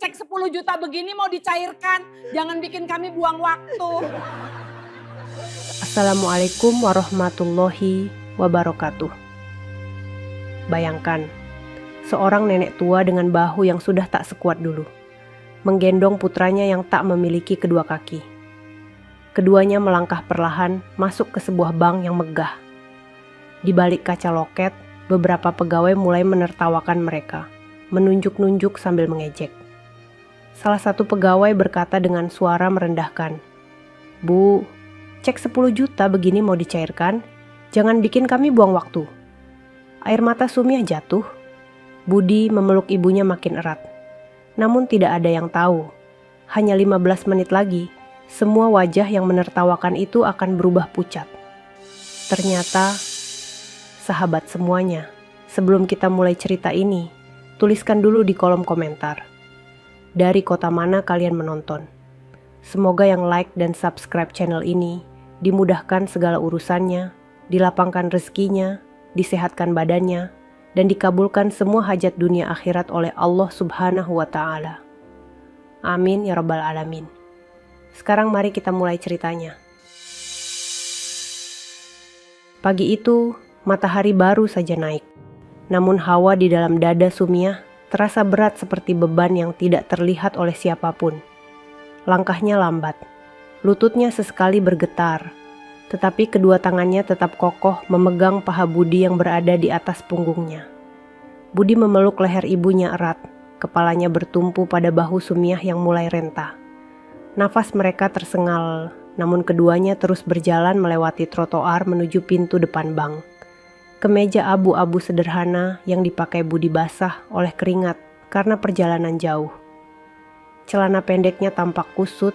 cek 10 juta begini mau dicairkan. Jangan bikin kami buang waktu. Assalamualaikum warahmatullahi wabarakatuh. Bayangkan, seorang nenek tua dengan bahu yang sudah tak sekuat dulu, menggendong putranya yang tak memiliki kedua kaki. Keduanya melangkah perlahan masuk ke sebuah bank yang megah. Di balik kaca loket, beberapa pegawai mulai menertawakan mereka, menunjuk-nunjuk sambil mengejek. Salah satu pegawai berkata dengan suara merendahkan, "Bu, cek 10 juta begini mau dicairkan? Jangan bikin kami buang waktu." Air mata Sumiah jatuh. Budi memeluk ibunya makin erat. Namun tidak ada yang tahu, hanya 15 menit lagi, semua wajah yang menertawakan itu akan berubah pucat. Ternyata, sahabat semuanya, sebelum kita mulai cerita ini, tuliskan dulu di kolom komentar, dari kota mana kalian menonton. Semoga yang like dan subscribe channel ini dimudahkan segala urusannya, dilapangkan rezekinya, disehatkan badannya, dan dikabulkan semua hajat dunia akhirat oleh Allah Subhanahu wa Ta'ala. Amin ya Rabbal 'Alamin. Sekarang mari kita mulai ceritanya. Pagi itu, matahari baru saja naik. Namun hawa di dalam dada Sumiah terasa berat seperti beban yang tidak terlihat oleh siapapun. Langkahnya lambat, lututnya sesekali bergetar, tetapi kedua tangannya tetap kokoh memegang paha Budi yang berada di atas punggungnya. Budi memeluk leher ibunya erat, kepalanya bertumpu pada bahu Sumiah yang mulai rentah. Nafas mereka tersengal, namun keduanya terus berjalan melewati trotoar menuju pintu depan bank. Kemeja abu-abu sederhana yang dipakai Budi basah oleh keringat karena perjalanan jauh. Celana pendeknya tampak kusut,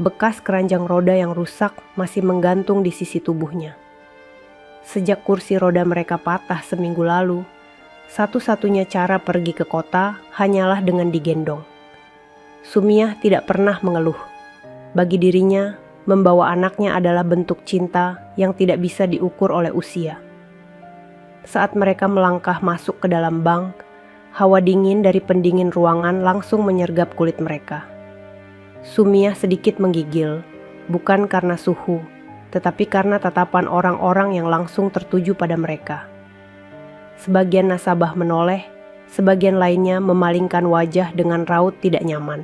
bekas keranjang roda yang rusak masih menggantung di sisi tubuhnya. Sejak kursi roda mereka patah seminggu lalu, satu-satunya cara pergi ke kota hanyalah dengan digendong. Sumiah tidak pernah mengeluh. Bagi dirinya, membawa anaknya adalah bentuk cinta yang tidak bisa diukur oleh usia. Saat mereka melangkah masuk ke dalam bank, hawa dingin dari pendingin ruangan langsung menyergap kulit mereka. Sumiah sedikit menggigil, bukan karena suhu, tetapi karena tatapan orang-orang yang langsung tertuju pada mereka. Sebagian nasabah menoleh, sebagian lainnya memalingkan wajah dengan raut tidak nyaman.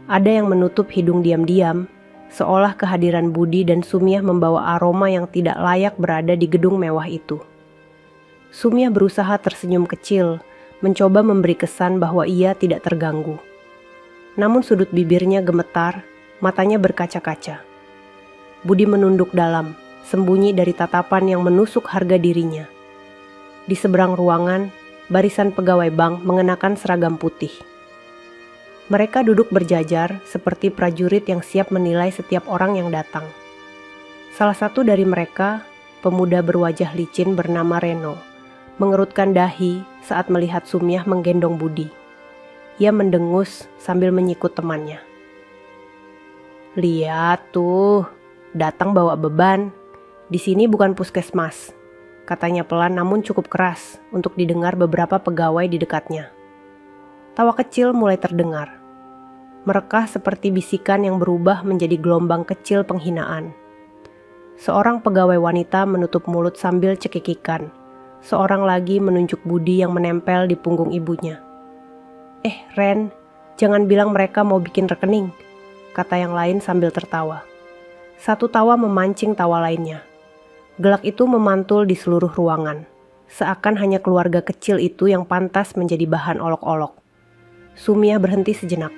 Ada yang menutup hidung diam-diam, seolah kehadiran Budi dan Sumiah membawa aroma yang tidak layak berada di gedung mewah itu. Sumiah berusaha tersenyum kecil, mencoba memberi kesan bahwa ia tidak terganggu. Namun sudut bibirnya gemetar, matanya berkaca-kaca. Budi menunduk dalam, sembunyi dari tatapan yang menusuk harga dirinya. Di seberang ruangan, barisan pegawai bank mengenakan seragam putih. Mereka duduk berjajar seperti prajurit yang siap menilai setiap orang yang datang. Salah satu dari mereka, pemuda berwajah licin bernama Reno, mengerutkan dahi saat melihat Sumiah menggendong Budi. Ia mendengus sambil menyikut temannya. "Lihat tuh, datang bawa beban. Di sini bukan puskesmas," katanya pelan namun cukup keras untuk didengar beberapa pegawai di dekatnya. Tawa kecil mulai terdengar, merekah seperti bisikan yang berubah menjadi gelombang kecil penghinaan. Seorang pegawai wanita menutup mulut sambil cekikikan. Seorang lagi menunjuk Budi yang menempel di punggung ibunya. Ren, jangan bilang mereka mau bikin rekening," kata yang lain sambil tertawa. Satu tawa memancing tawa lainnya. Gelak itu memantul di seluruh ruangan, seakan hanya keluarga kecil itu yang pantas menjadi bahan olok-olok. Sumiah berhenti sejenak,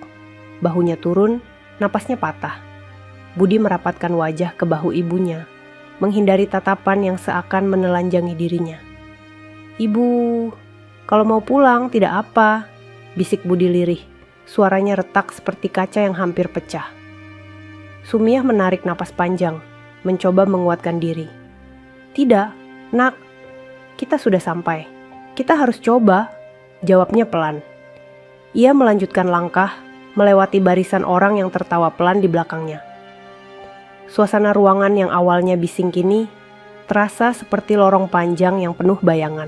bahunya turun, napasnya patah. Budi merapatkan wajah ke bahu ibunya, menghindari tatapan yang seakan menelanjangi dirinya. "Ibu, kalau mau pulang tidak apa," bisik Budi lirih, suaranya retak seperti kaca yang hampir pecah. Sumiah menarik napas panjang, mencoba menguatkan diri. "Tidak, nak, kita sudah sampai. Kita harus coba," jawabnya pelan. Ia melanjutkan langkah, melewati barisan orang yang tertawa pelan di belakangnya. Suasana ruangan yang awalnya bising kini terasa seperti lorong panjang yang penuh bayangan.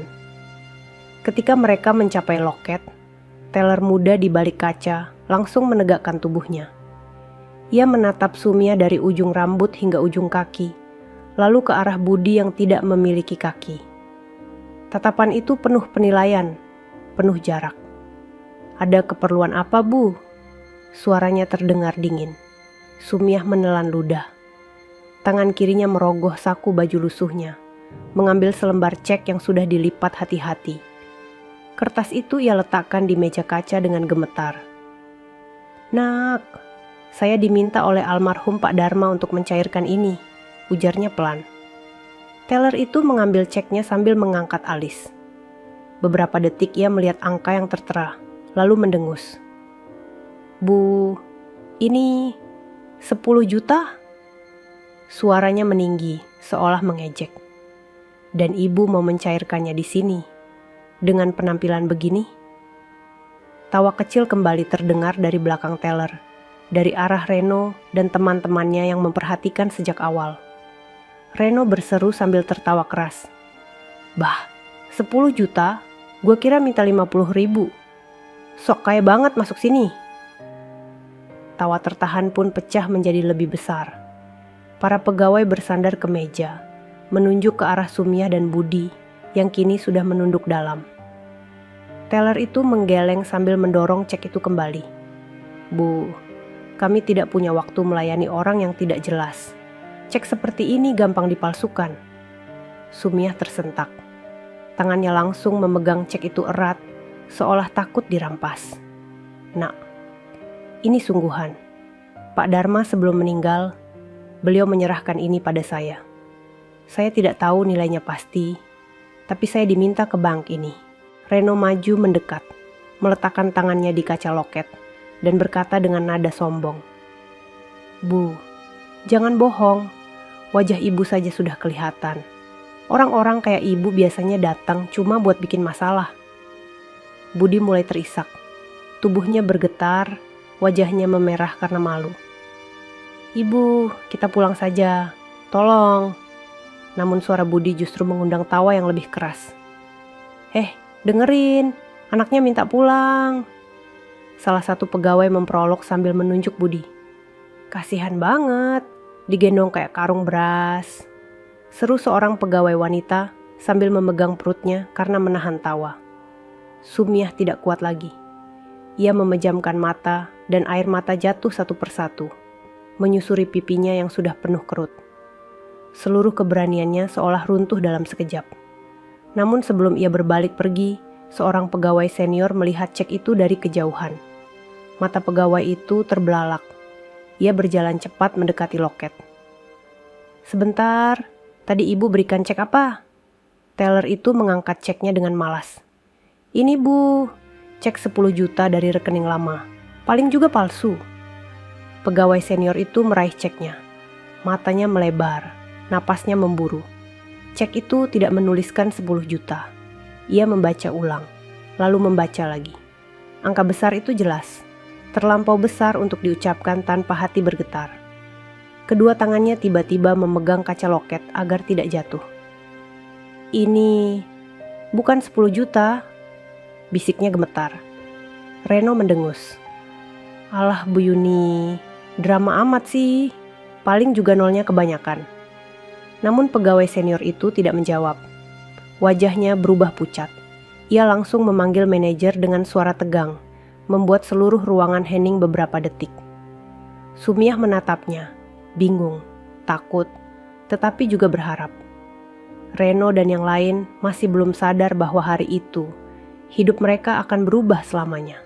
Ketika mereka mencapai loket, teller muda di balik kaca langsung menegakkan tubuhnya. Ia menatap Sumia dari ujung rambut hingga ujung kaki, lalu ke arah Budi yang tidak memiliki kaki. Tatapan itu penuh penilaian, penuh jarak. "Ada keperluan apa, Bu?" Suaranya terdengar dingin. Sumiah menelan ludah. Tangan kirinya merogoh saku baju lusuhnya, mengambil selembar cek yang sudah dilipat hati-hati. Kertas itu ia letakkan di meja kaca dengan gemetar. "Nak, saya diminta oleh almarhum Pak Dharma untuk mencairkan ini," ujarnya pelan. Teller itu mengambil ceknya sambil mengangkat alis. Beberapa detik ia melihat angka yang tertera, lalu mendengus. "Bu, ini 10 juta?" Suaranya meninggi, seolah mengejek. "Dan ibu mau mencairkannya di sini, dengan penampilan begini?" Tawa kecil kembali terdengar dari belakang teller, dari arah Reno dan teman-temannya yang memperhatikan sejak awal. Reno berseru sambil tertawa keras. "Bah, 10 juta? Gue kira minta 50.000. Sok kaya banget masuk sini." Tawa tertahan pun pecah menjadi lebih besar. Para pegawai bersandar ke meja, menunjuk ke arah Sumiah dan Budi yang kini sudah menunduk dalam. Teller itu menggeleng sambil mendorong cek itu kembali. "Bu, kami tidak punya waktu melayani orang yang tidak jelas. Cek seperti ini gampang dipalsukan." Sumiah tersentak. Tangannya langsung memegang cek itu erat, seolah takut dirampas. "Nak, ini sungguhan. Pak Dharma sebelum meninggal, beliau menyerahkan ini pada saya. Saya tidak tahu nilainya pasti, tapi saya diminta ke bank ini." Reno maju mendekat, meletakkan tangannya di kaca loket, dan berkata dengan nada sombong. "Bu, jangan bohong. Wajah ibu saja sudah kelihatan. Orang-orang kayak ibu biasanya datang cuma buat bikin masalah." Budi mulai terisak. Tubuhnya bergetar, wajahnya memerah karena malu. "Ibu, kita pulang saja. Tolong." Namun suara Budi justru mengundang tawa yang lebih keras. Dengerin, anaknya minta pulang." Salah satu pegawai memperolok sambil menunjuk Budi. "Kasihan banget, digendong kayak karung beras," seru seorang pegawai wanita sambil memegang perutnya karena menahan tawa. Sumiah tidak kuat lagi. Ia memejamkan mata dan air mata jatuh satu persatu, menyusuri pipinya yang sudah penuh kerut. Seluruh keberaniannya seolah runtuh dalam sekejap. Namun sebelum ia berbalik pergi, seorang pegawai senior melihat cek itu dari kejauhan. Mata pegawai itu terbelalak. Ia berjalan cepat mendekati loket. "Sebentar, tadi ibu berikan cek apa?" Teller itu mengangkat ceknya dengan malas. "Ini Bu, cek 10 juta dari rekening lama. Paling juga palsu." Pegawai senior itu meraih ceknya. Matanya melebar, napasnya memburu. Cek itu tidak menuliskan 10 juta. Ia membaca ulang, lalu membaca lagi. Angka besar itu jelas, terlampau besar untuk diucapkan tanpa hati bergetar. Kedua tangannya tiba-tiba memegang kaca loket agar tidak jatuh. "Ini bukan 10 juta, bisiknya gemetar. Reno mendengus. "Alah Bu Yuni, drama amat sih, paling juga nolnya kebanyakan." Namun pegawai senior itu tidak menjawab. Wajahnya berubah pucat. Ia langsung memanggil manajer dengan suara tegang, membuat seluruh ruangan hening beberapa detik. Sumiah menatapnya, bingung, takut, tetapi juga berharap. Reno dan yang lain masih belum sadar bahwa hari itu, hidup mereka akan berubah selamanya.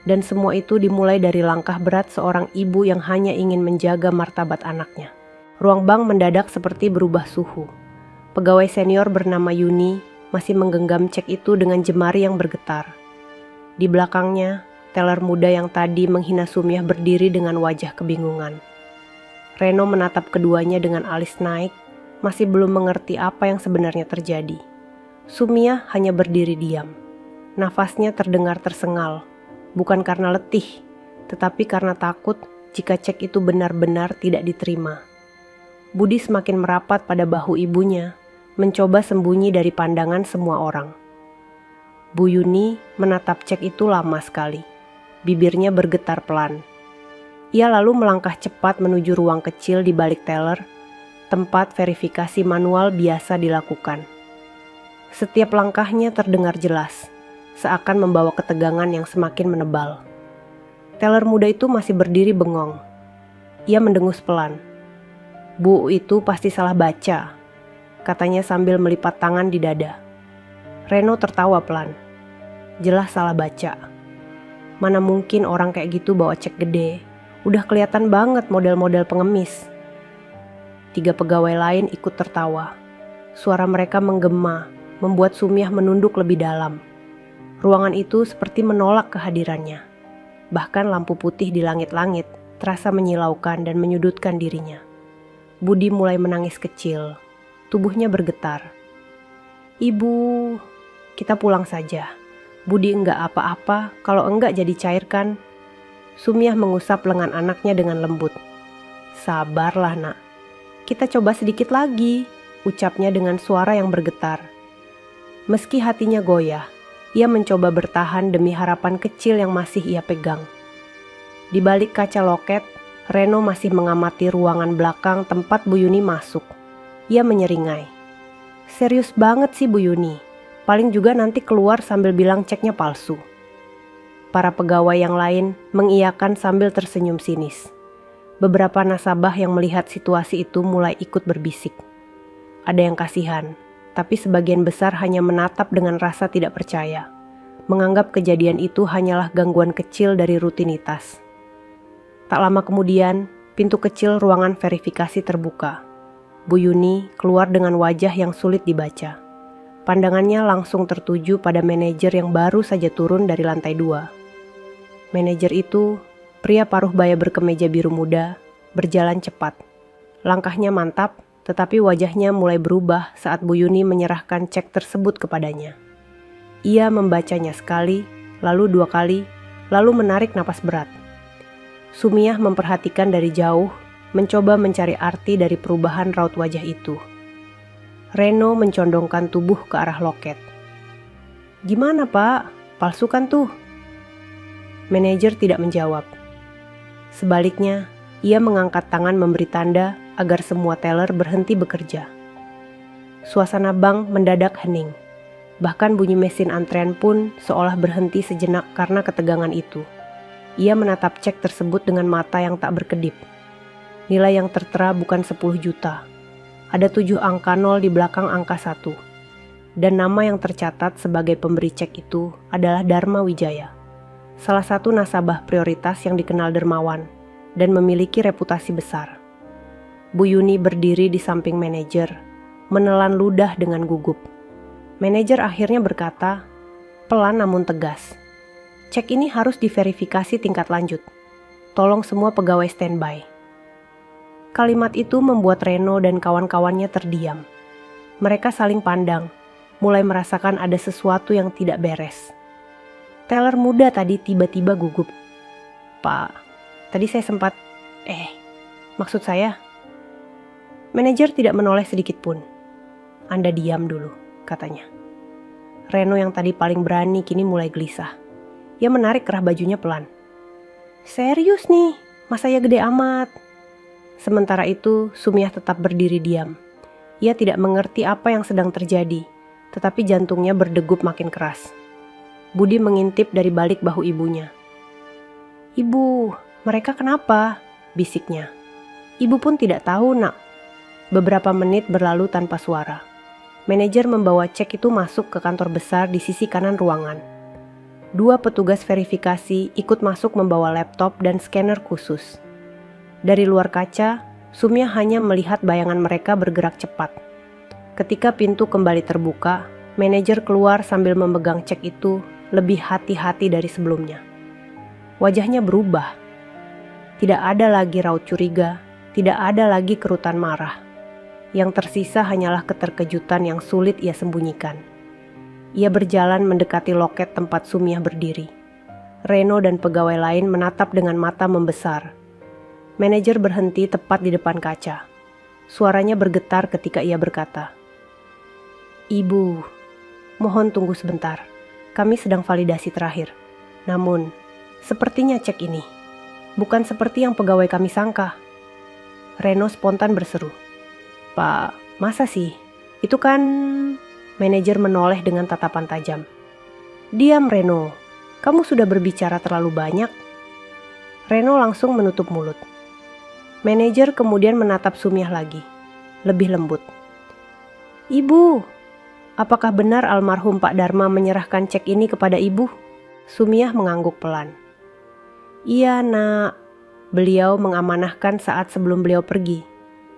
Dan semua itu dimulai dari langkah berat seorang ibu yang hanya ingin menjaga martabat anaknya. Ruang bank mendadak seperti berubah suhu. Pegawai senior bernama Yuni masih menggenggam cek itu dengan jemari yang bergetar. Di belakangnya, teller muda yang tadi menghina Sumiah berdiri dengan wajah kebingungan. Reno menatap keduanya dengan alis naik, masih belum mengerti apa yang sebenarnya terjadi. Sumiah hanya berdiri diam. Nafasnya terdengar tersengal, bukan karena letih, tetapi karena takut jika cek itu benar-benar tidak diterima. Budi semakin merapat pada bahu ibunya, mencoba sembunyi dari pandangan semua orang. Bu Yuni menatap cek itu lama sekali. bibirnya bergetar pelan. Ia lalu melangkah cepat menuju ruang kecil di balik teller, tempat verifikasi manual biasa dilakukan. Setiap langkahnya terdengar jelas, seakan membawa ketegangan yang semakin menebal. Teller muda itu masih berdiri bengong. Ia mendengus pelan. "Bu, itu pasti salah baca," katanya sambil melipat tangan di dada. Reno tertawa pelan. "Jelas salah baca. Mana mungkin orang kayak gitu bawa cek gede. Udah kelihatan banget model-model pengemis." 3 pegawai lain ikut tertawa. Suara mereka menggema, membuat Sumiah menunduk lebih dalam. Ruangan itu seperti menolak kehadirannya. Bahkan lampu putih di langit-langit terasa menyilaukan dan menyudutkan dirinya. Budi mulai menangis kecil. Tubuhnya bergetar. "Ibu, kita pulang saja. Budi enggak apa-apa, kalau enggak jadi cair kan?" Sumiah mengusap lengan anaknya dengan lembut. "Sabarlah nak, kita coba sedikit lagi," ucapnya dengan suara yang bergetar. Meski hatinya goyah, ia mencoba bertahan demi harapan kecil yang masih ia pegang. Di balik kaca loket, Reno masih mengamati ruangan belakang tempat Bu Yuni masuk. Ia menyeringai. "Serius banget sih Bu Yuni, paling juga nanti keluar sambil bilang ceknya palsu." Para pegawai yang lain mengiyakan sambil tersenyum sinis. Beberapa nasabah yang melihat situasi itu mulai ikut berbisik. Ada yang kasihan, tapi sebagian besar hanya menatap dengan rasa tidak percaya, menganggap kejadian itu hanyalah gangguan kecil dari rutinitas. Tak lama kemudian, pintu kecil ruangan verifikasi terbuka. Bu Yuni keluar dengan wajah yang sulit dibaca. Pandangannya langsung tertuju pada manajer yang baru saja turun dari lantai 2. Manajer itu, pria paruh baya berkemeja biru muda, berjalan cepat. Langkahnya mantap, tetapi wajahnya mulai berubah saat Bu Yuni menyerahkan cek tersebut kepadanya. Ia membacanya sekali, lalu 2 kali, lalu menarik napas berat. Sumiah memperhatikan dari jauh, mencoba mencari arti dari perubahan raut wajah itu. Reno mencondongkan tubuh ke arah loket. "Gimana Pak? Palsu kan tuh?" Manajer tidak menjawab. Sebaliknya, ia mengangkat tangan memberi tanda agar semua teller berhenti bekerja. Suasana bank mendadak hening. Bahkan bunyi mesin antrean pun seolah berhenti sejenak karena ketegangan itu. Ia menatap cek tersebut dengan mata yang tak berkedip. Nilai yang tertera bukan 10 juta. Ada 7 angka 0 di belakang angka 1. Dan nama yang tercatat sebagai pemberi cek itu adalah Dharma Wijaya, salah satu nasabah prioritas yang dikenal dermawan dan memiliki reputasi besar. Bu Yuni berdiri di samping manajer, menelan ludah dengan gugup. Manajer akhirnya berkata, pelan namun tegas, "Cek ini harus diverifikasi tingkat lanjut. Tolong semua pegawai standby." Kalimat itu membuat Reno dan kawan-kawannya terdiam. Mereka saling pandang, mulai merasakan ada sesuatu yang tidak beres. Teller muda tadi tiba-tiba gugup. "Pak, tadi saya sempat... maksud saya..." Manajer tidak menoleh sedikit pun. "Anda diam dulu," katanya. Reno yang tadi paling berani kini mulai gelisah. Ia menarik kerah bajunya pelan. "Serius nih, masa ya gede amat?" Sementara itu, Sumiah tetap berdiri diam. Ia tidak mengerti apa yang sedang terjadi, tetapi jantungnya berdegup makin keras. Budi mengintip dari balik bahu ibunya. "Ibu, mereka kenapa?" bisiknya. Ibu pun tidak tahu, nak. Beberapa menit berlalu tanpa suara. Manajer membawa cek itu masuk ke kantor besar di sisi kanan ruangan. 2 petugas verifikasi ikut masuk membawa laptop dan scanner khusus. Dari luar kaca, Sumiah hanya melihat bayangan mereka bergerak cepat. Ketika pintu kembali terbuka, manajer keluar sambil memegang cek itu lebih hati-hati dari sebelumnya. Wajahnya berubah. Tidak ada lagi raut curiga, tidak ada lagi kerutan marah. Yang tersisa hanyalah keterkejutan yang sulit ia sembunyikan. Ia berjalan mendekati loket tempat Sumiah berdiri. Reno dan pegawai lain menatap dengan mata membesar. Manajer berhenti tepat di depan kaca. Suaranya bergetar ketika ia berkata, "Ibu, mohon tunggu sebentar. Kami sedang validasi terakhir. Namun, Sepertinya cek ini. Bukan seperti yang pegawai kami sangka. Reno spontan berseru. Pak, masa sih? Itu kan... Manajer menoleh dengan tatapan tajam. Diam Reno, kamu sudah berbicara terlalu banyak. Reno langsung menutup mulut. Manajer kemudian menatap Sumiah lagi, lebih lembut. Ibu, apakah benar almarhum Pak Dharma menyerahkan cek ini kepada ibu? Sumiah mengangguk pelan. Iya nak, beliau mengamanahkan saat sebelum beliau pergi.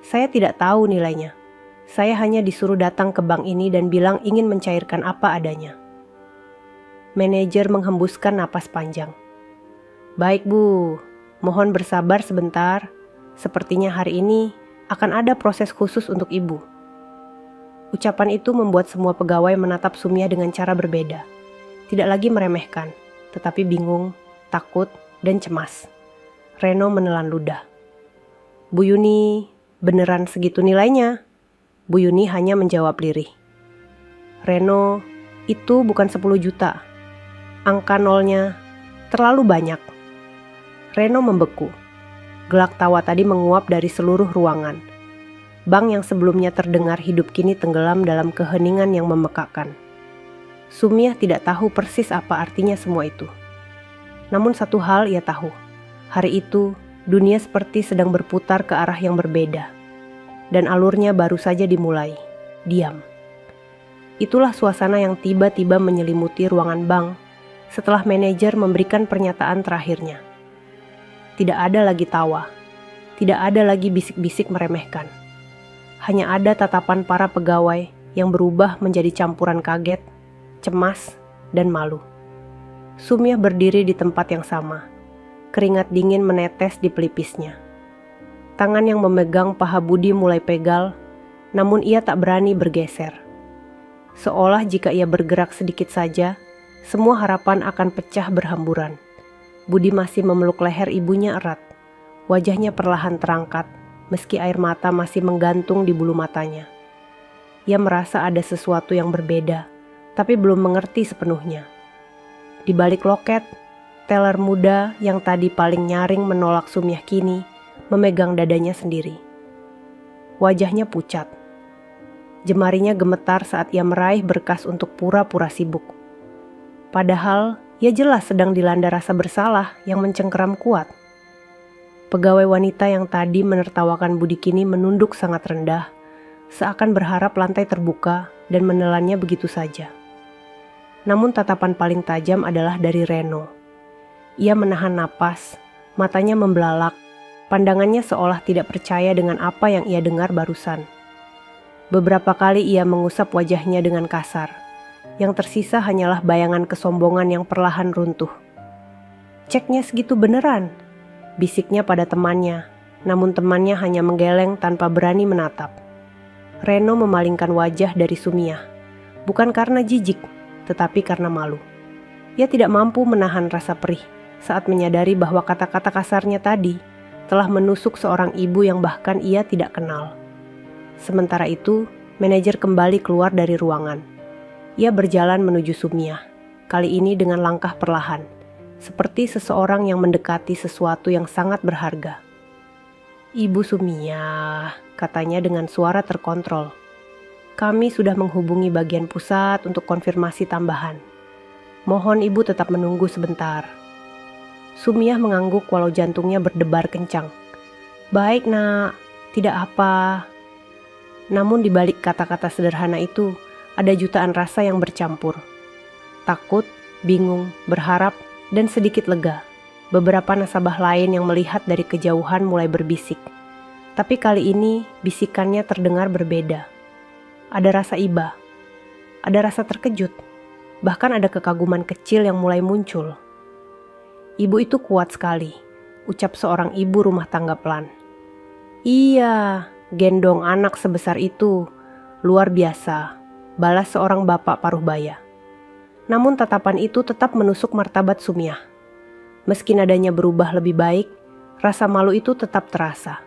Saya tidak tahu nilainya. Saya hanya disuruh datang ke bank ini dan bilang ingin mencairkan apa adanya. Manajer menghembuskan napas panjang. Baik Bu, mohon bersabar sebentar. Sepertinya hari ini akan ada proses khusus untuk ibu. Ucapan itu membuat semua pegawai menatap Sumiah dengan cara berbeda. Tidak lagi meremehkan, tetapi bingung, takut, dan cemas. Reno menelan ludah. Bu Yuni, beneran segitu nilainya? Bu Yuni hanya menjawab lirih. Reno, itu bukan 10 juta. Angka nolnya terlalu banyak. Reno membeku. Gelak tawa tadi menguap dari seluruh ruangan. Bank yang sebelumnya terdengar hidup kini tenggelam dalam keheningan yang memekakkan. Sumiah tidak tahu persis apa artinya semua itu. Namun satu hal ia tahu. Hari itu, dunia seperti sedang berputar ke arah yang berbeda. Dan alurnya baru saja dimulai. Diam. Itulah suasana yang tiba-tiba menyelimuti ruangan bank setelah manajer memberikan pernyataan terakhirnya. Tidak ada lagi tawa. Tidak ada lagi bisik-bisik meremehkan. Hanya ada tatapan para pegawai yang berubah menjadi campuran kaget, cemas, dan malu. Sumiah berdiri di tempat yang sama. Keringat dingin menetes di pelipisnya. Tangan yang memegang paha Budi mulai pegal, namun ia tak berani bergeser. Seolah jika ia bergerak sedikit saja, semua harapan akan pecah berhamburan. Budi masih memeluk leher ibunya erat. Wajahnya perlahan terangkat, meski air mata masih menggantung di bulu matanya. Ia merasa ada sesuatu yang berbeda, tapi belum mengerti sepenuhnya. Di balik loket, teller muda yang tadi paling nyaring menolak Sumiah kini memegang dadanya sendiri. Wajahnya pucat. Jemarinya gemetar saat ia meraih berkas untuk pura-pura sibuk. Padahal ia jelas sedang dilanda rasa bersalah yang mencengkeram kuat. Pegawai wanita yang tadi menertawakan Budi kini menunduk sangat rendah, seakan berharap lantai terbuka dan menelannya begitu saja. Namun tatapan paling tajam adalah dari Reno. Ia menahan napas, matanya membelalak, pandangannya seolah tidak percaya dengan apa yang ia dengar barusan. Beberapa kali ia mengusap wajahnya dengan kasar. Yang tersisa hanyalah bayangan kesombongan yang perlahan runtuh. Ceknya segitu beneran, bisiknya pada temannya, namun temannya hanya menggeleng tanpa berani menatap. Reno memalingkan wajah dari Sumiah, bukan karena jijik, tetapi karena malu. Ia tidak mampu menahan rasa perih saat menyadari bahwa kata-kata kasarnya tadi telah menusuk seorang ibu yang bahkan ia tidak kenal. Sementara itu, manajer kembali keluar dari ruangan. Ia berjalan menuju Sumiah, kali ini dengan langkah perlahan, seperti seseorang yang mendekati sesuatu yang sangat berharga. Ibu Sumiah, katanya dengan suara terkontrol. Kami sudah menghubungi bagian pusat untuk konfirmasi tambahan. Mohon ibu tetap menunggu sebentar. Sumiah mengangguk walau jantungnya berdebar kencang. Baik nak, tidak apa. Namun di balik kata-kata sederhana itu, ada jutaan rasa yang bercampur. Takut, bingung, berharap, dan sedikit lega. Beberapa nasabah lain yang melihat dari kejauhan mulai berbisik. Tapi kali ini bisikannya terdengar berbeda. Ada rasa iba, ada rasa terkejut, bahkan ada kekaguman kecil yang mulai muncul. Ibu itu kuat sekali, ucap seorang ibu rumah tangga pelan. Iya, gendong anak sebesar itu, luar biasa, balas seorang bapak paruh baya. Namun tatapan itu tetap menusuk martabat Sumiah. Meski nadanya berubah lebih baik, rasa malu itu tetap terasa.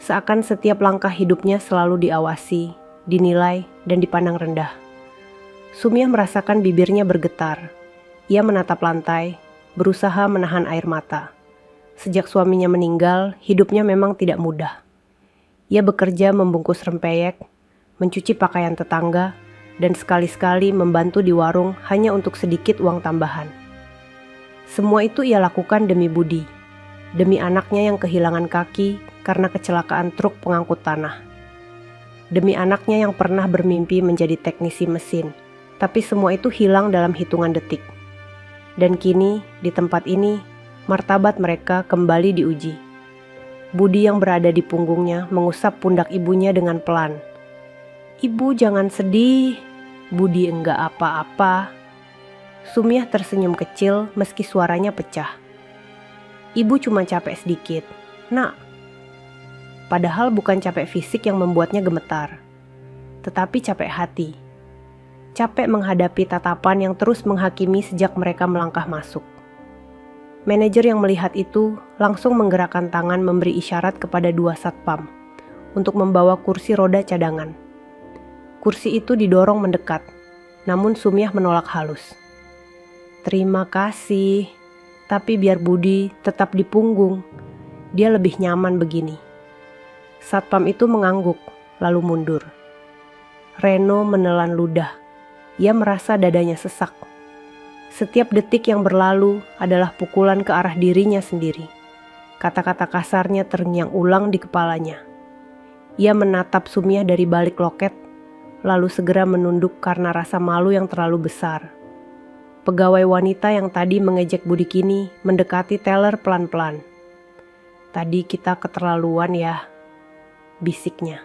Seakan setiap langkah hidupnya selalu diawasi, dinilai, dan dipandang rendah. Sumiah merasakan bibirnya bergetar. Ia menatap lantai, berusaha menahan air mata. Sejak suaminya meninggal, hidupnya memang tidak mudah. Ia bekerja membungkus rempeyek, mencuci pakaian tetangga, dan sekali-sekali membantu di warung hanya untuk sedikit uang tambahan. Semua itu ia lakukan demi Budi, demi anaknya yang kehilangan kaki karena kecelakaan truk pengangkut tanah. Demi anaknya yang pernah bermimpi menjadi teknisi mesin, tapi semua itu hilang dalam hitungan detik. Dan kini, di tempat ini, martabat mereka kembali diuji. Budi yang berada di punggungnya mengusap pundak ibunya dengan pelan. "Ibu jangan sedih, Budi enggak apa-apa." Sumiah tersenyum kecil meski suaranya pecah. "Ibu cuma capek sedikit, Nak." Padahal bukan capek fisik yang membuatnya gemetar, tetapi capek hati. Capek menghadapi tatapan yang terus menghakimi sejak mereka melangkah masuk. Manajer yang melihat itu langsung menggerakkan tangan memberi isyarat kepada 2 satpam untuk membawa kursi roda cadangan. Kursi itu didorong mendekat, namun Sumiah menolak halus. "Terima kasih, tapi biar Budi tetap di punggung. Dia lebih nyaman begini." Satpam itu mengangguk, lalu mundur. Reno menelan ludah. Ia merasa dadanya sesak. Setiap detik yang berlalu adalah pukulan ke arah dirinya sendiri. Kata-kata kasarnya terngiang ulang di kepalanya. Ia menatap Sumiah dari balik loket, lalu segera menunduk karena rasa malu yang terlalu besar. Pegawai wanita yang tadi mengejek Budi kini mendekati teller pelan-pelan. "Tadi kita keterlaluan ya," bisiknya.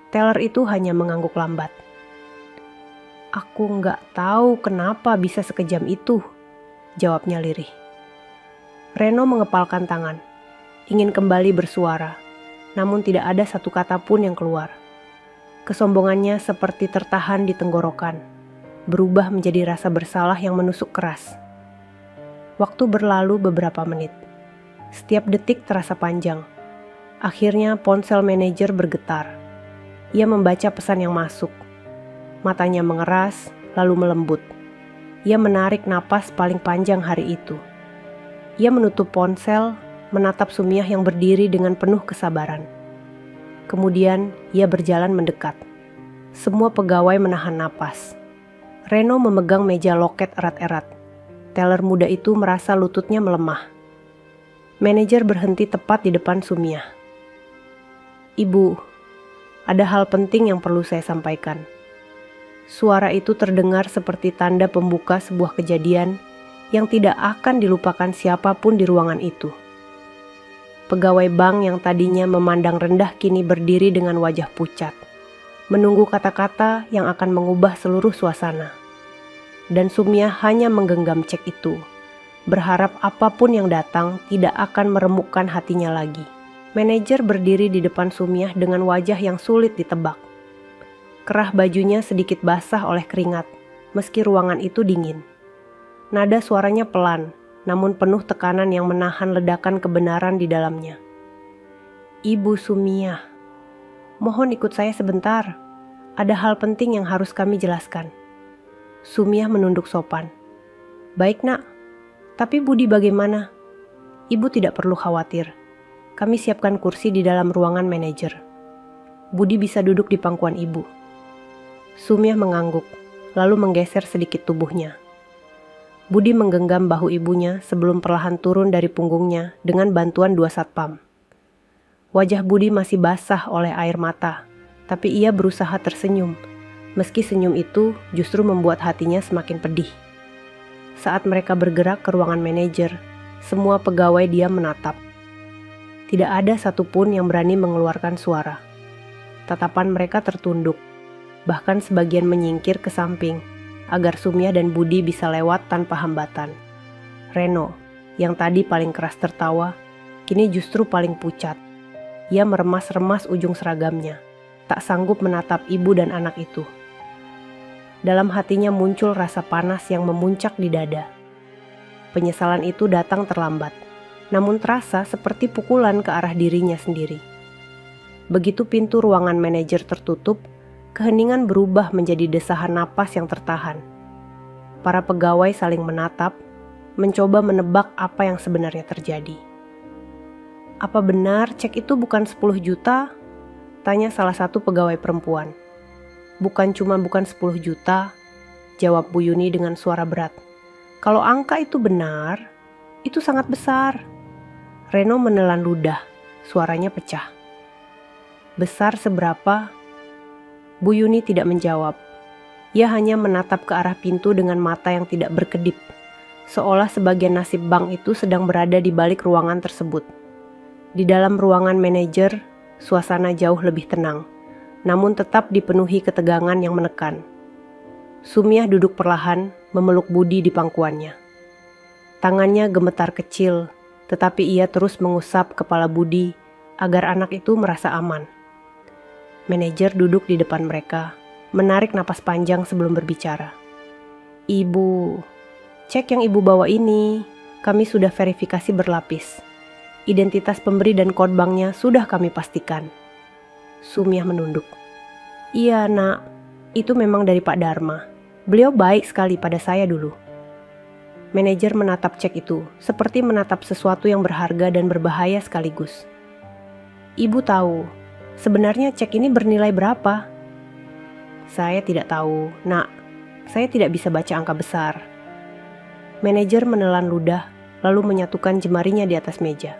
Teller itu hanya mengangguk lambat. "Aku nggak tahu kenapa bisa sekejam itu," jawabnya lirih. Reno mengepalkan tangan, ingin kembali bersuara, namun tidak ada satu kata pun yang keluar. Kesombongannya seperti tertahan di tenggorokan, berubah menjadi rasa bersalah yang menusuk keras. Waktu berlalu beberapa menit. Setiap detik terasa panjang. Akhirnya ponsel manajer bergetar. Ia membaca pesan yang masuk. Matanya mengeras, lalu melembut. Ia menarik napas paling panjang hari itu. Ia menutup ponsel, menatap Sumiah yang berdiri dengan penuh kesabaran. Kemudian ia berjalan mendekat. Semua pegawai menahan napas. Reno memegang meja loket erat-erat. Teller muda itu merasa lututnya melemah. Manajer berhenti tepat di depan Sumiah. "Ibu, ada hal penting yang perlu saya sampaikan." Suara itu terdengar seperti tanda pembuka sebuah kejadian yang tidak akan dilupakan siapapun di ruangan itu. Pegawai bank yang tadinya memandang rendah kini berdiri dengan wajah pucat, menunggu kata-kata yang akan mengubah seluruh suasana. Dan Sumiah hanya menggenggam cek itu, berharap apapun yang datang tidak akan meremukkan hatinya lagi. Manajer berdiri di depan Sumiah dengan wajah yang sulit ditebak. Kerah bajunya sedikit basah oleh keringat, meski ruangan itu dingin. Nada suaranya pelan, namun penuh tekanan yang menahan ledakan kebenaran di dalamnya. "Ibu Sumiah, mohon ikut saya sebentar. Ada hal penting yang harus kami jelaskan." Sumiah menunduk sopan. "Baik, Nak. Tapi Budi bagaimana?" "Ibu tidak perlu khawatir. Kami siapkan kursi di dalam ruangan manajer. Budi bisa duduk di pangkuan ibu." Sumiah mengangguk, lalu menggeser sedikit tubuhnya. Budi menggenggam bahu ibunya sebelum perlahan turun dari punggungnya dengan bantuan 2 satpam. Wajah Budi masih basah oleh air mata, tapi ia berusaha tersenyum, meski senyum itu justru membuat hatinya semakin pedih. Saat mereka bergerak ke ruangan manajer, semua pegawai diam menatap. Tidak ada satupun yang berani mengeluarkan suara. Tatapan mereka tertunduk, bahkan sebagian menyingkir ke samping, agar Sumiah dan Budi bisa lewat tanpa hambatan. Reno, yang tadi paling keras tertawa, kini justru paling pucat. Ia meremas-remas ujung seragamnya, tak sanggup menatap ibu dan anak itu. Dalam hatinya muncul rasa panas yang memuncak di dada. Penyesalan itu datang terlambat, namun terasa seperti pukulan ke arah dirinya sendiri. Begitu pintu ruangan manajer tertutup, keheningan berubah menjadi desahan napas yang tertahan. Para pegawai saling menatap, mencoba menebak apa yang sebenarnya terjadi. "Apa benar cek itu bukan 10 juta?" tanya salah satu pegawai perempuan. Bukan 10 juta, jawab Bu Yuni dengan suara berat. "Kalau angka itu benar, itu sangat besar." Reno menelan ludah, suaranya pecah. "Besar seberapa?" Bu Yuni tidak menjawab. Ia hanya menatap ke arah pintu dengan mata yang tidak berkedip, seolah sebagian nasib bank itu sedang berada di balik ruangan tersebut. Di dalam ruangan manajer, suasana jauh lebih tenang, namun tetap dipenuhi ketegangan yang menekan. Sumiah duduk perlahan, memeluk Budi di pangkuannya. Tangannya gemetar kecil, tetapi ia terus mengusap kepala Budi agar anak itu merasa aman. Manajer duduk di depan mereka, menarik napas panjang sebelum berbicara. "Ibu, cek yang ibu bawa ini, kami sudah verifikasi berlapis. Identitas pemberi dan kode banknya sudah kami pastikan." Sumiah menunduk. "Iya nak, itu memang dari Pak Dharma. Beliau baik sekali pada saya dulu." Manajer menatap cek itu, seperti menatap sesuatu yang berharga dan berbahaya sekaligus. "Ibu tahu, sebenarnya cek ini bernilai berapa?" "Saya tidak tahu, nak. Saya tidak bisa baca angka besar." Manajer menelan ludah, lalu menyatukan jemarinya di atas meja.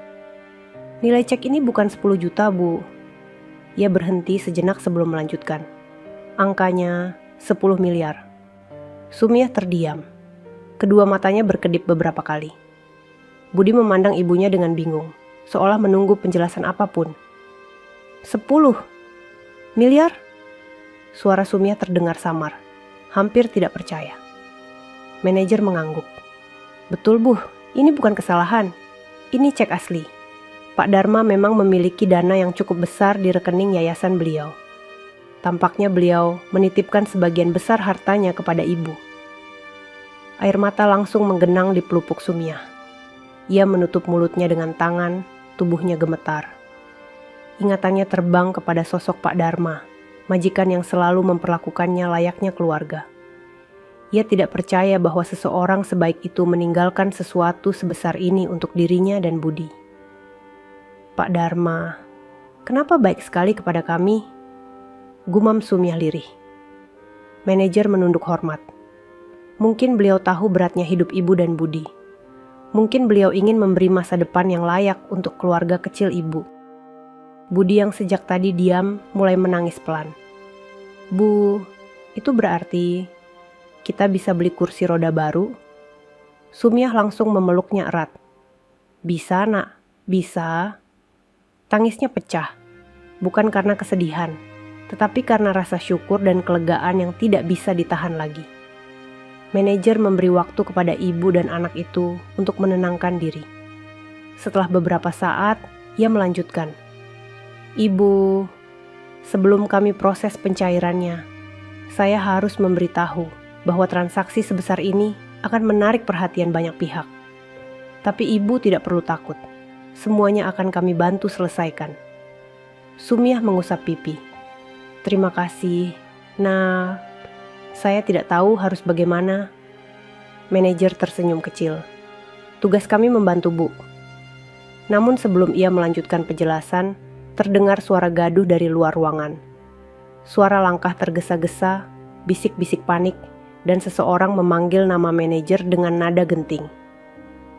"Nilai cek ini bukan 10 juta, Bu." Ia berhenti sejenak sebelum melanjutkan. "Angkanya 10 miliar. Sumiah terdiam. Kedua matanya berkedip beberapa kali. Budi memandang ibunya dengan bingung, seolah menunggu penjelasan apapun. 10 miliar? Suara Sumiah terdengar samar, hampir tidak percaya. Manajer mengangguk. "Betul Bu, ini bukan kesalahan. Ini cek asli. Pak Dharma memang memiliki dana yang cukup besar di rekening yayasan beliau. Tampaknya beliau menitipkan sebagian besar hartanya kepada ibu." Air mata langsung menggenang di pelupuk Sumiah. Ia menutup mulutnya dengan tangan, tubuhnya gemetar. Ingatannya terbang kepada sosok Pak Dharma, majikan yang selalu memperlakukannya layaknya keluarga. Ia tidak percaya bahwa seseorang sebaik itu meninggalkan sesuatu sebesar ini untuk dirinya dan Budi. "Pak Dharma, kenapa baik sekali kepada kami?" gumam Sumiah lirih. Manajer menunduk hormat. Mungkin beliau tahu beratnya hidup ibu dan Budi. Mungkin beliau ingin memberi masa depan yang layak untuk keluarga kecil ibu. Budi yang sejak tadi diam mulai menangis pelan. "Bu, itu berarti kita bisa beli kursi roda baru?" Sumiah langsung memeluknya erat. "Bisa nak, bisa." Tangisnya pecah, bukan karena kesedihan, tetapi karena rasa syukur dan kelegaan yang tidak bisa ditahan lagi. Manajer memberi waktu kepada ibu dan anak itu untuk menenangkan diri. Setelah beberapa saat, ia melanjutkan. "Ibu, sebelum kami proses pencairannya, saya harus memberitahu bahwa transaksi sebesar ini akan menarik perhatian banyak pihak. Tapi ibu tidak perlu takut. Semuanya akan kami bantu selesaikan." Sumiah mengusap pipi. "Terima kasih. Nah, saya tidak tahu harus bagaimana." Manajer tersenyum kecil. "Tugas kami membantu Bu." Namun sebelum ia melanjutkan penjelasan, terdengar suara gaduh dari luar ruangan. Suara langkah tergesa-gesa, bisik-bisik panik, dan seseorang memanggil nama manajer dengan nada genting.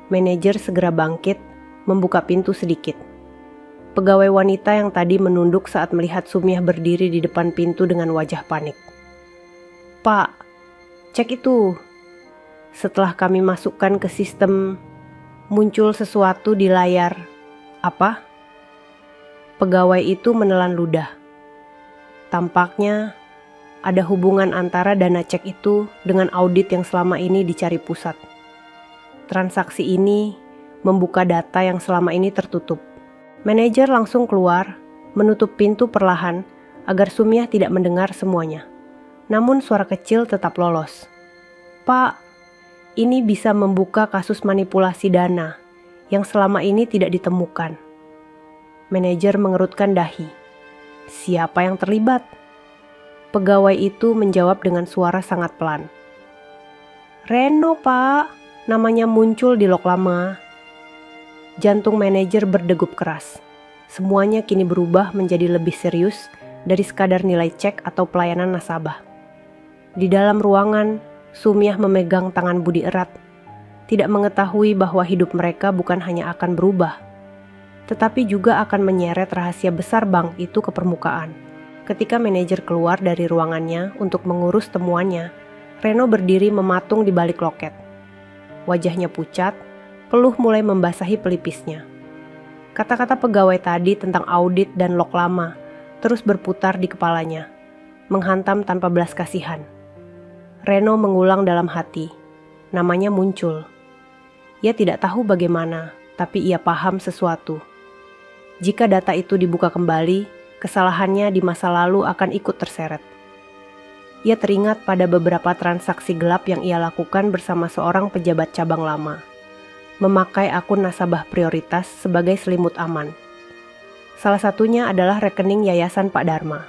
Manajer segera bangkit, membuka pintu sedikit. Pegawai wanita yang tadi menunduk saat melihat Sumiah berdiri di depan pintu dengan wajah panik. "Pak, cek itu." Setelah kami masukkan ke sistem, muncul sesuatu di layar. "Apa?" Pegawai itu menelan ludah. Tampaknya ada hubungan antara dana cek itu dengan audit yang selama ini dicari pusat. Transaksi ini membuka data yang selama ini tertutup. Manajer langsung keluar, menutup pintu perlahan agar Sumiah tidak mendengar semuanya. Namun suara kecil tetap lolos. "Pak, ini bisa membuka kasus manipulasi dana yang selama ini tidak ditemukan." Manajer mengerutkan dahi. "Siapa yang terlibat?" Pegawai itu menjawab dengan suara sangat pelan. "Reno, Pak. Namanya muncul di log lama. Jantung manajer berdegup keras. Semuanya kini berubah menjadi lebih serius dari sekadar nilai cek atau pelayanan nasabah. Di dalam ruangan, Sumiah memegang tangan Budi erat, tidak mengetahui bahwa hidup mereka bukan hanya akan berubah, tetapi juga akan menyeret rahasia besar bank itu ke permukaan. Ketika manajer keluar dari ruangannya untuk mengurus temuannya, Reno berdiri mematung di balik loket. Wajahnya pucat, peluh mulai membasahi pelipisnya. Kata-kata pegawai tadi tentang audit dan log lama terus berputar di kepalanya, menghantam tanpa belas kasihan. Reno mengulang dalam hati, namanya muncul. Ia tidak tahu bagaimana, tapi ia paham sesuatu. Jika data itu dibuka kembali, kesalahannya di masa lalu akan ikut terseret. Ia teringat pada beberapa transaksi gelap yang ia lakukan bersama seorang pejabat cabang lama, memakai akun nasabah prioritas sebagai selimut aman. Salah satunya adalah rekening Yayasan Pak Dharma.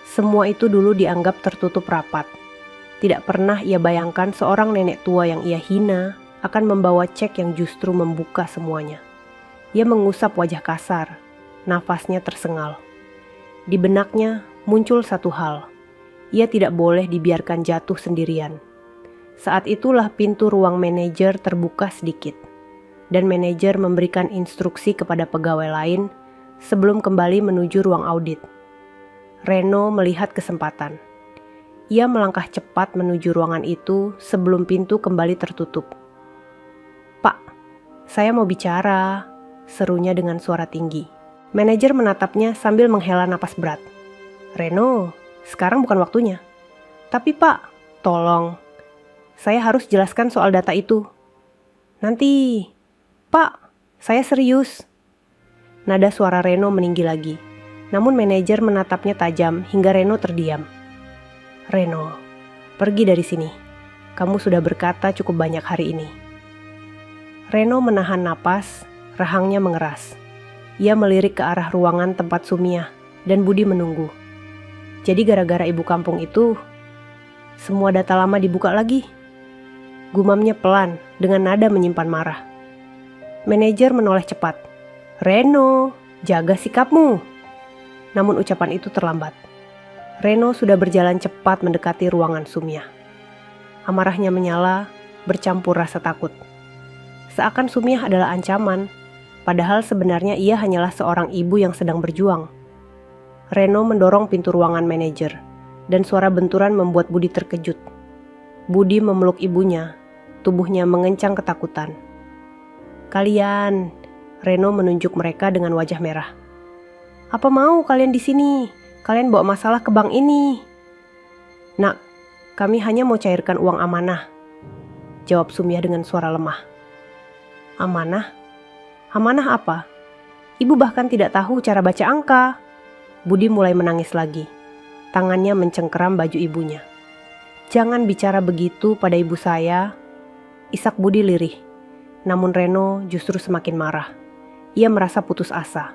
Semua itu dulu dianggap tertutup rapat. Tidak pernah ia bayangkan seorang nenek tua yang ia hina akan membawa cek yang justru membuka semuanya. Ia mengusap wajah kasar, nafasnya tersengal. Di benaknya muncul satu hal, ia tidak boleh dibiarkan jatuh sendirian. Saat itulah pintu ruang manajer terbuka sedikit, dan manajer memberikan instruksi kepada pegawai lain sebelum kembali menuju ruang audit. Reno melihat kesempatan. Ia melangkah cepat menuju ruangan itu sebelum pintu kembali tertutup. "Pak, saya mau bicara," serunya dengan suara tinggi. Manajer menatapnya sambil menghela napas berat. "Reno, sekarang bukan waktunya." "Tapi Pak, tolong. Saya harus jelaskan soal data itu." "Nanti." "Pak, saya serius." Nada suara Reno meninggi lagi. Namun manajer menatapnya tajam hingga Reno terdiam. "Reno, pergi dari sini. Kamu sudah berkata cukup banyak hari ini." Reno menahan napas, rahangnya mengeras. Ia melirik ke arah ruangan tempat Sumiah dan Budi menunggu. "Jadi gara-gara ibu kampung itu, semua data lama dibuka lagi?" Gumamnya pelan dengan nada menyimpan marah. Manajer menoleh cepat. "Reno, jaga sikapmu." Namun ucapan itu terlambat. Reno sudah berjalan cepat mendekati ruangan Sumiah. Amarahnya menyala, bercampur rasa takut. Seakan Sumiah adalah ancaman, padahal sebenarnya ia hanyalah seorang ibu yang sedang berjuang. Reno mendorong pintu ruangan manajer, dan suara benturan membuat Budi terkejut. Budi memeluk ibunya, tubuhnya mengencang ketakutan. "Kalian," Reno menunjuk mereka dengan wajah merah. "Apa mau kalian di sini? Kalian bawa masalah ke bank ini." "Nak, kami hanya mau cairkan uang amanah," jawab Sumiah dengan suara lemah. "Amanah? Amanah apa? Ibu bahkan tidak tahu cara baca angka." Budi mulai menangis lagi. Tangannya mencengkeram baju ibunya. "Jangan bicara begitu pada ibu saya," isak Budi lirih. Namun Reno justru semakin marah. Ia merasa putus asa.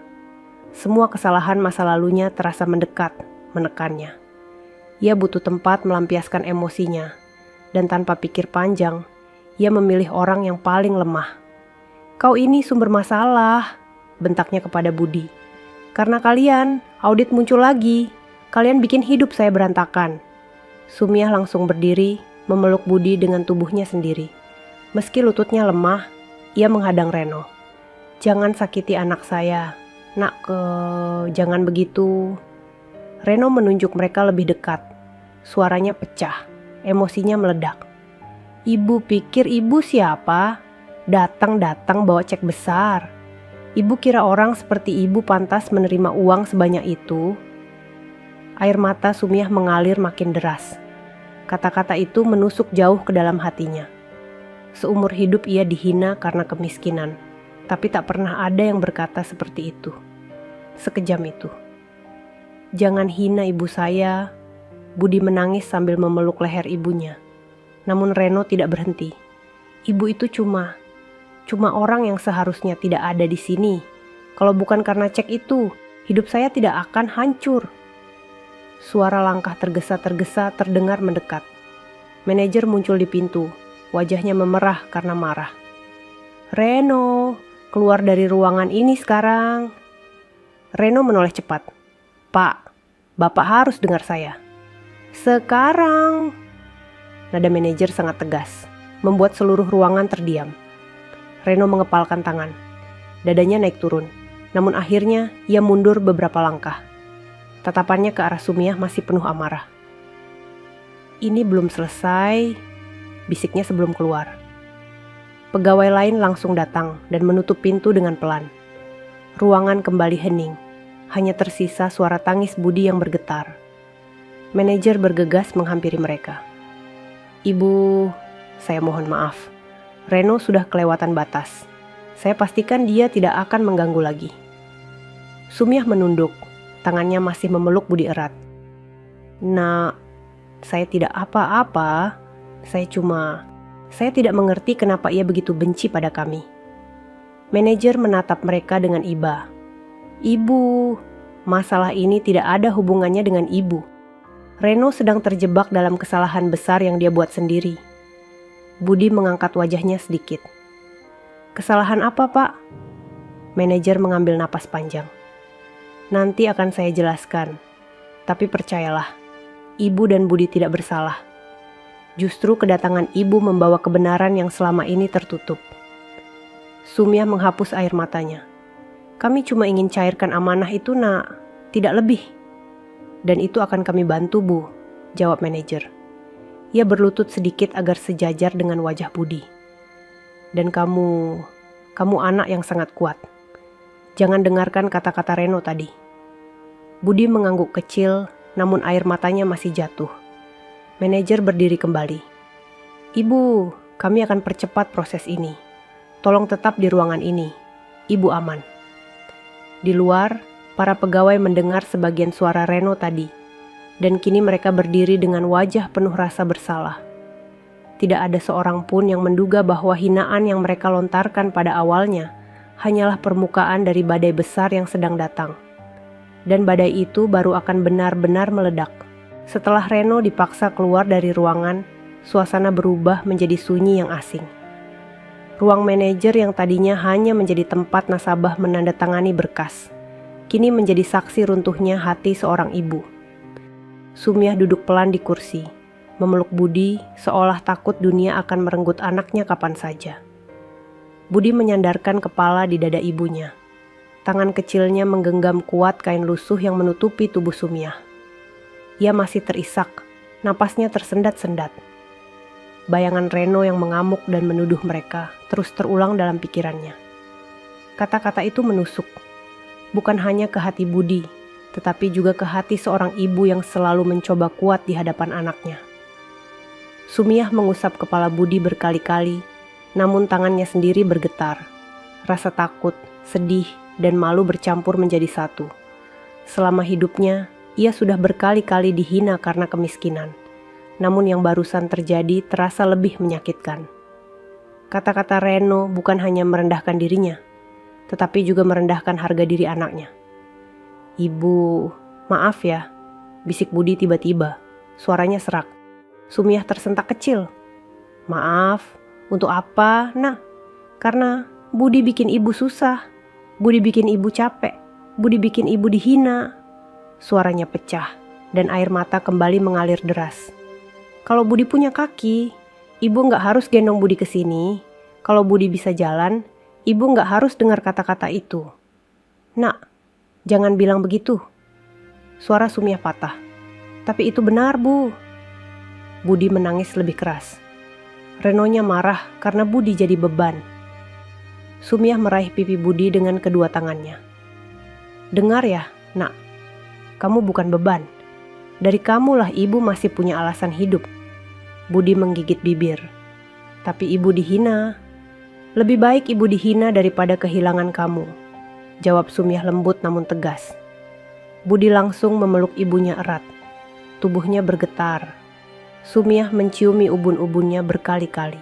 Semua kesalahan masa lalunya terasa mendekat, menekannya. Ia butuh tempat melampiaskan emosinya, dan tanpa pikir panjang, ia memilih orang yang paling lemah. "Kau ini sumber masalah," bentaknya kepada Budi. "Karena kalian, audit muncul lagi. Kalian bikin hidup saya berantakan." Sumiah langsung berdiri, memeluk Budi dengan tubuhnya sendiri. Meski lututnya lemah, ia menghadang Reno. "Jangan sakiti anak saya, nak, jangan begitu." Reno menunjuk mereka lebih dekat. Suaranya pecah, emosinya meledak. "Ibu pikir ibu siapa? Datang-datang bawa cek besar. Ibu kira orang seperti ibu pantas menerima uang sebanyak itu?" Air mata Sumiah mengalir makin deras. Kata-kata itu menusuk jauh ke dalam hatinya. Seumur hidup ia dihina karena kemiskinan, tapi tak pernah ada yang berkata seperti itu. Sekejam itu. "Jangan hina ibu saya." Budi menangis sambil memeluk leher ibunya. Namun Reno tidak berhenti. "Ibu itu cuma orang yang seharusnya tidak ada di sini. Kalau bukan karena cek itu, hidup saya tidak akan hancur." Suara langkah tergesa-tergesa terdengar mendekat. Manajer muncul di pintu. wajahnya memerah karena marah. "Reno, keluar dari ruangan ini sekarang." Reno menoleh cepat. "Pak, Bapak harus dengar saya." "Sekarang." Nada manajer sangat tegas, membuat seluruh ruangan terdiam. Reno mengepalkan tangan. Dadanya naik turun, namun akhirnya ia mundur beberapa langkah. Tatapannya ke arah Sumiah masih penuh amarah. "Ini belum selesai," bisiknya sebelum keluar. Pegawai lain langsung datang dan menutup pintu dengan pelan. Ruangan kembali hening, hanya tersisa suara tangis Budi yang bergetar. Manajer bergegas menghampiri mereka. "Ibu, saya mohon maaf. Reno sudah kelewatan batas. Saya pastikan dia tidak akan mengganggu lagi." Sumiah menunduk, tangannya masih memeluk Budi erat. "Nak, saya tidak apa-apa. Saya tidak mengerti kenapa ia begitu benci pada kami." Manajer menatap mereka dengan iba. "Ibu, masalah ini tidak ada hubungannya dengan ibu. Reno sedang terjebak dalam kesalahan besar yang dia buat sendiri." Budi mengangkat wajahnya sedikit. "Kesalahan apa, Pak?" Manajer mengambil napas panjang. "Nanti akan saya jelaskan. Tapi percayalah, ibu dan Budi tidak bersalah. Justru kedatangan ibu membawa kebenaran yang selama ini tertutup." Sumiah menghapus air matanya. "Kami cuma ingin cairkan amanah itu, Nak. Tidak lebih." "Dan itu akan kami bantu, Bu," jawab manajer. Ia berlutut sedikit agar sejajar dengan wajah Budi. "Dan kamu anak yang sangat kuat. Jangan dengarkan kata-kata Reno tadi." Budi mengangguk kecil, namun air matanya masih jatuh. Manajer berdiri kembali. "Ibu, kami akan percepat proses ini. Tolong tetap di ruangan ini. Ibu aman." Di luar, para pegawai mendengar sebagian suara Reno tadi, dan kini mereka berdiri dengan wajah penuh rasa bersalah. Tidak ada seorang pun yang menduga bahwa hinaan yang mereka lontarkan pada awalnya hanyalah permukaan dari badai besar yang sedang datang. Dan badai itu baru akan benar-benar meledak. Setelah Reno dipaksa keluar dari ruangan, suasana berubah menjadi sunyi yang asing. Ruang manajer yang tadinya hanya menjadi tempat nasabah menandatangani berkas, kini menjadi saksi runtuhnya hati seorang ibu. Sumiah duduk pelan di kursi, memeluk Budi seolah takut dunia akan merenggut anaknya kapan saja. Budi menyandarkan kepala di dada ibunya. Tangan kecilnya menggenggam kuat kain lusuh yang menutupi tubuh Sumiah. Ia masih terisak, napasnya tersendat-sendat. Bayangan Reno yang mengamuk dan menuduh mereka terus terulang dalam pikirannya. Kata-kata itu menusuk, bukan hanya ke hati Budi, tetapi juga ke hati seorang ibu yang selalu mencoba kuat di hadapan anaknya. Sumiah mengusap kepala Budi berkali-kali, namun tangannya sendiri bergetar. Rasa takut, sedih, dan malu bercampur menjadi satu. Selama hidupnya, ia sudah berkali-kali dihina karena kemiskinan. Namun yang barusan terjadi terasa lebih menyakitkan. Kata-kata Reno bukan hanya merendahkan dirinya, tetapi juga merendahkan harga diri anaknya. "Ibu, maaf ya," bisik Budi tiba-tiba. Suaranya serak. Sumiah tersentak kecil. "Maaf, untuk apa, Nak? Karena Budi bikin ibu susah. Budi bikin ibu capek. Budi bikin ibu dihina." Suaranya pecah dan air mata kembali mengalir deras. "Kalau Budi punya kaki, ibu nggak harus gendong Budi ke sini. Kalau Budi bisa jalan, ibu nggak harus dengar kata-kata itu. Nak, jangan bilang begitu." Suara Sumiah patah. "Tapi itu benar, Bu." Budi menangis lebih keras. Renonya marah karena Budi jadi beban. Sumiah meraih pipi Budi dengan kedua tangannya. "Dengar ya, Nak. Kamu bukan beban. Dari kamulah ibu masih punya alasan hidup." Budi menggigit bibir. "Tapi ibu dihina." "Lebih baik ibu dihina daripada kehilangan kamu," jawab Sumiah lembut namun tegas. Budi langsung memeluk ibunya erat. Tubuhnya bergetar. Sumiah menciumi ubun-ubunnya berkali-kali.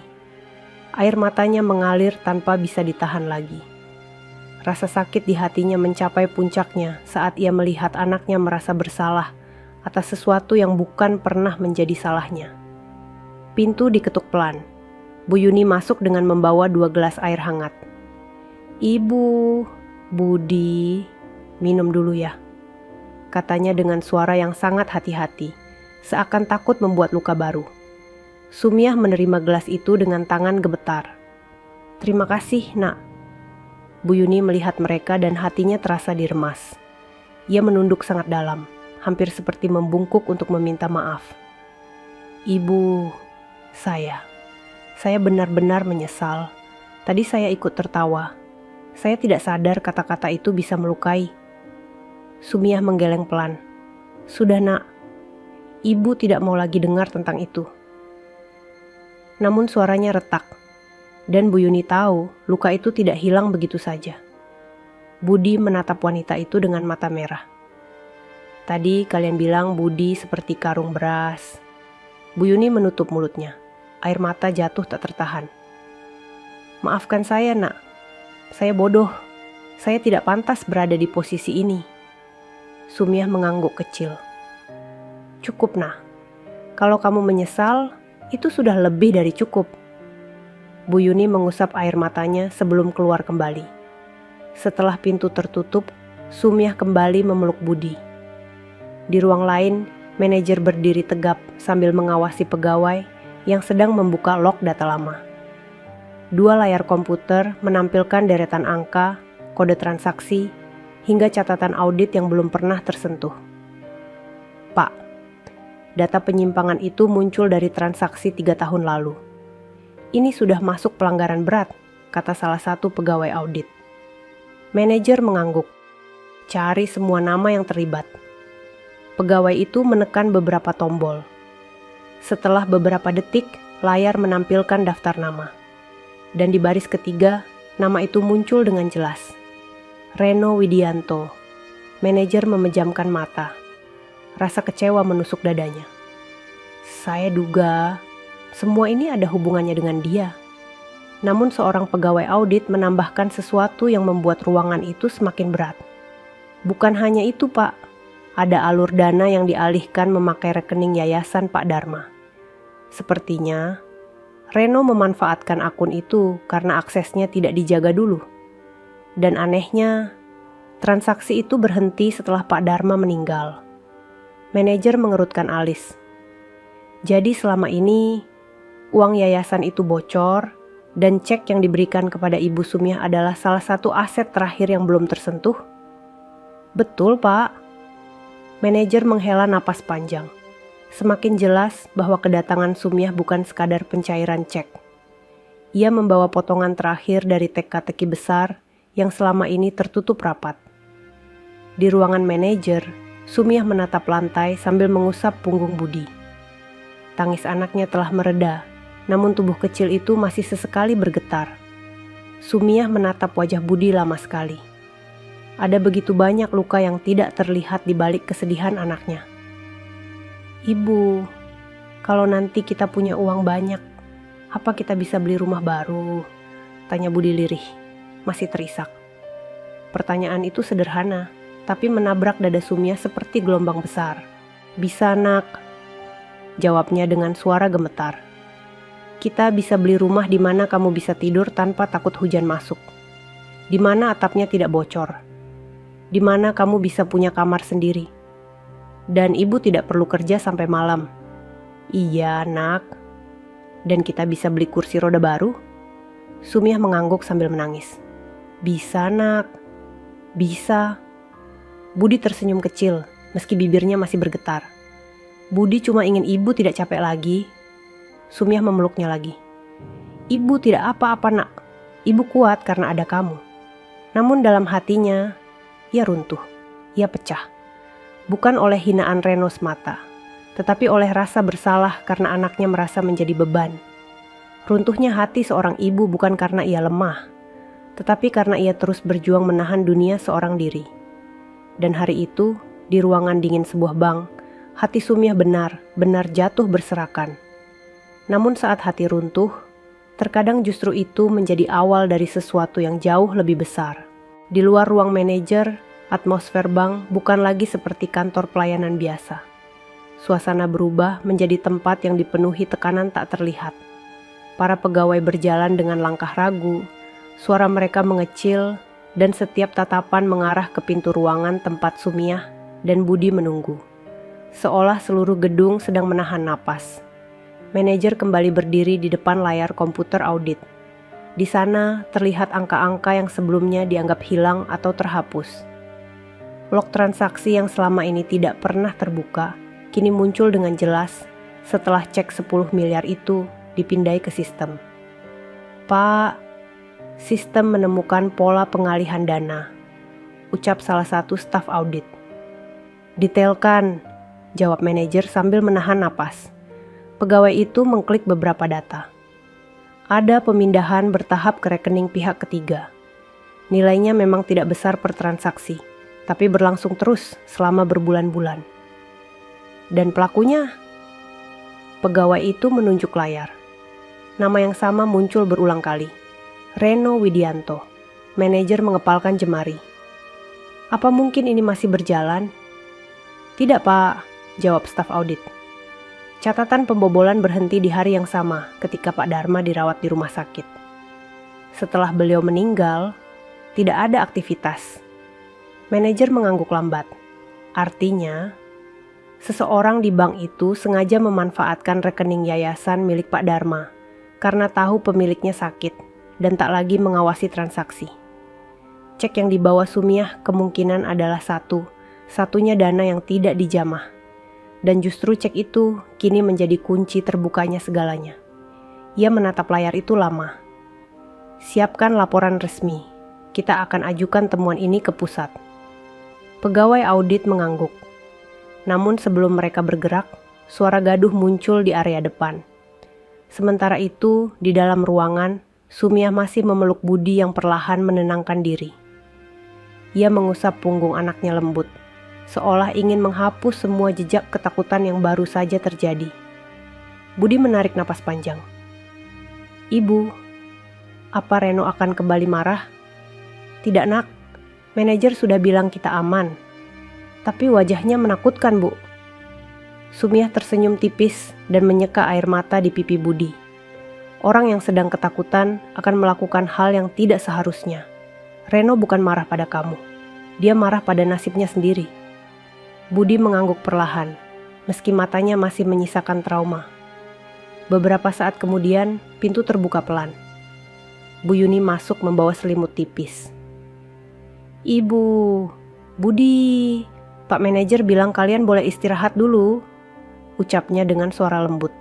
Air matanya mengalir tanpa bisa ditahan lagi. Rasa sakit di hatinya mencapai puncaknya saat ia melihat anaknya merasa bersalah atas sesuatu yang bukan pernah menjadi salahnya. Pintu diketuk pelan. Bu Yuni masuk dengan membawa 2 gelas air hangat. "Ibu, Budi, minum dulu ya," katanya dengan suara yang sangat hati-hati, seakan takut membuat luka baru. Sumiah menerima gelas itu dengan tangan gemetar. "Terima kasih, Nak." Bu Yuni melihat mereka dan hatinya terasa diremas. Ia menunduk sangat dalam, hampir seperti membungkuk untuk meminta maaf. "Ibu, saya benar-benar menyesal. Tadi saya ikut tertawa. Saya tidak sadar kata-kata itu bisa melukai." Sumiah menggeleng pelan. "Sudah, Nak. Ibu tidak mau lagi dengar tentang itu." Namun suaranya retak. Dan Bu Yuni tahu luka itu tidak hilang begitu saja. Budi menatap wanita itu dengan mata merah. "Tadi kalian bilang Budi seperti karung beras." Bu Yuni menutup mulutnya. Air mata jatuh tak tertahan. "Maafkan saya, Nak. Saya bodoh. Saya tidak pantas berada di posisi ini." Sumiah mengangguk kecil. "Cukup, Nak. Kalau kamu menyesal, itu sudah lebih dari cukup." Bu Yuni mengusap air matanya sebelum keluar kembali. Setelah pintu tertutup, Sumiah kembali memeluk Budi. Di ruang lain, manajer berdiri tegap sambil mengawasi pegawai yang sedang membuka log data lama. 2 layar komputer menampilkan deretan angka, kode transaksi, hingga catatan audit yang belum pernah tersentuh. "Pak, data penyimpangan itu muncul dari transaksi 3 tahun lalu. Ini sudah masuk pelanggaran berat," kata salah satu pegawai audit. Manajer mengangguk. "Cari semua nama yang terlibat." Pegawai itu menekan beberapa tombol. Setelah beberapa detik, layar menampilkan daftar nama. Dan di baris ketiga, nama itu muncul dengan jelas. Reno Widianto. Manajer memejamkan mata. Rasa kecewa menusuk dadanya. "Saya duga semua ini ada hubungannya dengan dia." Namun seorang pegawai audit menambahkan sesuatu yang membuat ruangan itu semakin berat. "Bukan hanya itu, Pak. Ada alur dana yang dialihkan memakai rekening yayasan Pak Dharma. Sepertinya Reno memanfaatkan akun itu karena aksesnya tidak dijaga dulu. Dan anehnya, transaksi itu berhenti setelah Pak Dharma meninggal." Manajer mengerutkan alis. "Jadi selama ini uang yayasan itu bocor dan cek yang diberikan kepada Ibu Sumiah adalah salah satu aset terakhir yang belum tersentuh?" "Betul, Pak." Manajer menghela napas panjang. Semakin jelas bahwa kedatangan Sumiah bukan sekadar pencairan cek. Ia membawa potongan terakhir dari teka-teki besar yang selama ini tertutup rapat. Di ruangan manajer, Sumiah menatap lantai sambil mengusap punggung Budi. Tangis anaknya telah mereda, namun tubuh kecil itu masih sesekali bergetar. Sumiah menatap wajah Budi lama sekali. Ada begitu banyak luka yang tidak terlihat di balik kesedihan anaknya. "Ibu, kalau nanti kita punya uang banyak, apa kita bisa beli rumah baru?" tanya Budi lirih, masih terisak. Pertanyaan itu sederhana, tapi menabrak dada Sumiah seperti gelombang besar. "Bisa, Nak," jawabnya dengan suara gemetar. "Kita bisa beli rumah di mana kamu bisa tidur tanpa takut hujan masuk. Di mana atapnya tidak bocor. Di mana kamu bisa punya kamar sendiri. Dan ibu tidak perlu kerja sampai malam." "Iya, Nak." "Dan kita bisa beli kursi roda baru?" Sumiah mengangguk sambil menangis. "Bisa, Nak. Bisa." Budi tersenyum kecil, meski bibirnya masih bergetar. "Budi cuma ingin ibu tidak capek lagi." Sumiah memeluknya lagi. "Ibu tidak apa-apa, Nak. Ibu kuat karena ada kamu." Namun dalam hatinya, ia runtuh, ia pecah. Bukan oleh hinaan Reno semata, tetapi oleh rasa bersalah karena anaknya merasa menjadi beban. Runtuhnya hati seorang ibu bukan karena ia lemah, tetapi karena ia terus berjuang menahan dunia seorang diri. Dan hari itu, di ruangan dingin sebuah bank, hati Sumiah benar-benar jatuh berserakan. Namun saat hati runtuh, terkadang justru itu menjadi awal dari sesuatu yang jauh lebih besar. Di luar ruang manajer, atmosfer bank bukan lagi seperti kantor pelayanan biasa. Suasana berubah menjadi tempat yang dipenuhi tekanan tak terlihat. Para pegawai berjalan dengan langkah ragu, suara mereka mengecil, dan setiap tatapan mengarah ke pintu ruangan tempat Sumiah dan Budi menunggu. Seolah seluruh gedung sedang menahan napas. Manajer kembali berdiri di depan layar komputer audit. Di sana terlihat angka-angka yang sebelumnya dianggap hilang atau terhapus. Log transaksi yang selama ini tidak pernah terbuka, kini muncul dengan jelas setelah cek 10 miliar itu dipindai ke sistem. Pak, sistem menemukan pola pengalihan dana, ucap salah satu staf audit. Detailkan, jawab manajer sambil menahan napas. Pegawai itu mengklik beberapa data. Ada pemindahan bertahap ke rekening pihak ketiga. Nilainya memang tidak besar per transaksi, tapi berlangsung terus selama berbulan-bulan. Dan pelakunya? Pegawai itu menunjuk layar. Nama yang sama muncul berulang kali. Reno Widianto. Manajer mengepalkan jemari. Apa mungkin ini masih berjalan? Tidak, Pak, jawab staf audit. Catatan pembobolan berhenti di hari yang sama ketika Pak Dharma dirawat di rumah sakit. Setelah beliau meninggal, tidak ada aktivitas. Manajer mengangguk lambat. Artinya, seseorang di bank itu sengaja memanfaatkan rekening yayasan milik Pak Dharma karena tahu pemiliknya sakit dan tak lagi mengawasi transaksi. Cek yang dibawa Sumiah kemungkinan adalah satu-satunya dana yang tidak dijamah. Dan justru cek itu kini menjadi kunci terbukanya segalanya. Ia menatap layar itu lama. Siapkan laporan resmi. Kita akan ajukan temuan ini ke pusat. Pegawai audit mengangguk. Namun sebelum mereka bergerak, suara gaduh muncul di area depan. Sementara itu, di dalam ruangan, Sumiah masih memeluk Budi yang perlahan menenangkan diri. Ia mengusap punggung anaknya lembut, seolah ingin menghapus semua jejak ketakutan yang baru saja terjadi. Budi menarik napas panjang. Ibu, apa Reno akan kembali marah? Tidak, Nak. Manajer sudah bilang kita aman. Tapi wajahnya menakutkan, Bu. Sumiah tersenyum tipis dan menyeka air mata di pipi Budi. Orang yang sedang ketakutan akan melakukan hal yang tidak seharusnya. Reno bukan marah pada kamu. Dia marah pada nasibnya sendiri. Budi mengangguk perlahan, meski matanya masih menyisakan trauma. Beberapa saat kemudian, pintu terbuka pelan. Bu Yuni masuk membawa selimut tipis. Ibu, Budi, Pak Manajer bilang kalian boleh istirahat dulu, ucapnya dengan suara lembut.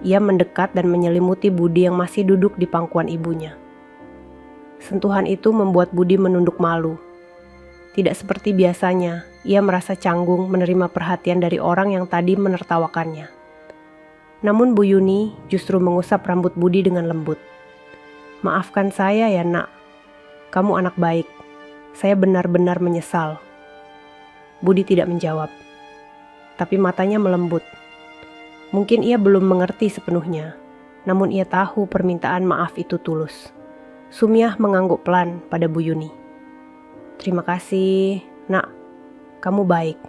Ia mendekat dan menyelimuti Budi yang masih duduk di pangkuan ibunya. Sentuhan itu membuat Budi menunduk malu. Tidak seperti biasanya, ia merasa canggung menerima perhatian dari orang yang tadi menertawakannya. Namun Bu Yuni justru mengusap rambut Budi dengan lembut. Maafkan saya ya, Nak. Kamu anak baik. Saya benar-benar menyesal. Budi tidak menjawab, tapi matanya melembut. Mungkin ia belum mengerti sepenuhnya, namun ia tahu permintaan maaf itu tulus. Sumiah mengangguk pelan pada Bu Yuni. Terima kasih, Nak. Kamu baik.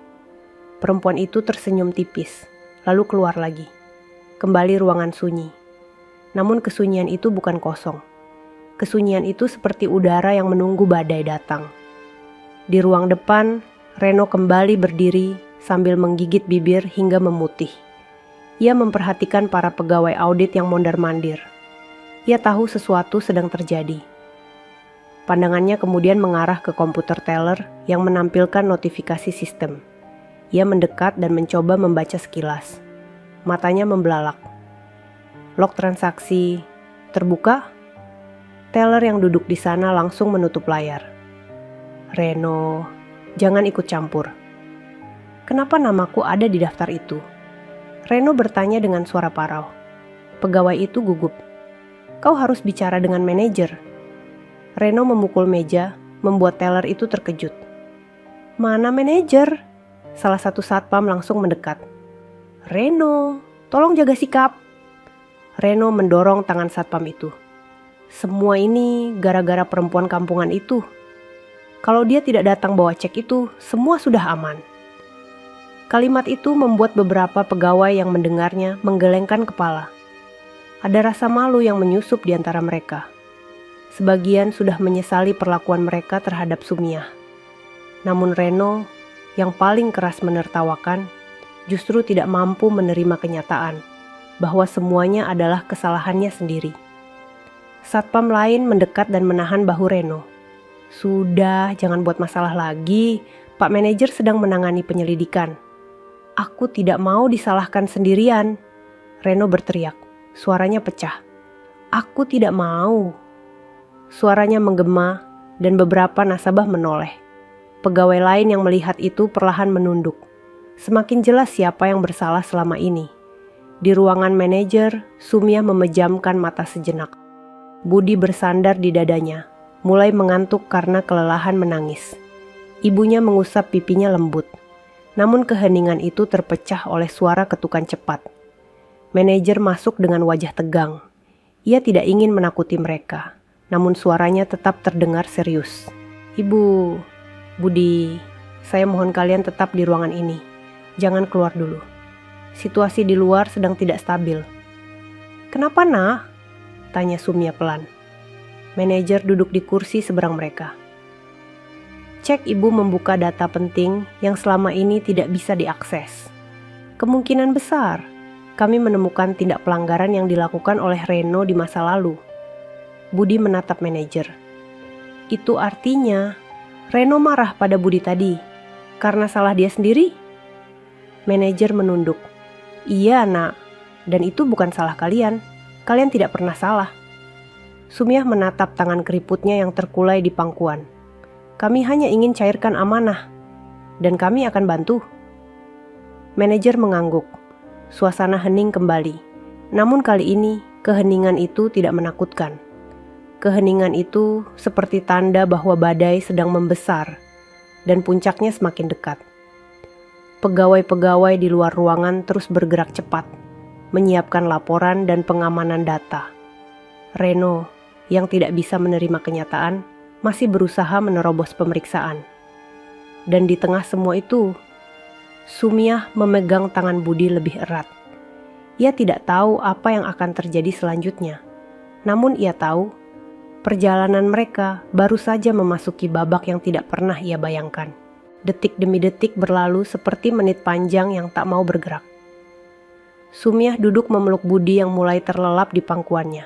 Perempuan itu tersenyum tipis, lalu keluar lagi. Kembali ruangan sunyi. Namun kesunyian itu bukan kosong. Kesunyian itu seperti udara yang menunggu badai datang. Di ruang depan, Reno kembali berdiri sambil menggigit bibir hingga memutih. Ia memperhatikan para pegawai audit yang mondar-mandir. Ia tahu sesuatu sedang terjadi. Pandangannya kemudian mengarah ke komputer teller yang menampilkan notifikasi sistem. Ia mendekat dan mencoba membaca sekilas. Matanya membelalak. Log transaksi terbuka. Teller yang duduk di sana langsung menutup layar. Reno, jangan ikut campur. Kenapa namaku ada di daftar itu? Reno bertanya dengan suara parau. Pegawai itu gugup. Kau harus bicara dengan manajer. Reno memukul meja, membuat teller itu terkejut. Mana manajer? Salah satu satpam langsung mendekat. Reno, tolong jaga sikap. Reno mendorong tangan satpam itu. Semua ini gara-gara perempuan kampungan itu. Kalau dia tidak datang bawa cek itu, semua sudah aman. Kalimat itu membuat beberapa pegawai yang mendengarnya menggelengkan kepala. Ada rasa malu yang menyusup di antara mereka. Sebagian sudah menyesali perlakuan mereka terhadap Sumiah. Namun Reno, yang paling keras menertawakan, justru tidak mampu menerima kenyataan bahwa semuanya adalah kesalahannya sendiri. Satpam lain mendekat dan menahan bahu Reno. "Sudah, jangan buat masalah lagi. Pak manajer sedang menangani penyelidikan." "Aku tidak mau disalahkan sendirian," Reno berteriak. Suaranya pecah. "Aku tidak mau." Suaranya menggema dan beberapa nasabah menoleh. Pegawai lain yang melihat itu perlahan menunduk. Semakin jelas siapa yang bersalah selama ini. Di ruangan manajer, Sumiah memejamkan mata sejenak. Budi bersandar di dadanya, mulai mengantuk karena kelelahan menangis. Ibunya mengusap pipinya lembut. Namun keheningan itu terpecah oleh suara ketukan cepat. Manajer masuk dengan wajah tegang. Ia tidak ingin menakuti mereka, namun suaranya tetap terdengar serius. "Ibu, Budi, saya mohon kalian tetap di ruangan ini. Jangan keluar dulu. Situasi di luar sedang tidak stabil." "Kenapa, Nak?" tanya Sumia pelan. Manajer duduk di kursi seberang mereka. "Cek ibu membuka data penting yang selama ini tidak bisa diakses. Kemungkinan besar kami menemukan tindak pelanggaran yang dilakukan oleh Reno di masa lalu." Budi menatap manajer. "Itu artinya Reno marah pada Budi tadi karena salah dia sendiri?" Manajer menunduk. "Iya, Nak, dan itu bukan salah kalian. Kalian tidak pernah salah." Sumiah menatap tangan keriputnya yang terkulai di pangkuan. "Kami hanya ingin cairkan amanah, dan kami akan bantu." Manajer mengangguk. Suasana hening kembali. Namun kali ini, keheningan itu tidak menakutkan. Keheningan itu seperti tanda bahwa badai sedang membesar, dan puncaknya semakin dekat. Pegawai-pegawai di luar ruangan terus bergerak cepat, menyiapkan laporan dan pengamanan data. Reno, yang tidak bisa menerima kenyataan, masih berusaha menerobos pemeriksaan. Dan di tengah semua itu, Sumiah memegang tangan Budi lebih erat. Ia tidak tahu apa yang akan terjadi selanjutnya. Namun ia tahu, perjalanan mereka baru saja memasuki babak yang tidak pernah ia bayangkan. Detik demi detik berlalu seperti menit panjang yang tak mau bergerak. Sumiah duduk memeluk Budi yang mulai terlelap di pangkuannya.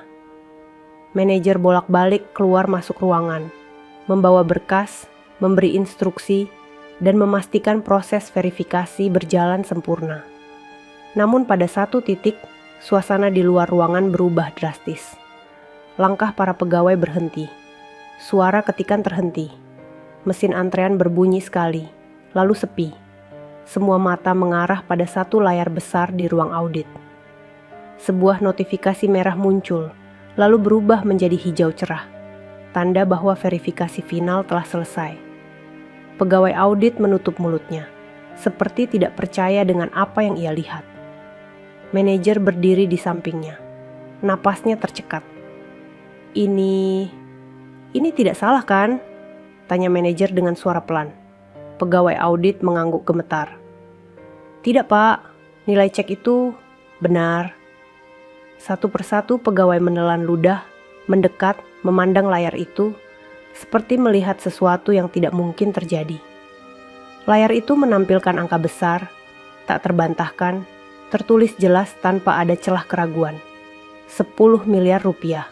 Manajer bolak-balik keluar masuk ruangan, membawa berkas, memberi instruksi, dan memastikan proses verifikasi berjalan sempurna. Namun pada satu titik, suasana di luar ruangan berubah drastis. Langkah para pegawai berhenti. Suara ketikan terhenti. Mesin antrean berbunyi sekali, lalu sepi. Semua mata mengarah pada satu layar besar di ruang audit. Sebuah notifikasi merah muncul, lalu berubah menjadi hijau cerah. Tanda bahwa verifikasi final telah selesai. Pegawai audit menutup mulutnya, seperti tidak percaya dengan apa yang ia lihat. Manajer berdiri di sampingnya. Napasnya tercekat. Ini tidak salah kan?" tanya manajer dengan suara pelan. Pegawai audit mengangguk gemetar. "Tidak, Pak. Nilai cek itu benar." Satu persatu pegawai menelan ludah, mendekat, memandang layar itu, seperti melihat sesuatu yang tidak mungkin terjadi. Layar itu menampilkan angka besar, tak terbantahkan, tertulis jelas tanpa ada celah keraguan. 10 miliar rupiah.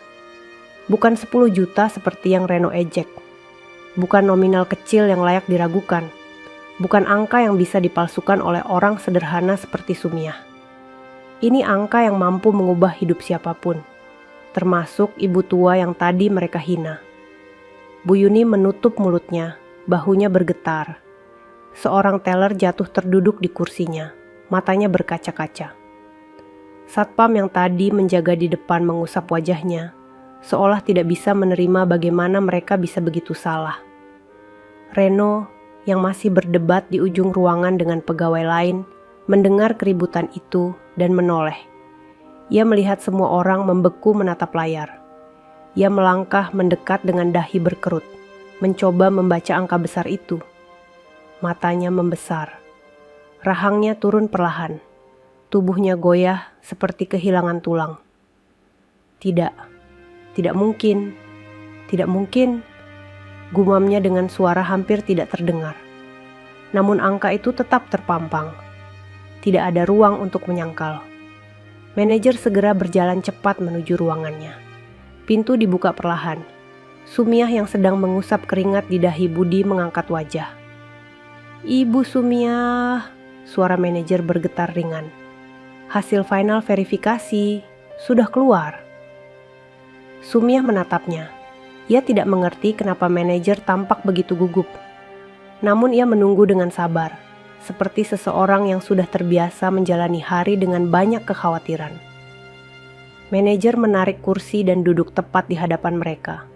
Bukan 10 juta seperti yang Reno ejek. Bukan nominal kecil yang layak diragukan. Bukan angka yang bisa dipalsukan oleh orang sederhana seperti Sumiah. Ini angka yang mampu mengubah hidup siapapun, termasuk ibu tua yang tadi mereka hina. Bu Yuni menutup mulutnya, bahunya bergetar. Seorang teller jatuh terduduk di kursinya, matanya berkaca-kaca. Satpam yang tadi menjaga di depan mengusap wajahnya, seolah tidak bisa menerima bagaimana mereka bisa begitu salah. Reno, yang masih berdebat di ujung ruangan dengan pegawai lain, mendengar keributan itu dan menoleh. Ia melihat semua orang membeku menatap layar. Ia melangkah mendekat dengan dahi berkerut, mencoba membaca angka besar itu. Matanya membesar. Rahangnya turun perlahan. Tubuhnya goyah seperti kehilangan tulang. Tidak, tidak mungkin, gumamnya dengan suara hampir tidak terdengar. Namun angka itu tetap terpampang. Tidak ada ruang untuk menyangkal. Manajer segera berjalan cepat menuju ruangannya. Pintu dibuka perlahan. Sumiah yang sedang mengusap keringat di dahi Budi mengangkat wajah. "Ibu Sumiah," suara manajer bergetar ringan. "Hasil final verifikasi sudah keluar." Sumiah menatapnya. Ia tidak mengerti kenapa manajer tampak begitu gugup. Namun ia menunggu dengan sabar, seperti seseorang yang sudah terbiasa menjalani hari dengan banyak kekhawatiran. Manajer menarik kursi dan duduk tepat di hadapan mereka.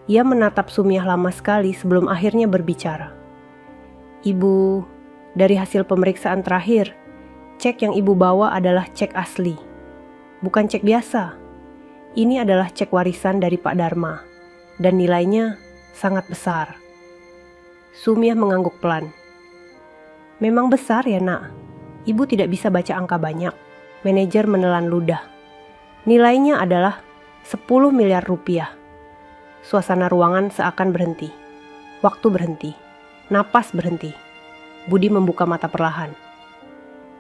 Ia menatap Sumiah lama sekali sebelum akhirnya berbicara. "Ibu, dari hasil pemeriksaan terakhir, cek yang ibu bawa adalah cek asli. Bukan cek biasa. Ini adalah cek warisan dari Pak Dharma, dan nilainya sangat besar." Sumiah mengangguk pelan. "Memang besar ya, Nak. Ibu tidak bisa baca angka banyak." Manajer menelan ludah. "Nilainya adalah 10 miliar rupiah. Suasana ruangan seakan berhenti. Waktu berhenti. Napas berhenti. Budi membuka mata perlahan.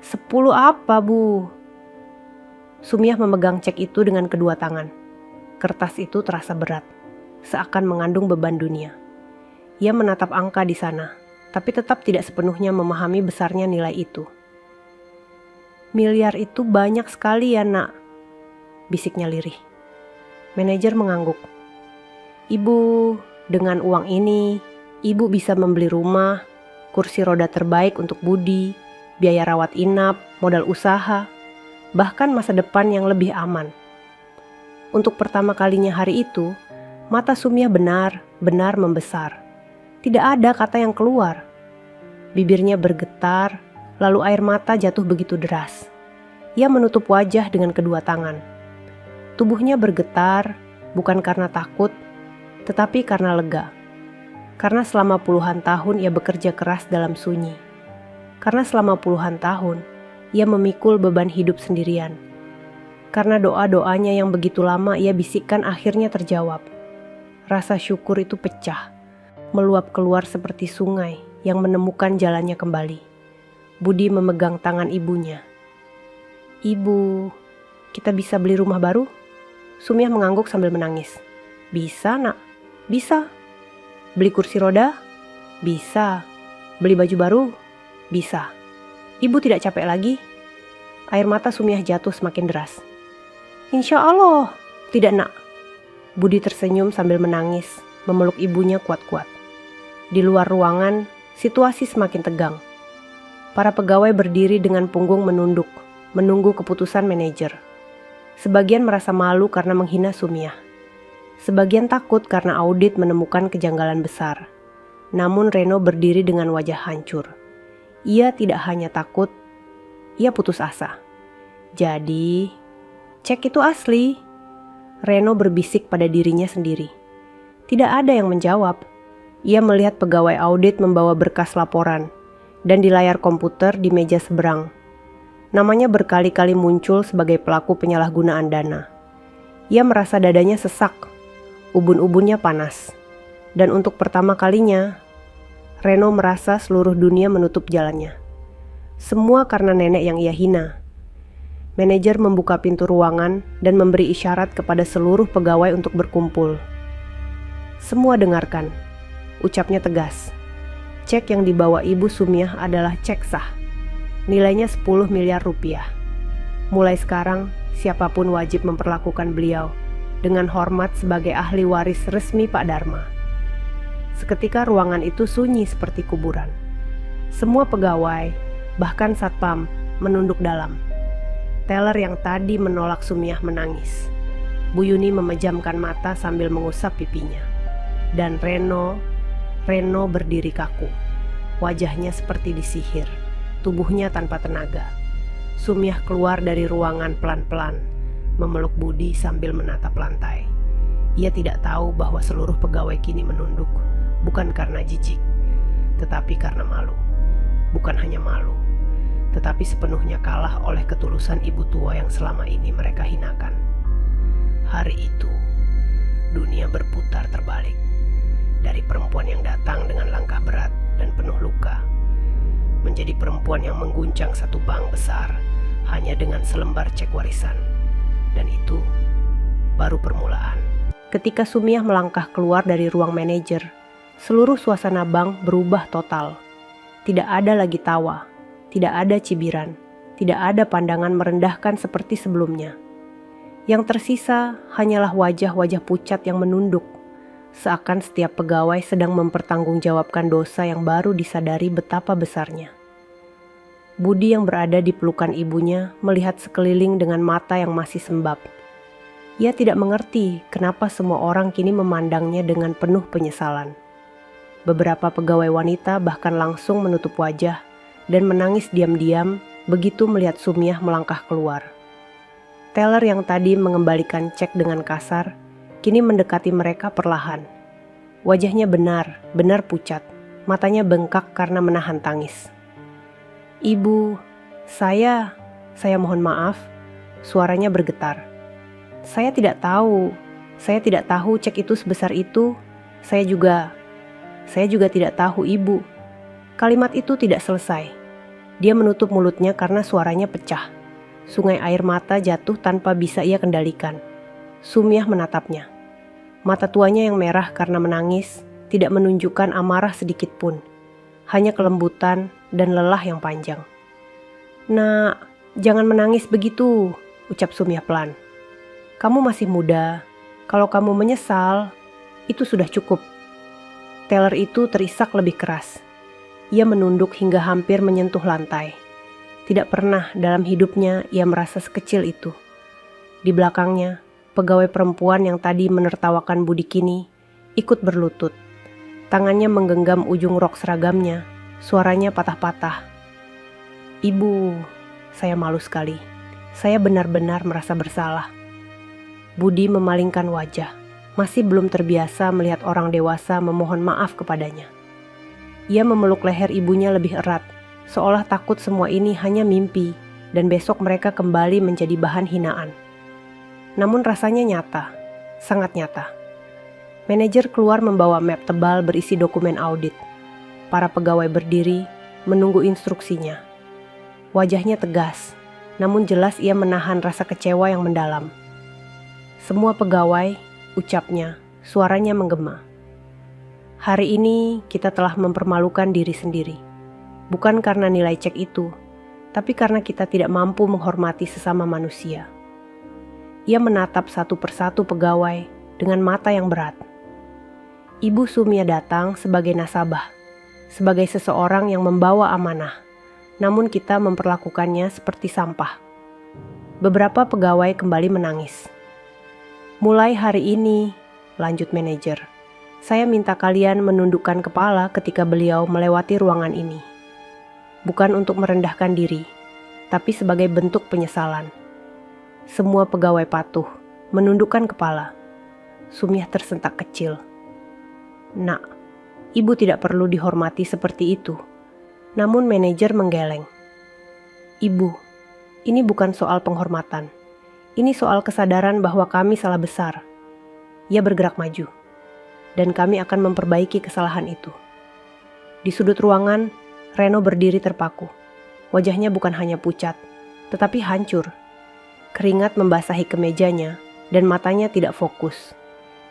10 apa, Bu?" Sumiah memegang cek itu dengan kedua tangan. Kertas itu terasa berat, seakan mengandung beban dunia. Ia menatap angka di sana, tapi tetap tidak sepenuhnya memahami besarnya nilai itu. "Miliar itu banyak sekali ya, Nak," bisiknya lirih. Manajer mengangguk. "Ibu, dengan uang ini, Ibu bisa membeli rumah, kursi roda terbaik untuk Budi, biaya rawat inap, modal usaha, bahkan masa depan yang lebih aman." Untuk pertama kalinya hari itu, mata Sumiah benar-benar membesar. Tidak ada kata yang keluar. Bibirnya bergetar, lalu air mata jatuh begitu deras. Ia menutup wajah dengan kedua tangan. Tubuhnya bergetar, bukan karena takut, tetapi karena lega. Karena selama puluhan tahun ia bekerja keras dalam sunyi. Karena selama puluhan tahun ia memikul beban hidup sendirian. Karena doa-doanya yang begitu lama ia bisikkan akhirnya terjawab. Rasa syukur itu pecah, meluap keluar seperti sungai yang menemukan jalannya kembali. Budi memegang tangan ibunya. "Ibu, kita bisa beli rumah baru?" Sumiah mengangguk sambil menangis. "Bisa, Nak. Bisa. Beli kursi roda? Bisa. Beli baju baru? Bisa. Ibu tidak capek lagi?" Air mata Sumiah jatuh semakin deras. "Insya Allah." "Tidak, Nak." Budi tersenyum sambil menangis, memeluk ibunya kuat-kuat. Di luar ruangan, situasi semakin tegang. Para pegawai berdiri dengan punggung menunduk, menunggu keputusan manajer. Sebagian merasa malu karena menghina Sumiah. Sebagian takut karena audit menemukan kejanggalan besar. Namun Reno berdiri dengan wajah hancur. Ia tidak hanya takut, ia putus asa. "Jadi, cek itu asli?" Reno berbisik pada dirinya sendiri. Tidak ada yang menjawab. Ia melihat pegawai audit membawa berkas laporan, dan di layar komputer di meja seberang, namanya berkali-kali muncul sebagai pelaku penyalahgunaan dana. Ia merasa dadanya sesak, ubun-ubunnya panas, dan untuk pertama kalinya, Reno merasa seluruh dunia menutup jalannya. Semua karena nenek yang ia hina. Manajer membuka pintu ruangan dan memberi isyarat kepada seluruh pegawai untuk berkumpul. "Semua dengarkan," ucapnya tegas. "Cek yang dibawa Ibu Sumiah adalah cek sah. Nilainya 10 miliar rupiah. Mulai sekarang, siapapun wajib memperlakukan beliau dengan hormat sebagai ahli waris resmi Pak Dharma." Seketika ruangan itu sunyi seperti kuburan. Semua pegawai, bahkan satpam, menunduk dalam. Teller yang tadi menolak Sumiah menangis. Bu Yuni memejamkan mata sambil mengusap pipinya. Dan Reno berdiri kaku. Wajahnya seperti disihir, tubuhnya tanpa tenaga. Sumiah keluar dari ruangan pelan-pelan, memeluk Budi sambil menatap lantai. Ia tidak tahu bahwa seluruh pegawai kini menunduk, bukan karena jijik, tetapi karena malu. Bukan hanya malu, tetapi sepenuhnya kalah oleh ketulusan ibu tua yang selama ini mereka hinakan. Hari itu, dunia berputar terbalik. Dari perempuan yang datang dengan langkah berat dan penuh luka, menjadi perempuan yang mengguncang satu bank besar hanya dengan selembar cek warisan. Dan itu baru permulaan. Ketika Sumiah melangkah keluar dari ruang manajer, seluruh suasana bank berubah total. Tidak ada lagi tawa, tidak ada cibiran, tidak ada pandangan merendahkan seperti sebelumnya. Yang tersisa hanyalah wajah-wajah pucat yang menunduk, seakan setiap pegawai sedang mempertanggungjawabkan dosa yang baru disadari betapa besarnya. Budi yang berada di pelukan ibunya melihat sekeliling dengan mata yang masih sembab. Ia tidak mengerti kenapa semua orang kini memandangnya dengan penuh penyesalan. Beberapa pegawai wanita bahkan langsung menutup wajah dan menangis diam-diam begitu melihat Sumiah melangkah keluar. Teller yang tadi mengembalikan cek dengan kasar, kini mendekati mereka perlahan. Wajahnya benar pucat, matanya bengkak karena menahan tangis. "Ibu, saya mohon maaf," suaranya bergetar. Saya tidak tahu cek itu sebesar itu. Saya juga tidak tahu, Ibu." Kalimat itu tidak selesai. Dia menutup mulutnya karena suaranya pecah. Sungai air mata jatuh tanpa bisa ia kendalikan. Sumiah menatapnya. Mata tuanya yang merah karena menangis tidak menunjukkan amarah sedikit pun. Hanya kelembutan dan lelah yang panjang. "Nak, jangan menangis begitu," ucap Sumiah pelan. "Kamu masih muda. Kalau kamu menyesal, itu sudah cukup." Teller itu terisak lebih keras. Ia menunduk hingga hampir menyentuh lantai. Tidak pernah dalam hidupnya ia merasa sekecil itu. Di belakangnya, pegawai perempuan yang tadi menertawakan Budi kini ikut berlutut. Tangannya menggenggam ujung rok seragamnya, suaranya patah-patah. "Ibu, saya malu sekali. Saya benar-benar merasa bersalah." Budi memalingkan wajah, masih belum terbiasa melihat orang dewasa memohon maaf kepadanya. Ia memeluk leher ibunya lebih erat, seolah takut semua ini hanya mimpi dan besok mereka kembali menjadi bahan hinaan. Namun rasanya nyata, sangat nyata. Manajer keluar membawa map tebal berisi dokumen audit. Para pegawai berdiri, menunggu instruksinya. Wajahnya tegas, namun jelas ia menahan rasa kecewa yang mendalam. "Semua pegawai," ucapnya, suaranya menggema. "Hari ini kita telah mempermalukan diri sendiri. Bukan karena nilai cek itu, tapi karena kita tidak mampu menghormati sesama manusia." Ia menatap satu persatu pegawai dengan mata yang berat. Ibu Sumiah datang sebagai nasabah, sebagai seseorang yang membawa amanah, namun kita memperlakukannya seperti sampah. Beberapa pegawai kembali menangis. "Mulai hari ini," lanjut manajer, "saya minta kalian menundukkan kepala ketika beliau melewati ruangan ini. Bukan untuk merendahkan diri, tapi sebagai bentuk penyesalan." Semua pegawai patuh, menundukkan kepala. Sumiah tersentak kecil. "Nak, ibu tidak perlu dihormati seperti itu." Namun manajer menggeleng. "Ibu, ini bukan soal penghormatan. Ini soal kesadaran bahwa kami salah besar." Ia bergerak maju, dan kami akan memperbaiki kesalahan itu. Di sudut ruangan, Reno berdiri terpaku. Wajahnya bukan hanya pucat, tetapi hancur. Keringat membasahi kemejanya, dan matanya tidak fokus.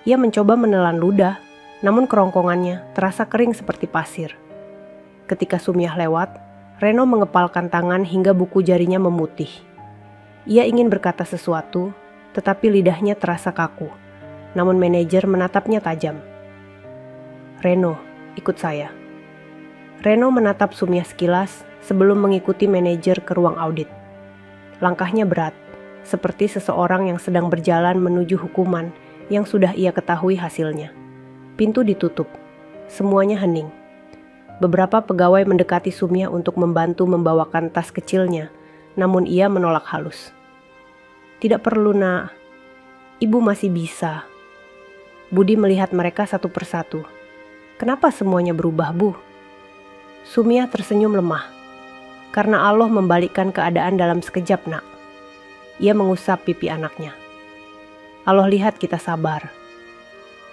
Ia mencoba menelan ludah, namun kerongkongannya terasa kering seperti pasir. Ketika Sumiah lewat, Reno mengepalkan tangan hingga buku jarinya memutih. Ia ingin berkata sesuatu, tetapi lidahnya terasa kaku. Namun manajer menatapnya tajam. "Reno, ikut saya." Reno menatap Sumiah sekilas sebelum mengikuti manajer ke ruang audit. Langkahnya berat, seperti seseorang yang sedang berjalan menuju hukuman yang sudah ia ketahui hasilnya. Pintu ditutup, semuanya hening. Beberapa pegawai mendekati Sumiah untuk membantu membawakan tas kecilnya, namun ia menolak halus. "Tidak perlu, Nak. Ibu masih bisa." Budi melihat mereka satu persatu. "Kenapa semuanya berubah, Bu?" Sumiah tersenyum lemah. "Karena Allah membalikkan keadaan dalam sekejap, Nak." Ia mengusap pipi anaknya. Allah lihat kita sabar.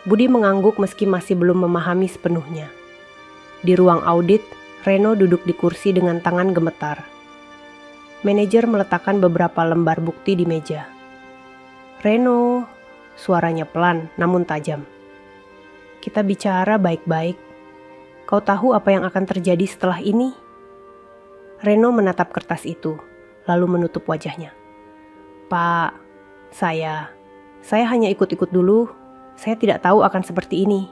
Budi mengangguk meski masih belum memahami sepenuhnya. Di ruang audit, Reno duduk di kursi dengan tangan gemetar. Manajer meletakkan beberapa lembar bukti di meja. "Reno," suaranya pelan namun tajam. "Kita bicara baik-baik. Kau tahu apa yang akan terjadi setelah ini?" Reno menatap kertas itu, lalu menutup wajahnya. "Pak, saya hanya ikut-ikut dulu. Saya tidak tahu akan seperti ini."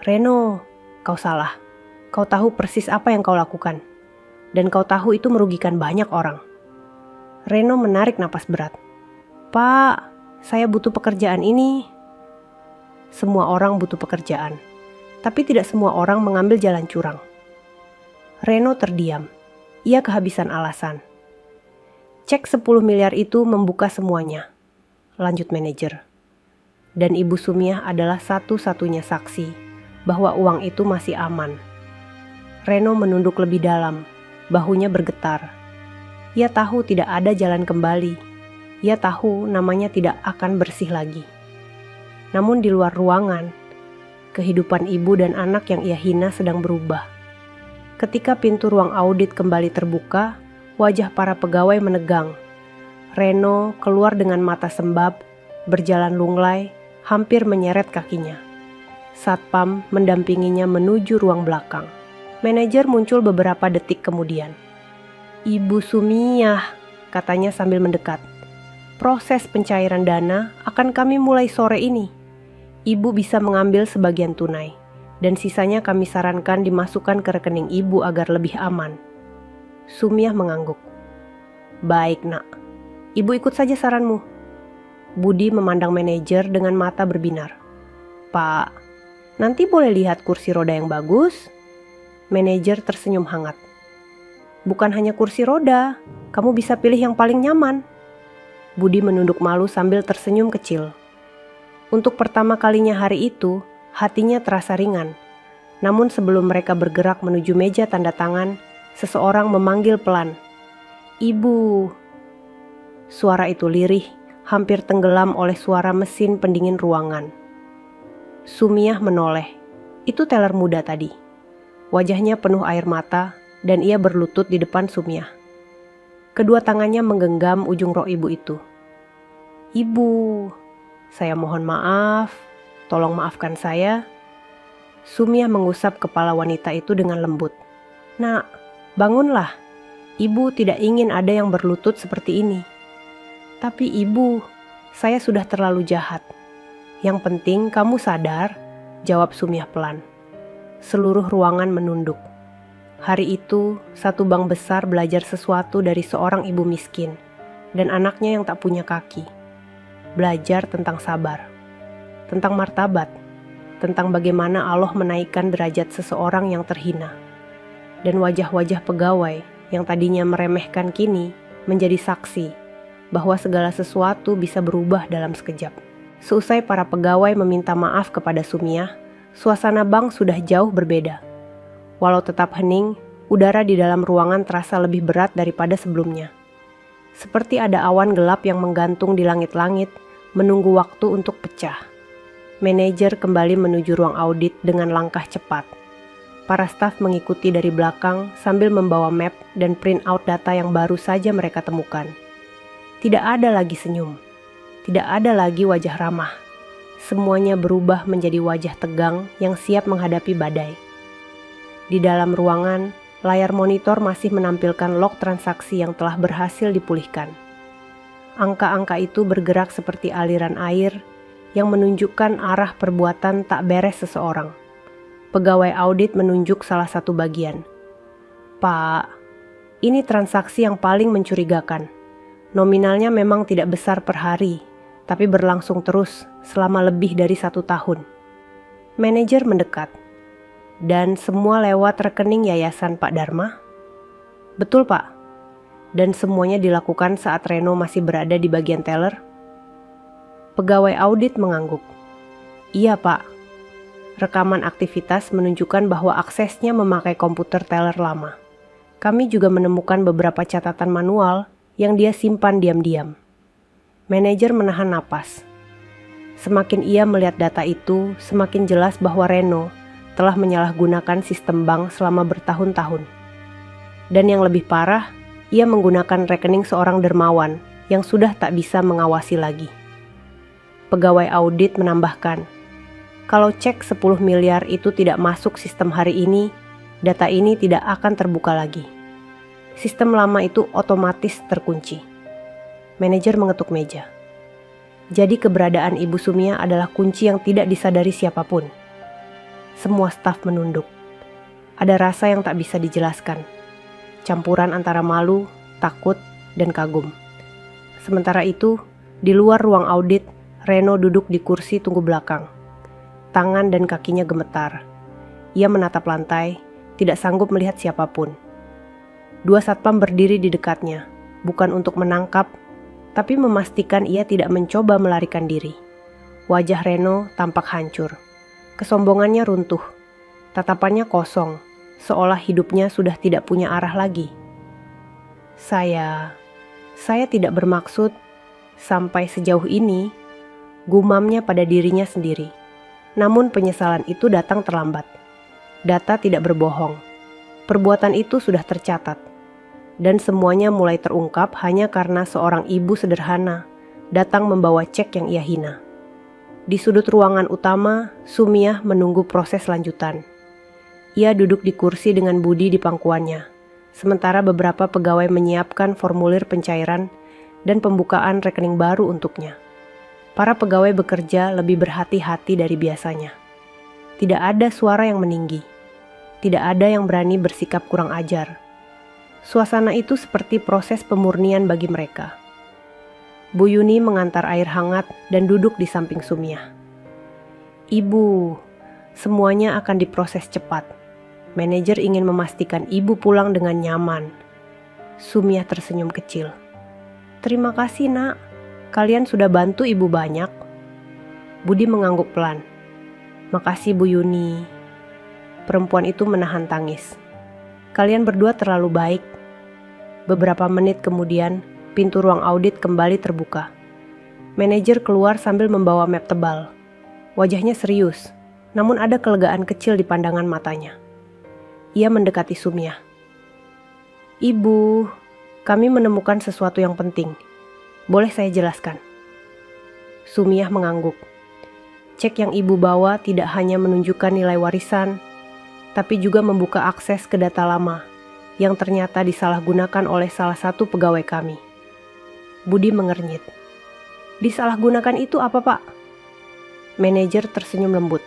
"Reno, kau salah. Kau tahu persis apa yang kau lakukan. Dan kau tahu itu merugikan banyak orang." Reno menarik napas berat. "Pak, saya butuh pekerjaan ini." Semua orang butuh pekerjaan, tapi tidak semua orang mengambil jalan curang. Reno terdiam. Ia kehabisan alasan. "Cek 10 miliar itu membuka semuanya," lanjut manajer. "Dan Ibu Sumiah adalah satu-satunya saksi bahwa uang itu masih aman." Reno menunduk lebih dalam, bahunya bergetar. Ia tahu tidak ada jalan kembali. Ia tahu namanya tidak akan bersih lagi. Namun di luar ruangan, kehidupan ibu dan anak yang ia hina sedang berubah. Ketika pintu ruang audit kembali terbuka, wajah para pegawai menegang. Reno keluar dengan mata sembab, berjalan lunglai, hampir menyeret kakinya. Satpam mendampinginya menuju ruang belakang. Manajer muncul beberapa detik kemudian. "Ibu Sumiah," katanya sambil mendekat. "Proses pencairan dana akan kami mulai sore ini. Ibu bisa mengambil sebagian tunai, dan sisanya kami sarankan dimasukkan ke rekening ibu agar lebih aman." Sumiah mengangguk. "Baik, Nak. Ibu ikut saja saranmu." Budi memandang manajer dengan mata berbinar. "Pak, nanti boleh lihat kursi roda yang bagus?" Manajer tersenyum hangat. "Bukan hanya kursi roda, kamu bisa pilih yang paling nyaman." Budi menunduk malu sambil tersenyum kecil. Untuk pertama kalinya hari itu, hatinya terasa ringan. Namun sebelum mereka bergerak menuju meja tanda tangan, seseorang memanggil pelan, "Ibu." Suara itu lirih, hampir tenggelam oleh suara mesin pendingin ruangan. Sumiah menoleh. Itu teller muda tadi. Wajahnya penuh air mata dan ia berlutut di depan Sumiah. Kedua tangannya menggenggam ujung rok ibu itu. "Ibu, saya mohon maaf, tolong maafkan saya." Sumiah mengusap kepala wanita itu dengan lembut. "Nak, bangunlah. Ibu tidak ingin ada yang berlutut seperti ini." "Tapi ibu, saya sudah terlalu jahat." "Yang penting kamu sadar," jawab Sumiah pelan. Seluruh ruangan menunduk. Hari itu, satu bank besar belajar sesuatu dari seorang ibu miskin dan anaknya yang tak punya kaki. Belajar tentang sabar, tentang martabat, tentang bagaimana Allah menaikkan derajat seseorang yang terhina. Dan wajah-wajah pegawai yang tadinya meremehkan kini menjadi saksi bahwa segala sesuatu bisa berubah dalam sekejap. Seusai para pegawai meminta maaf kepada Sumiah, suasana bank sudah jauh berbeda. Walau tetap hening, udara di dalam ruangan terasa lebih berat daripada sebelumnya. Seperti ada awan gelap yang menggantung di langit-langit, menunggu waktu untuk pecah. Manajer kembali menuju ruang audit dengan langkah cepat. Para staf mengikuti dari belakang sambil membawa map dan print out data yang baru saja mereka temukan. Tidak ada lagi senyum. Tidak ada lagi wajah ramah. Semuanya berubah menjadi wajah tegang yang siap menghadapi badai. Di dalam ruangan, layar monitor masih menampilkan log transaksi yang telah berhasil dipulihkan. Angka-angka itu bergerak seperti aliran air yang menunjukkan arah perbuatan tak beres seseorang. Pegawai audit menunjuk salah satu bagian. "Pak, ini transaksi yang paling mencurigakan. Nominalnya memang tidak besar per hari, tapi berlangsung terus selama lebih dari 1 tahun." Manajer mendekat. "Dan semua lewat rekening yayasan Pak Dharma?" "Betul, Pak. Dan semuanya dilakukan saat Reno masih berada di bagian teller?" Pegawai audit mengangguk. "Iya, Pak. Rekaman aktivitas menunjukkan bahwa aksesnya memakai komputer teller lama. Kami juga menemukan beberapa catatan manual yang dia simpan diam-diam." Manajer menahan napas. Semakin ia melihat data itu, semakin jelas bahwa Reno telah menyalahgunakan sistem bank selama bertahun-tahun. Dan yang lebih parah, ia menggunakan rekening seorang dermawan yang sudah tak bisa mengawasi lagi. Pegawai audit menambahkan, kalau cek 10 miliar itu tidak masuk sistem hari ini, data ini tidak akan terbuka lagi. Sistem lama itu otomatis terkunci. Manajer mengetuk meja. Jadi keberadaan Ibu Sumia adalah kunci yang tidak disadari siapapun. Semua staf menunduk. Ada rasa yang tak bisa dijelaskan. Campuran antara malu, takut, dan kagum. Sementara itu, di luar ruang audit, Reno duduk di kursi tunggu belakang. Tangan dan kakinya gemetar. Ia menatap lantai, tidak sanggup melihat siapapun. 2 satpam berdiri di dekatnya, bukan untuk menangkap, tapi memastikan ia tidak mencoba melarikan diri. Wajah Reno tampak hancur. Kesombongannya runtuh. Tatapannya kosong, seolah hidupnya sudah tidak punya arah lagi. Saya tidak bermaksud sampai sejauh ini, gumamnya pada dirinya sendiri. Namun penyesalan itu datang terlambat. Data tidak berbohong. Perbuatan itu sudah tercatat. Dan semuanya mulai terungkap hanya karena seorang ibu sederhana datang membawa cek yang ia hina. Di sudut ruangan utama, Sumia menunggu proses lanjutan. Ia duduk di kursi dengan Budi di pangkuannya, sementara beberapa pegawai menyiapkan formulir pencairan dan pembukaan rekening baru untuknya. Para pegawai bekerja lebih berhati-hati dari biasanya. Tidak ada suara yang meninggi. Tidak ada yang berani bersikap kurang ajar. Suasana itu seperti proses pemurnian bagi mereka. Bu Yuni mengantar air hangat dan duduk di samping Sumia. Ibu, semuanya akan diproses cepat. Manajer ingin memastikan ibu pulang dengan nyaman. Sumia tersenyum kecil. Terima kasih nak, kalian sudah bantu ibu banyak. Budi mengangguk pelan. Makasih Bu Yuni. Perempuan itu menahan tangis. Kalian berdua terlalu baik. Beberapa menit kemudian, pintu ruang audit kembali terbuka. Manajer keluar sambil membawa map tebal. Wajahnya serius, namun ada kelegaan kecil di pandangan matanya. Ia mendekati Sumia. Ibu, kami menemukan sesuatu yang penting. Boleh saya jelaskan? Sumia mengangguk. Cek yang ibu bawa tidak hanya menunjukkan nilai warisan, tapi juga membuka akses ke data lama yang ternyata disalahgunakan oleh salah satu pegawai kami. Budi mengernyit. Disalahgunakan itu apa, Pak? Manajer tersenyum lembut.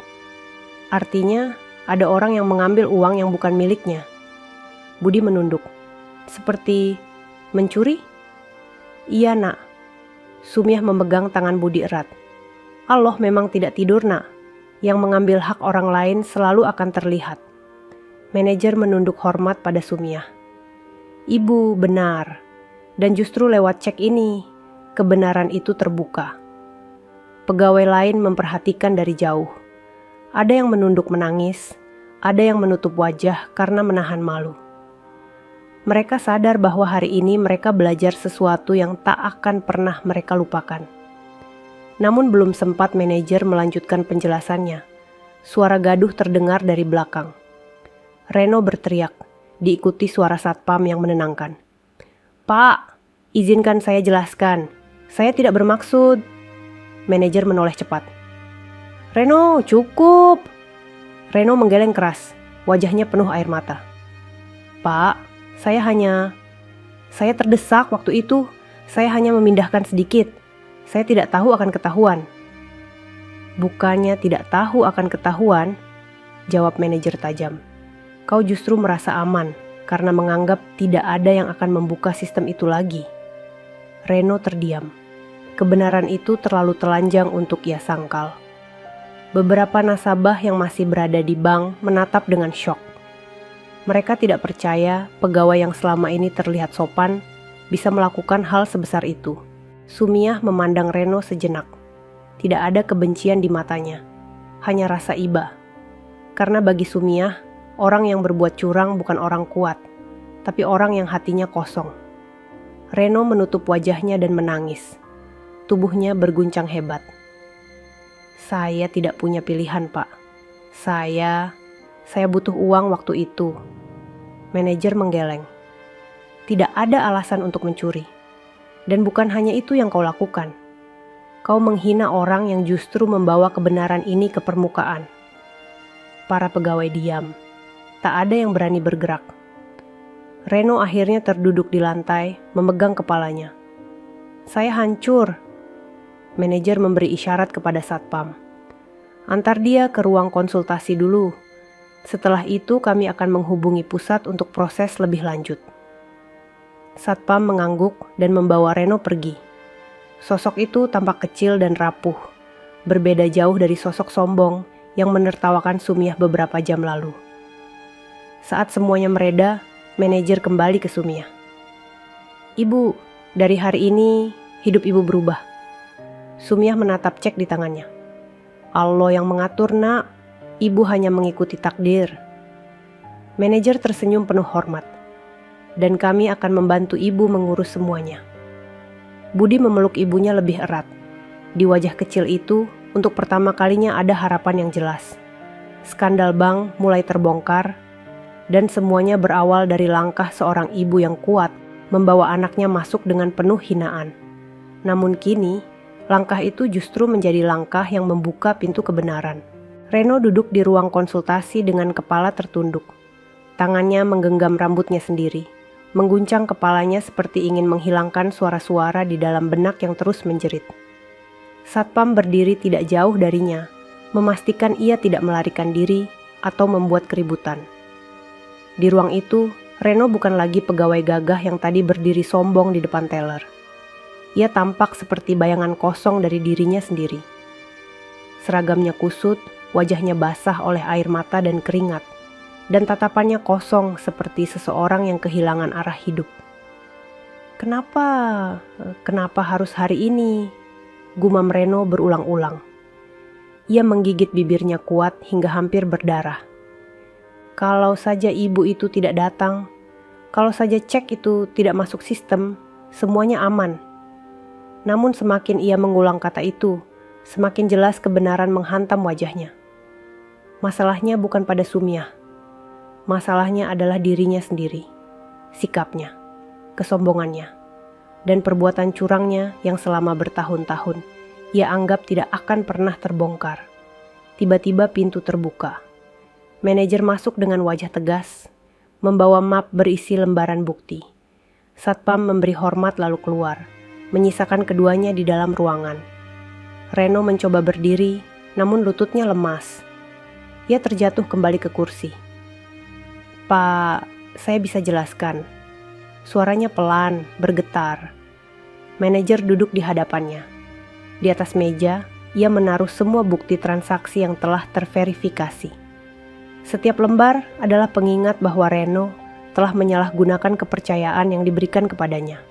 Artinya, ada orang yang mengambil uang yang bukan miliknya. Budi menunduk. Seperti mencuri? Iya, nak. Sumia memegang tangan Budi erat. Allah memang tidak tidur, nak. Yang mengambil hak orang lain selalu akan terlihat. Manajer menunduk hormat pada Sumia. Ibu benar, dan justru lewat cek ini, kebenaran itu terbuka. Pegawai lain memperhatikan dari jauh. Ada yang menunduk menangis, ada yang menutup wajah karena menahan malu. Mereka sadar bahwa hari ini mereka belajar sesuatu yang tak akan pernah mereka lupakan. Namun belum sempat manajer melanjutkan penjelasannya, suara gaduh terdengar dari belakang. Reno berteriak, diikuti suara satpam yang menenangkan. Pak, izinkan saya jelaskan. Saya tidak bermaksud. Manajer menoleh cepat. Reno, cukup. Reno menggeleng keras, wajahnya penuh air mata. Pak, saya terdesak waktu itu. Saya hanya memindahkan sedikit. Saya tidak tahu akan ketahuan. Bukannya tidak tahu akan ketahuan, jawab manajer tajam. Kau justru merasa aman karena menganggap tidak ada yang akan membuka sistem itu lagi. Reno terdiam. Kebenaran itu terlalu telanjang untuk ia sangkal. Beberapa nasabah yang masih berada di bank menatap dengan syok. Mereka tidak percaya pegawai yang selama ini terlihat sopan bisa melakukan hal sebesar itu. Sumia memandang Reno sejenak. Tidak ada kebencian di matanya, hanya rasa iba. Karena bagi Sumia, orang yang berbuat curang bukan orang kuat, tapi orang yang hatinya kosong. Reno menutup wajahnya dan menangis. Tubuhnya berguncang hebat. Saya tidak punya pilihan, Pak. Saya butuh uang waktu itu. Manajer menggeleng. Tidak ada alasan untuk mencuri. Dan bukan hanya itu yang kau lakukan. Kau menghina orang yang justru membawa kebenaran ini ke permukaan. Para pegawai diam. Tak ada yang berani bergerak. Reno akhirnya terduduk di lantai, memegang kepalanya. Saya hancur. Manajer memberi isyarat kepada satpam. Antar dia ke ruang konsultasi dulu. Setelah itu kami akan menghubungi pusat untuk proses lebih lanjut. Satpam mengangguk dan membawa Reno pergi. Sosok itu tampak kecil dan rapuh, berbeda jauh dari sosok sombong yang menertawakan Sumiah beberapa jam lalu. Saat semuanya mereda, manajer kembali ke Sumiah. Ibu, dari hari ini hidup ibu berubah. Sumiah menatap cek di tangannya. Allah yang mengatur, nak. Ibu hanya mengikuti takdir. Manajer tersenyum penuh hormat. Dan kami akan membantu ibu mengurus semuanya. Budi memeluk ibunya lebih erat. Di wajah kecil itu, untuk pertama kalinya ada harapan yang jelas. Skandal bank mulai terbongkar, dan semuanya berawal dari langkah seorang ibu yang kuat membawa anaknya masuk dengan penuh hinaan. Namun kini, langkah itu justru menjadi langkah yang membuka pintu kebenaran. Reno duduk di ruang konsultasi dengan kepala tertunduk. Tangannya menggenggam rambutnya sendiri, mengguncang kepalanya seperti ingin menghilangkan suara-suara di dalam benak yang terus menjerit. Satpam berdiri tidak jauh darinya, memastikan ia tidak melarikan diri atau membuat keributan. Di ruang itu, Reno bukan lagi pegawai gagah yang tadi berdiri sombong di depan teller. Ia tampak seperti bayangan kosong dari dirinya sendiri. Seragamnya kusut, wajahnya basah oleh air mata dan keringat, dan tatapannya kosong seperti seseorang yang kehilangan arah hidup. Kenapa harus hari ini? Gumam Reno berulang-ulang. Ia menggigit bibirnya kuat hingga hampir berdarah. Kalau saja ibu itu tidak datang, kalau saja cek itu tidak masuk sistem, semuanya aman. Namun semakin ia mengulang kata itu, semakin jelas kebenaran menghantam wajahnya. Masalahnya bukan pada Sumiah. Masalahnya adalah dirinya sendiri, sikapnya, kesombongannya, dan perbuatan curangnya yang selama bertahun-tahun ia anggap tidak akan pernah terbongkar. Tiba-tiba pintu terbuka. Manajer masuk dengan wajah tegas, membawa map berisi lembaran bukti. Satpam memberi hormat lalu keluar, menyisakan keduanya di dalam ruangan. Reno mencoba berdiri, namun lututnya lemas. Ia terjatuh kembali ke kursi. Pak, saya bisa jelaskan. Suaranya pelan, bergetar. Manajer duduk di hadapannya. Di atas meja, ia menaruh semua bukti transaksi yang telah terverifikasi. Setiap lembar adalah pengingat bahwa Reno telah menyalahgunakan kepercayaan yang diberikan kepadanya.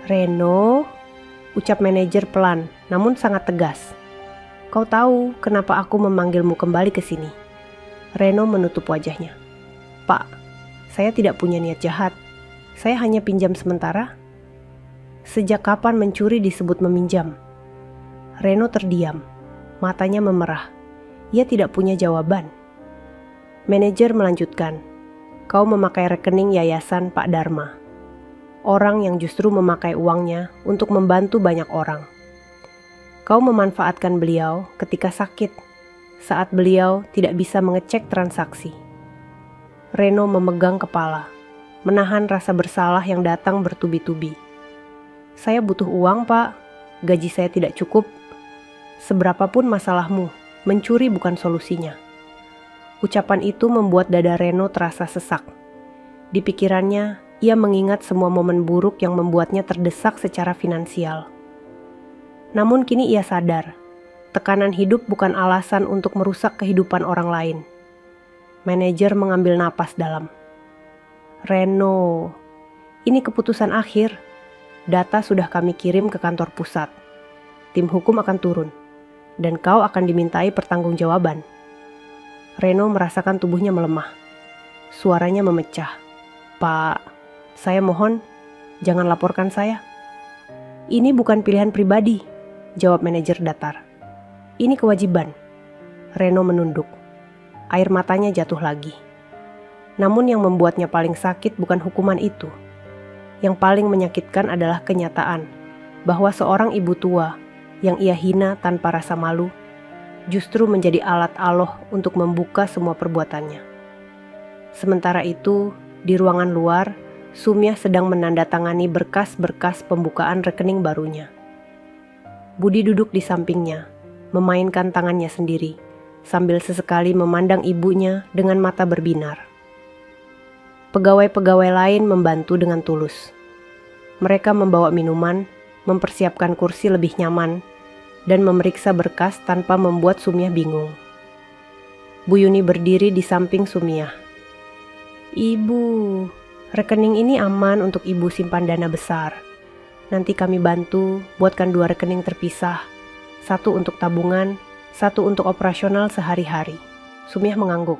Reno, ucap manajer pelan, namun sangat tegas. Kau tahu kenapa aku memanggilmu kembali ke sini? Reno menutup wajahnya. Pak, saya tidak punya niat jahat. Saya hanya pinjam sementara. Sejak kapan mencuri disebut meminjam? Reno terdiam, matanya memerah. Ia tidak punya jawaban. Manajer melanjutkan, kau memakai rekening yayasan Pak Dharma. Orang yang justru memakai uangnya untuk membantu banyak orang. Kau memanfaatkan beliau ketika sakit, saat beliau tidak bisa mengecek transaksi. Reno memegang kepala, menahan rasa bersalah yang datang bertubi-tubi. Saya butuh uang, Pak. Gaji saya tidak cukup. Seberapapun masalahmu, mencuri bukan solusinya. Ucapan itu membuat dada Reno terasa sesak. Di pikirannya, ia mengingat semua momen buruk yang membuatnya terdesak secara finansial. Namun kini ia sadar, tekanan hidup bukan alasan untuk merusak kehidupan orang lain. Manajer mengambil napas dalam. Reno, ini keputusan akhir. Data sudah kami kirim ke kantor pusat. Tim hukum akan turun, dan kau akan dimintai pertanggungjawaban. Reno merasakan tubuhnya melemah. Suaranya memecah. Pak, saya mohon, jangan laporkan saya. Ini bukan pilihan pribadi, jawab manajer datar. Ini kewajiban. Reno menunduk. Air matanya jatuh lagi. Namun yang membuatnya paling sakit bukan hukuman itu. Yang paling menyakitkan adalah kenyataan bahwa seorang ibu tua yang ia hina tanpa rasa malu justru menjadi alat Allah untuk membuka semua perbuatannya. Sementara itu, di ruangan luar, Sumya sedang menandatangani berkas-berkas pembukaan rekening barunya. Budi duduk di sampingnya, memainkan tangannya sendiri, sambil sesekali memandang ibunya dengan mata berbinar. Pegawai-pegawai lain membantu dengan tulus. Mereka membawa minuman, mempersiapkan kursi lebih nyaman, dan memeriksa berkas tanpa membuat Sumya bingung. Bu Yuni berdiri di samping Sumya. "Ibu, rekening ini aman untuk ibu simpan dana besar. Nanti kami bantu buatkan 2 rekening terpisah. 1 untuk tabungan, 1 untuk operasional sehari-hari." Sumya mengangguk.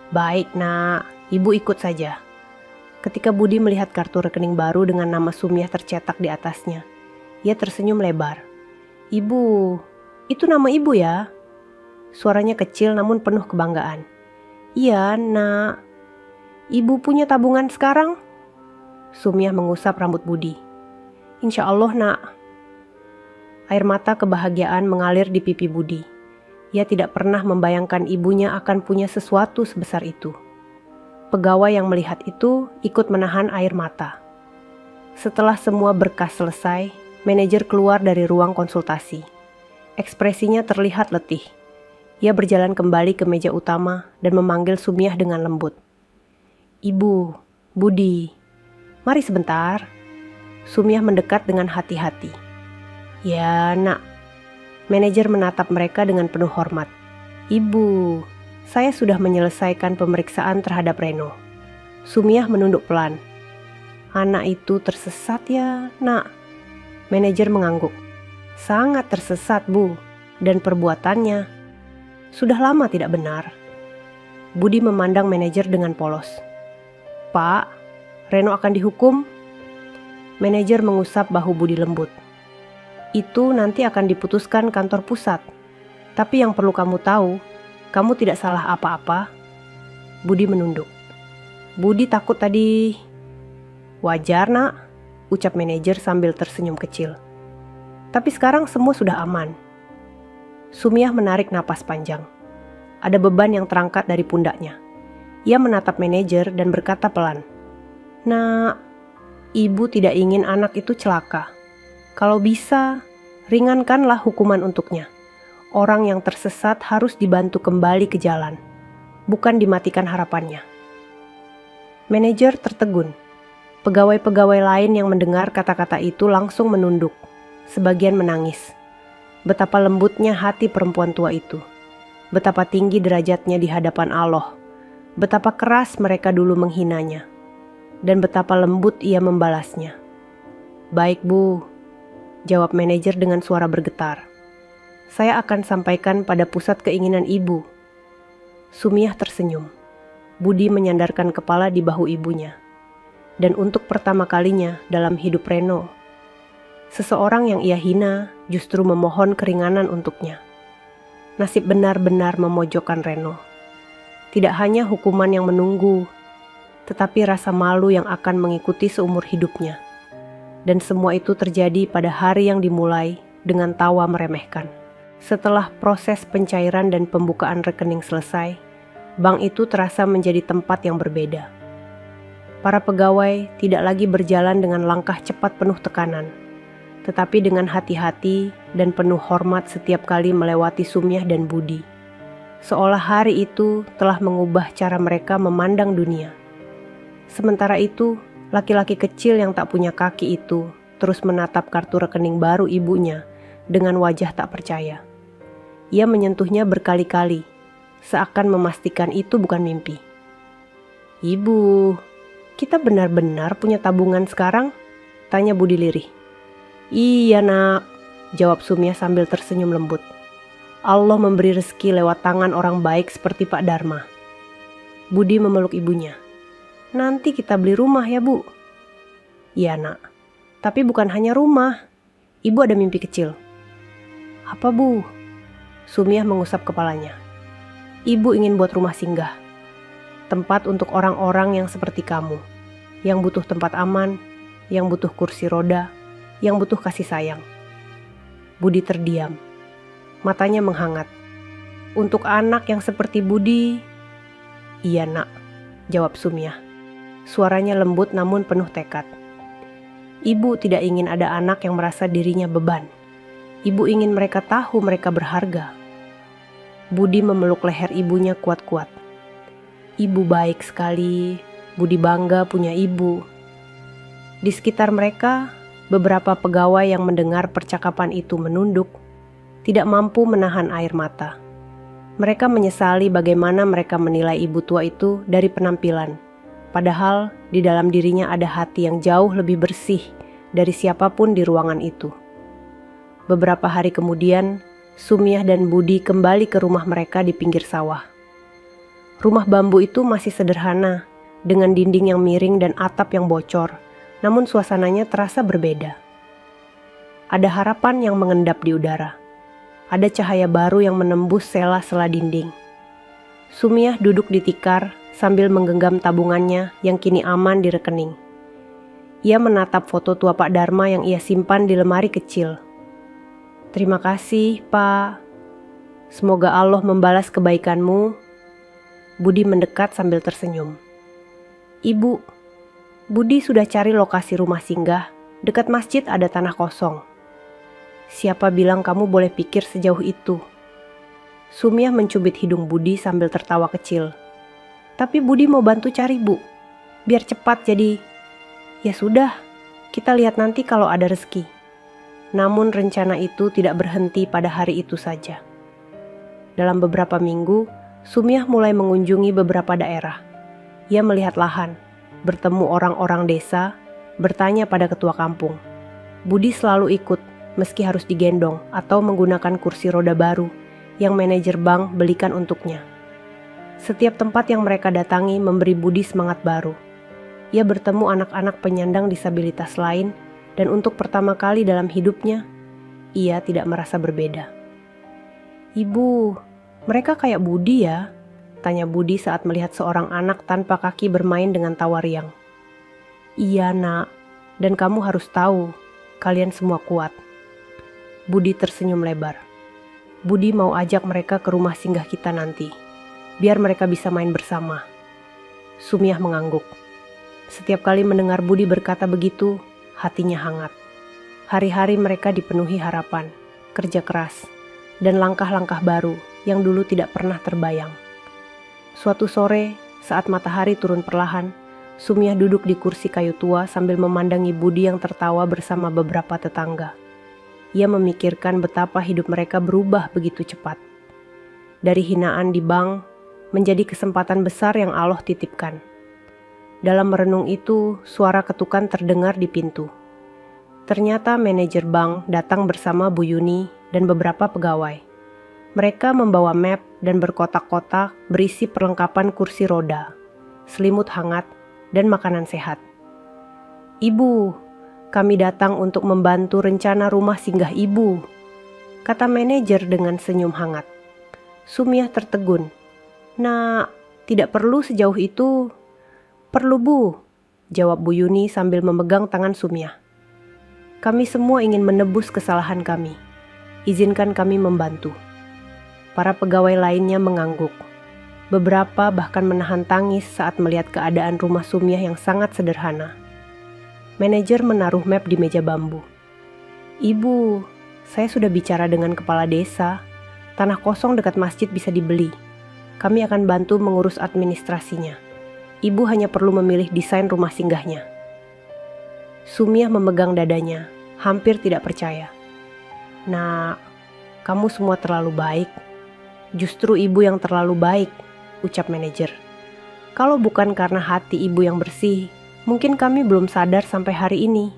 "Baik nak, ibu ikut saja." Ketika Budi melihat kartu rekening baru dengan nama Sumya tercetak di atasnya, ia tersenyum lebar. "Ibu, itu nama ibu ya?" Suaranya kecil namun penuh kebanggaan. "Iya, nak." "Ibu punya tabungan sekarang?" Sumya mengusap rambut Budi. "Insya Allah, nak." Air mata kebahagiaan mengalir di pipi Budi. Ia tidak pernah membayangkan ibunya akan punya sesuatu sebesar itu. Pegawai yang melihat itu ikut menahan air mata. Setelah semua berkas selesai, manajer keluar dari ruang konsultasi. Ekspresinya terlihat letih. Ia berjalan kembali ke meja utama dan memanggil Sumya dengan lembut. "Ibu, Budi, mari sebentar." Sumya mendekat dengan hati-hati. "Ya, nak." Manajer menatap mereka dengan penuh hormat. "Ibu, saya sudah menyelesaikan pemeriksaan terhadap Reno." Sumya menunduk pelan. "Anak itu tersesat ya, nak." Manajer mengangguk. "Sangat tersesat, Bu, dan perbuatannya sudah lama tidak benar." Budi memandang manajer dengan polos. "Pak, Reno akan dihukum?" Manajer mengusap bahu Budi lembut. "Itu nanti akan diputuskan kantor pusat. Tapi yang perlu kamu tahu, kamu tidak salah apa-apa." Budi menunduk. "Budi takut tadi." "Wajar, nak," ucap manajer sambil tersenyum kecil. "Tapi sekarang semua sudah aman." Sumya menarik napas panjang. Ada beban yang terangkat dari pundaknya. Ia menatap manajer dan berkata pelan, "Nak, ibu tidak ingin anak itu celaka. Kalau bisa, ringankanlah hukuman untuknya. Orang yang tersesat harus dibantu kembali ke jalan, bukan dimatikan harapannya." Manajer tertegun. Pegawai-pegawai lain yang mendengar kata-kata itu langsung menunduk. Sebagian menangis. Betapa lembutnya hati perempuan tua itu. Betapa tinggi derajatnya di hadapan Allah. Betapa keras mereka dulu menghinanya. Dan betapa lembut ia membalasnya. "Baik, Bu," jawab manajer dengan suara bergetar. "Saya akan sampaikan pada pusat keinginan ibu." Sumya tersenyum. Budi menyandarkan kepala di bahu ibunya. Dan untuk pertama kalinya dalam hidup Reno, seseorang yang ia hina justru memohon keringanan untuknya. Nasib benar-benar memojokkan Reno. Tidak hanya hukuman yang menunggu, tetapi rasa malu yang akan mengikuti seumur hidupnya. Dan semua itu terjadi pada hari yang dimulai dengan tawa meremehkan. Setelah proses pencairan dan pembukaan rekening selesai, bank itu terasa menjadi tempat yang berbeda. Para pegawai tidak lagi berjalan dengan langkah cepat penuh tekanan, tetapi dengan hati-hati dan penuh hormat setiap kali melewati Sumya dan Budi. Seolah hari itu telah mengubah cara mereka memandang dunia. Sementara itu, laki-laki kecil yang tak punya kaki itu terus menatap kartu rekening baru ibunya dengan wajah tak percaya. Ia menyentuhnya berkali-kali, seakan memastikan itu bukan mimpi. "Ibu, kita benar-benar punya tabungan sekarang?" tanya Budi lirih. "Iya, nak," jawab Sumya sambil tersenyum lembut. "Allah memberi rezeki lewat tangan orang baik seperti Pak Dharma." Budi memeluk ibunya. "Nanti kita beli rumah ya, Bu?" "Iya, nak. Tapi bukan hanya rumah. Ibu ada mimpi kecil." "Apa, Bu?" Sumiah mengusap kepalanya. Ibu ingin buat rumah singgah. Tempat untuk orang-orang yang seperti kamu. Yang butuh tempat aman, yang butuh kursi roda, yang butuh kasih sayang. Budi terdiam. Matanya menghangat. Untuk anak yang seperti Budi, iya nak, jawab Sumiah. Suaranya lembut namun penuh tekad. Ibu tidak ingin ada anak yang merasa dirinya beban. Ibu ingin mereka tahu mereka berharga. Budi memeluk leher ibunya kuat-kuat. Ibu baik sekali, Budi bangga punya ibu. Di sekitar mereka, beberapa pegawai yang mendengar percakapan itu menunduk, tidak mampu menahan air mata. Mereka menyesali bagaimana mereka menilai ibu tua itu dari penampilan, padahal di dalam dirinya ada hati yang jauh lebih bersih dari siapapun di ruangan itu. Beberapa hari kemudian, Sumiah dan Budi kembali ke rumah mereka di pinggir sawah. Rumah bambu itu masih sederhana, dengan dinding yang miring dan atap yang bocor, namun suasananya terasa berbeda. Ada harapan yang mengendap di udara. Ada cahaya baru yang menembus sela-sela dinding. Sumiah duduk di tikar sambil menggenggam tabungannya yang kini aman di rekening. Ia menatap foto tua Pak Dharma yang ia simpan di lemari kecil. Terima kasih, Pak. Semoga Allah membalas kebaikanmu. Budi mendekat sambil tersenyum. Ibu, Budi sudah cari lokasi rumah singgah. Dekat masjid ada tanah kosong. Siapa bilang kamu boleh pikir sejauh itu? Sumiah mencubit hidung Budi sambil tertawa kecil. Tapi Budi mau bantu cari, Bu. Biar cepat jadi. Ya sudah, kita lihat nanti kalau ada rezeki. Namun rencana itu tidak berhenti pada hari itu saja. Dalam beberapa minggu, Sumiah mulai mengunjungi beberapa daerah. Ia melihat lahan, bertemu orang-orang desa, bertanya pada ketua kampung. Budi selalu ikut, meski harus digendong atau menggunakan kursi roda baru yang manajer bank belikan untuknya. Setiap tempat yang mereka datangi memberi Budi semangat baru. Ia bertemu anak-anak penyandang disabilitas lain dan untuk pertama kali dalam hidupnya, ia tidak merasa berbeda. Ibu, mereka kayak Budi ya? Tanya Budi saat melihat seorang anak tanpa kaki bermain dengan tawa riang. Iya nak, dan kamu harus tahu, kalian semua kuat. Budi tersenyum lebar. Budi mau ajak mereka ke rumah singgah kita nanti, biar mereka bisa main bersama. Sumiah mengangguk. Setiap kali mendengar Budi berkata begitu, hatinya hangat. Hari-hari mereka dipenuhi harapan, kerja keras, dan langkah-langkah baru yang dulu tidak pernah terbayang. Suatu sore, saat matahari turun perlahan, Sumiah duduk di kursi kayu tua sambil memandangi Budi yang tertawa bersama beberapa tetangga. Ia memikirkan betapa hidup mereka berubah begitu cepat. Dari hinaan di bank, menjadi kesempatan besar yang Allah titipkan. Dalam merenung itu, suara ketukan terdengar di pintu. Ternyata manajer bank datang bersama Bu Yuni dan beberapa pegawai. Mereka membawa map dan berkotak-kotak berisi perlengkapan kursi roda, selimut hangat, dan makanan sehat. Ibu, kami datang untuk membantu rencana rumah singgah ibu, kata manajer dengan senyum hangat. Sumiah tertegun. Nah, tidak perlu sejauh itu. Perlu Bu, jawab Bu Yuni sambil memegang tangan Sumiah. Kami semua ingin menebus kesalahan kami. Izinkan kami membantu. Para pegawai lainnya mengangguk. Beberapa bahkan menahan tangis saat melihat keadaan rumah Sumiah yang sangat sederhana. Manajer menaruh map di meja bambu. Ibu, saya sudah bicara dengan kepala desa. Tanah kosong dekat masjid bisa dibeli. Kami akan bantu mengurus administrasinya. Ibu hanya perlu memilih desain rumah singgahnya. Sumiah memegang dadanya, hampir tidak percaya. Nah, kamu semua terlalu baik. Justru ibu yang terlalu baik, ucap manajer. Kalau bukan karena hati ibu yang bersih, mungkin kami belum sadar sampai hari ini.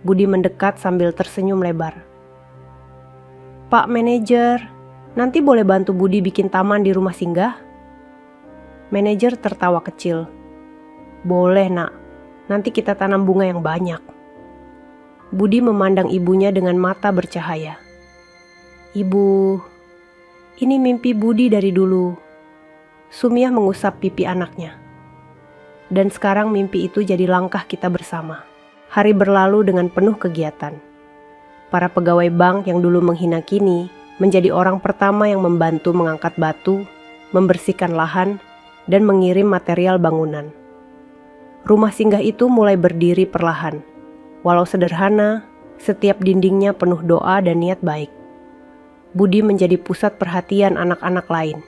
Budi mendekat sambil tersenyum lebar. Pak manajer, nanti boleh bantu Budi bikin taman di rumah singgah? Manajer tertawa kecil. Boleh nak, nanti kita tanam bunga yang banyak. Budi memandang ibunya dengan mata bercahaya. Ibu, Ini mimpi Budi dari dulu. Sumiah mengusap pipi anaknya. Dan sekarang mimpi itu jadi langkah kita bersama. Hari berlalu dengan penuh kegiatan. Para pegawai bank yang dulu menghina kini menjadi orang pertama yang membantu mengangkat batu, membersihkan lahan, dan mengirim material bangunan. Rumah singgah itu mulai berdiri perlahan. Walau sederhana, setiap dindingnya penuh doa dan niat baik. Budi menjadi pusat perhatian anak-anak lain.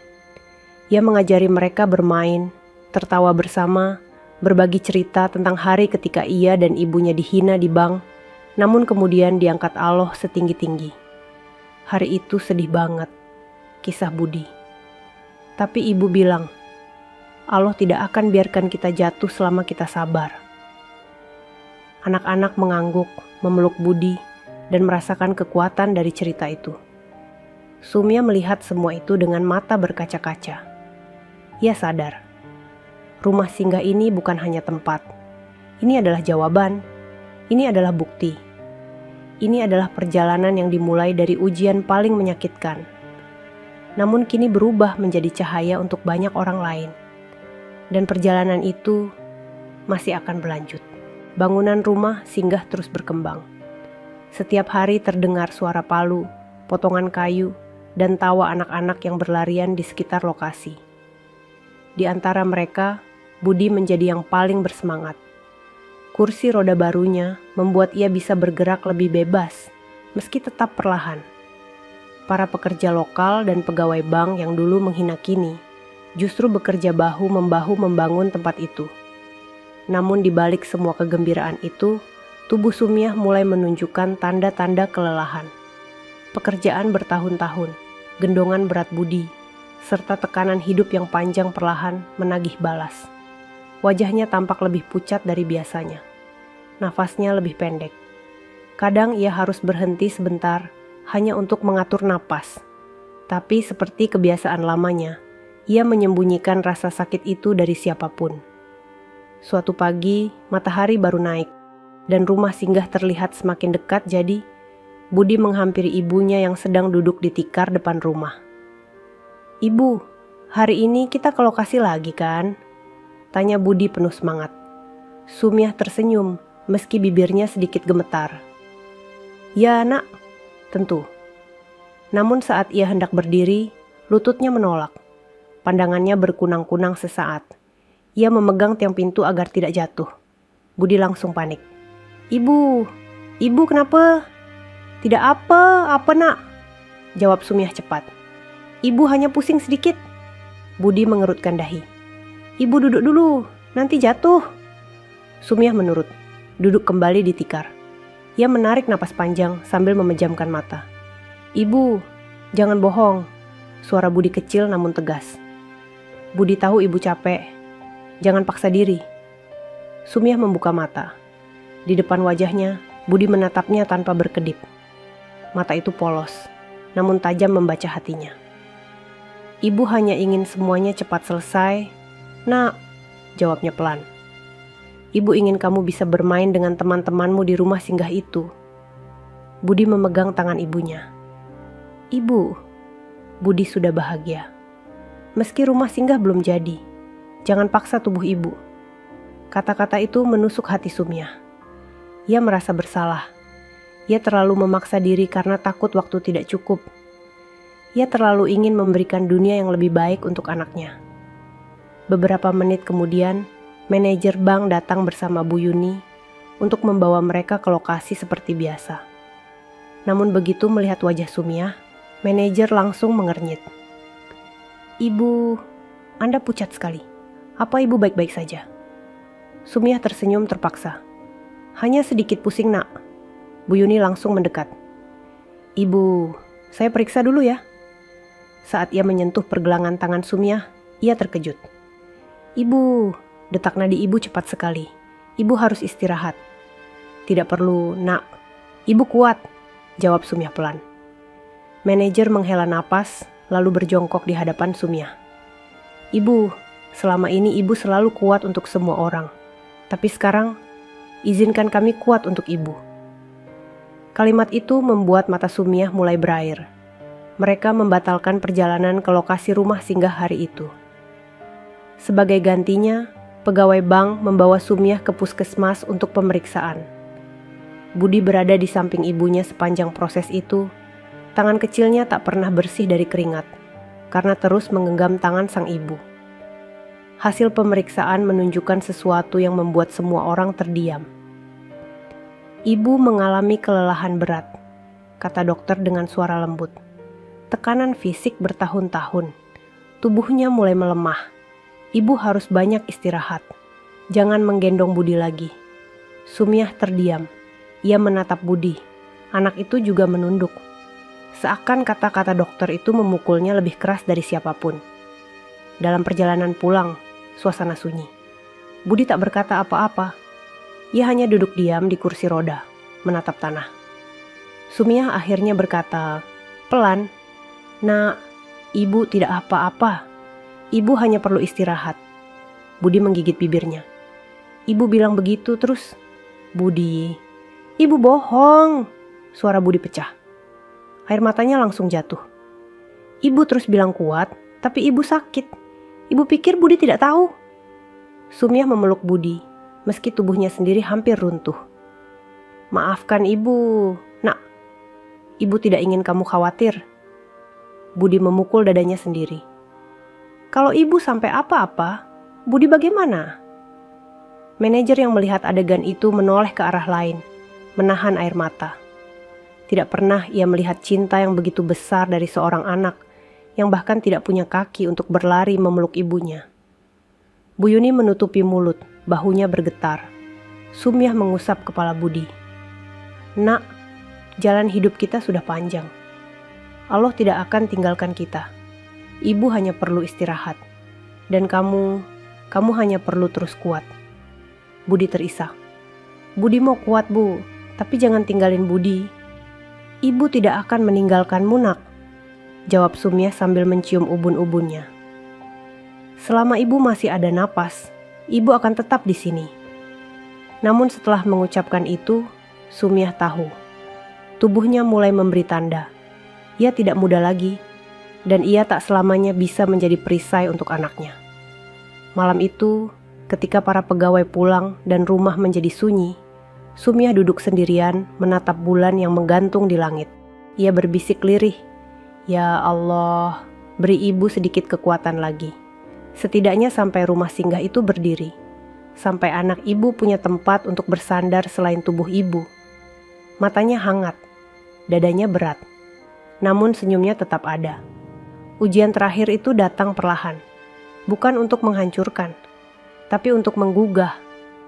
Ia mengajari mereka bermain, tertawa bersama, berbagi cerita tentang hari ketika ia dan ibunya dihina di bank, namun kemudian diangkat Allah setinggi-tinggi. Hari itu sedih banget, kisah Budi. Tapi ibu bilang, Allah tidak akan biarkan kita jatuh selama kita sabar. Anak-anak mengangguk, memeluk Budi, dan merasakan kekuatan dari cerita itu. Sumiah melihat semua itu dengan mata berkaca-kaca. Ia sadar, rumah singgah ini bukan hanya tempat. Ini adalah jawaban. Ini adalah bukti. Ini adalah perjalanan yang dimulai dari ujian paling menyakitkan. Namun kini berubah menjadi cahaya untuk banyak orang lain. Dan perjalanan itu masih akan berlanjut. Bangunan rumah singgah terus berkembang. Setiap hari terdengar suara palu, potongan kayu, dan tawa anak-anak yang berlarian di sekitar lokasi. Di antara mereka, Budi menjadi yang paling bersemangat. Kursi roda barunya membuat ia bisa bergerak lebih bebas, meski tetap perlahan. Para pekerja lokal dan pegawai bank yang dulu menghina kini, justru bekerja bahu-membahu membangun tempat itu. Namun di balik semua kegembiraan itu, tubuh Sumiah mulai menunjukkan tanda-tanda kelelahan. Pekerjaan bertahun-tahun, gendongan berat Budi, serta tekanan hidup yang panjang perlahan menagih balas. Wajahnya tampak lebih pucat dari biasanya. Nafasnya lebih pendek. Kadang ia harus berhenti sebentar hanya untuk mengatur napas. Tapi seperti kebiasaan lamanya, ia menyembunyikan rasa sakit itu dari siapapun. Suatu pagi, matahari baru naik, dan rumah singgah terlihat semakin dekat jadi Budi menghampiri ibunya yang sedang duduk di tikar depan rumah. "Ibu, hari ini kita ke lokasi lagi kan?" tanya Budi penuh semangat. Sumiah tersenyum meski bibirnya sedikit gemetar. "Ya nak, tentu." Namun saat ia hendak berdiri, lututnya menolak. Pandangannya berkunang-kunang sesaat. Ia memegang tiang pintu agar tidak jatuh. Budi langsung panik. Ibu kenapa?" "Tidak apa nak," jawab Sumiah cepat. "Ibu hanya pusing sedikit." Budi mengerutkan dahi. "Ibu duduk dulu, nanti jatuh." Sumiah menurut, duduk kembali di tikar. Ia menarik napas panjang sambil memejamkan mata. "Ibu, jangan bohong," suara Budi kecil namun tegas. Budi tahu ibu capek, jangan paksa diri. Sumiah membuka mata. Di depan wajahnya, Budi menatapnya tanpa berkedip. Mata itu polos, namun tajam membaca hatinya. "Ibu hanya ingin semuanya cepat selesai, nak," jawabnya pelan. "Ibu ingin kamu bisa bermain dengan teman-temanmu di rumah singgah itu." Budi memegang tangan ibunya. "Ibu," Budi sudah bahagia. "Meski rumah singgah belum jadi, jangan paksa tubuh ibu." Kata-kata itu menusuk hati Sumiah. Ia merasa bersalah. Ia terlalu memaksa diri karena takut waktu tidak cukup. Ia terlalu ingin memberikan dunia yang lebih baik untuk anaknya. Beberapa menit kemudian, manajer bank datang bersama Bu Yuni untuk membawa mereka ke lokasi seperti biasa. Namun begitu melihat wajah Sumiah, manajer langsung mengernyit. "Ibu, Anda pucat sekali. Apa ibu baik-baik saja?" Sumiah tersenyum terpaksa. "Hanya sedikit pusing nak." Bu Yuni langsung mendekat. "Ibu, saya periksa dulu ya." Saat ia menyentuh pergelangan tangan Sumiah, ia terkejut. "Ibu," detak nadi ibu cepat sekali. "Ibu harus istirahat." "Tidak perlu, nak. Ibu kuat," jawab Sumiah pelan. Manajer menghela napas, lalu berjongkok di hadapan Sumiah. "Ibu, selama ini ibu selalu kuat untuk semua orang. Tapi sekarang, izinkan kami kuat untuk ibu." Kalimat itu membuat mata Sumiah mulai berair. Mereka membatalkan perjalanan ke lokasi rumah singgah hari itu. Sebagai gantinya, pegawai bank membawa Sumiah ke puskesmas untuk pemeriksaan. Budi berada di samping ibunya sepanjang proses itu. Tangan kecilnya tak pernah bersih dari keringat, karena terus menggenggam tangan sang ibu. Hasil pemeriksaan menunjukkan sesuatu yang membuat semua orang terdiam. Ibu mengalami kelelahan berat, kata dokter dengan suara lembut. Tekanan fisik bertahun-tahun. Tubuhnya mulai melemah. Ibu harus banyak istirahat. Jangan menggendong Budi lagi. Sumiah terdiam. Ia menatap Budi. Anak itu juga menunduk. Seakan kata-kata dokter itu memukulnya lebih keras dari siapapun. Dalam perjalanan pulang, suasana sunyi. Budi tak berkata apa-apa. Ia hanya duduk diam di kursi roda, menatap tanah. Sumiah akhirnya berkata, pelan, "Nak, ibu tidak apa-apa. Ibu hanya perlu istirahat." Budi menggigit bibirnya. Ibu bilang begitu terus. Budi, ibu bohong. Suara Budi pecah. Air matanya langsung jatuh. Ibu terus bilang kuat, tapi ibu sakit. Ibu pikir Budi tidak tahu. Sumiah memeluk Budi, meski tubuhnya sendiri hampir runtuh. Maafkan ibu, nak. Ibu tidak ingin kamu khawatir. Budi memukul dadanya sendiri. Kalau ibu sampai apa-apa, Budi bagaimana? Manajer yang melihat adegan itu menoleh ke arah lain, menahan air mata. Tidak pernah ia melihat cinta yang begitu besar dari seorang anak yang bahkan tidak punya kaki untuk berlari memeluk ibunya. Bu Yuni menutupi mulut, bahunya bergetar. Sumiah mengusap kepala Budi. Nak, jalan hidup kita sudah panjang. Allah tidak akan tinggalkan kita. Ibu hanya perlu istirahat. Dan kamu hanya perlu terus kuat. Budi terisak. Budi mau kuat, Bu, tapi jangan tinggalin Budi. Ibu tidak akan meninggalkanmu, nak. Jawab Sumiah sambil mencium ubun-ubunnya. Selama ibu masih ada napas, ibu akan tetap di sini. Namun setelah mengucapkan itu, Sumiah tahu. Tubuhnya mulai memberi tanda. Ia tidak muda lagi, dan ia tak selamanya bisa menjadi perisai untuk anaknya. Malam itu, ketika para pegawai pulang dan rumah menjadi sunyi, Sumiah duduk sendirian menatap bulan yang menggantung di langit. Ia berbisik lirih, "Ya Allah, beri ibu sedikit kekuatan lagi. Setidaknya sampai rumah singgah itu berdiri. Sampai anak ibu punya tempat untuk bersandar selain tubuh ibu." Matanya hangat, dadanya berat. Namun senyumnya tetap ada. Ujian terakhir itu datang perlahan. Bukan untuk menghancurkan, tapi untuk menggugah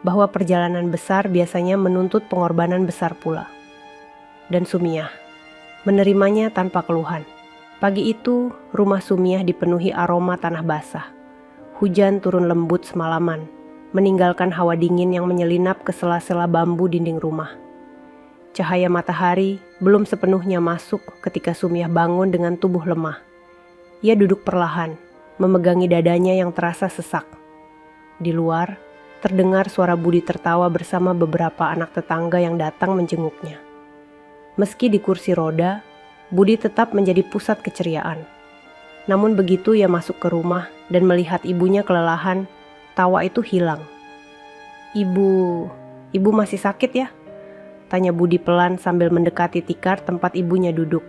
bahwa perjalanan besar biasanya menuntut pengorbanan besar pula. Dan Sumiah menerimanya tanpa keluhan. Pagi itu, rumah Sumiah dipenuhi aroma tanah basah. Hujan turun lembut semalaman, meninggalkan hawa dingin yang menyelinap ke sela-sela bambu dinding rumah. Cahaya matahari belum sepenuhnya masuk ketika Sumiah bangun dengan tubuh lemah. Ia duduk perlahan, memegangi dadanya yang terasa sesak. Di luar, terdengar suara Budi tertawa bersama beberapa anak tetangga yang datang menjenguknya. Meski di kursi roda, Budi tetap menjadi pusat keceriaan. Namun begitu ia masuk ke rumah dan melihat ibunya kelelahan, tawa itu hilang. Ibu masih sakit ya?" Tanya Budi pelan sambil mendekati tikar tempat ibunya duduk.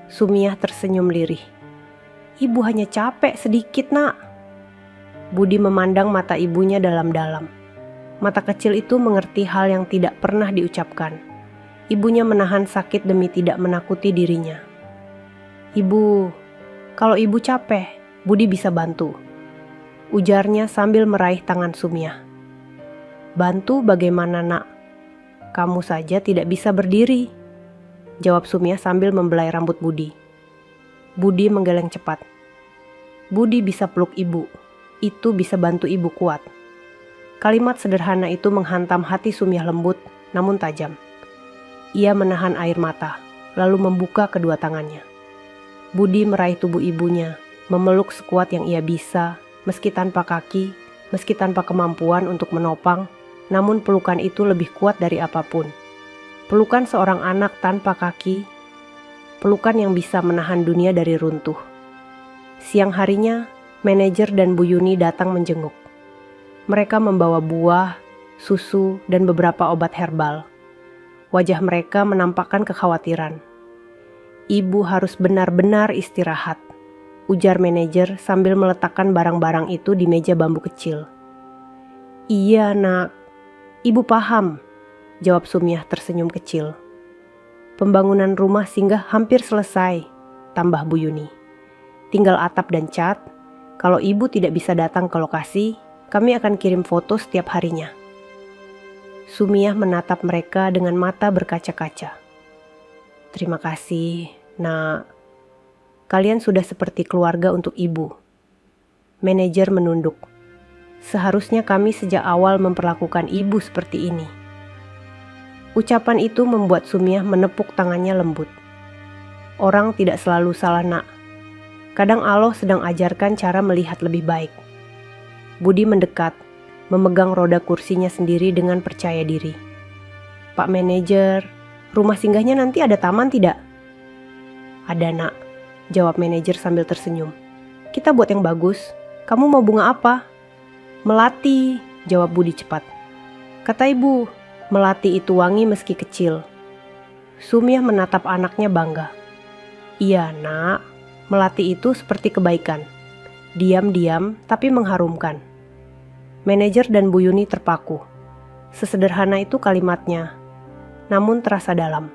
Sumiah tersenyum lirih. "Ibu hanya capek sedikit, nak." Budi memandang mata ibunya dalam-dalam. Mata kecil itu mengerti hal yang tidak pernah diucapkan. Ibunya menahan sakit demi tidak menakuti dirinya. "Ibu, kalau ibu capek, Budi bisa bantu," ujarnya sambil meraih tangan Sumiah. "Bantu bagaimana, nak? Kamu saja tidak bisa berdiri," jawab Sumiah sambil membelai rambut Budi. Budi menggeleng cepat. "Budi bisa peluk ibu. Itu bisa bantu ibu kuat." Kalimat sederhana itu menghantam hati Sumiah lembut, namun tajam. Ia menahan air mata, lalu membuka kedua tangannya. Budi meraih tubuh ibunya, memeluk sekuat yang ia bisa, meski tanpa kaki, meski tanpa kemampuan untuk menopang. Namun pelukan itu lebih kuat dari apapun. Pelukan seorang anak tanpa kaki, pelukan yang bisa menahan dunia dari runtuh. Siang harinya, manajer dan Bu Yuni datang menjenguk. Mereka membawa buah, susu, dan beberapa obat herbal. Wajah mereka menampakkan kekhawatiran. "Ibu harus benar-benar istirahat," ujar manajer sambil meletakkan barang-barang itu di meja bambu kecil. "Iya, Nak. Ibu paham," jawab Sumiah tersenyum kecil. "Pembangunan rumah singgah hampir selesai," tambah Bu Yuni. "Tinggal atap dan cat. Kalau ibu tidak bisa datang ke lokasi, kami akan kirim foto setiap harinya." Sumiah menatap mereka dengan mata berkaca-kaca. "Terima kasih, Nak. Kalian sudah seperti keluarga untuk ibu." Manajer menunduk. "Seharusnya kami sejak awal memperlakukan ibu seperti ini." Ucapan itu membuat Sumiah menepuk tangannya lembut. "Orang tidak selalu salah, Nak. Kadang Allah sedang ajarkan cara melihat lebih baik." Budi mendekat, memegang roda kursinya sendiri dengan percaya diri. "Pak manajer, rumah singgahnya nanti ada taman tidak?" "Ada, Nak," jawab manajer sambil tersenyum. "Kita buat yang bagus. Kamu mau bunga apa?" "Melati," jawab Budi cepat. Kata ibu, melati itu wangi meski kecil. Sumiah menatap anaknya bangga. "Iya, Nak, melati itu seperti kebaikan. Diam-diam tapi mengharumkan." Manajer dan Bu Yuni terpaku. Sesederhana itu kalimatnya, namun terasa dalam.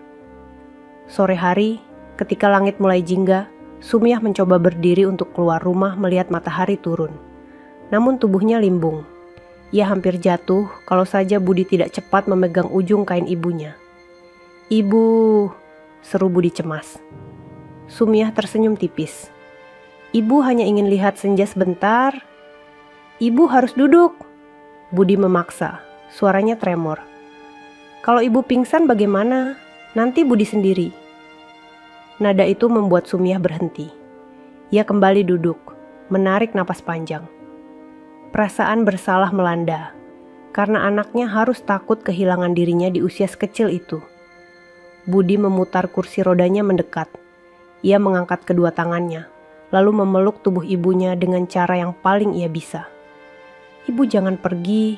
Sore hari, ketika langit mulai jingga, Sumiah mencoba berdiri untuk keluar rumah melihat matahari turun. Namun tubuhnya limbung. Ia hampir jatuh kalau saja Budi tidak cepat memegang ujung kain ibunya. "Ibu," seru Budi cemas. Sumiah tersenyum tipis. "Ibu hanya ingin lihat senja sebentar." "Ibu harus duduk," Budi memaksa, suaranya tremor. "Kalau ibu pingsan bagaimana? Nanti Budi sendiri." Nada itu membuat Sumiah berhenti. Ia kembali duduk, menarik napas panjang. Perasaan bersalah melanda, karena anaknya harus takut kehilangan dirinya di usia sekecil itu. Budi memutar kursi rodanya mendekat. Ia mengangkat kedua tangannya, lalu memeluk tubuh ibunya dengan cara yang paling ia bisa. "Ibu jangan pergi,"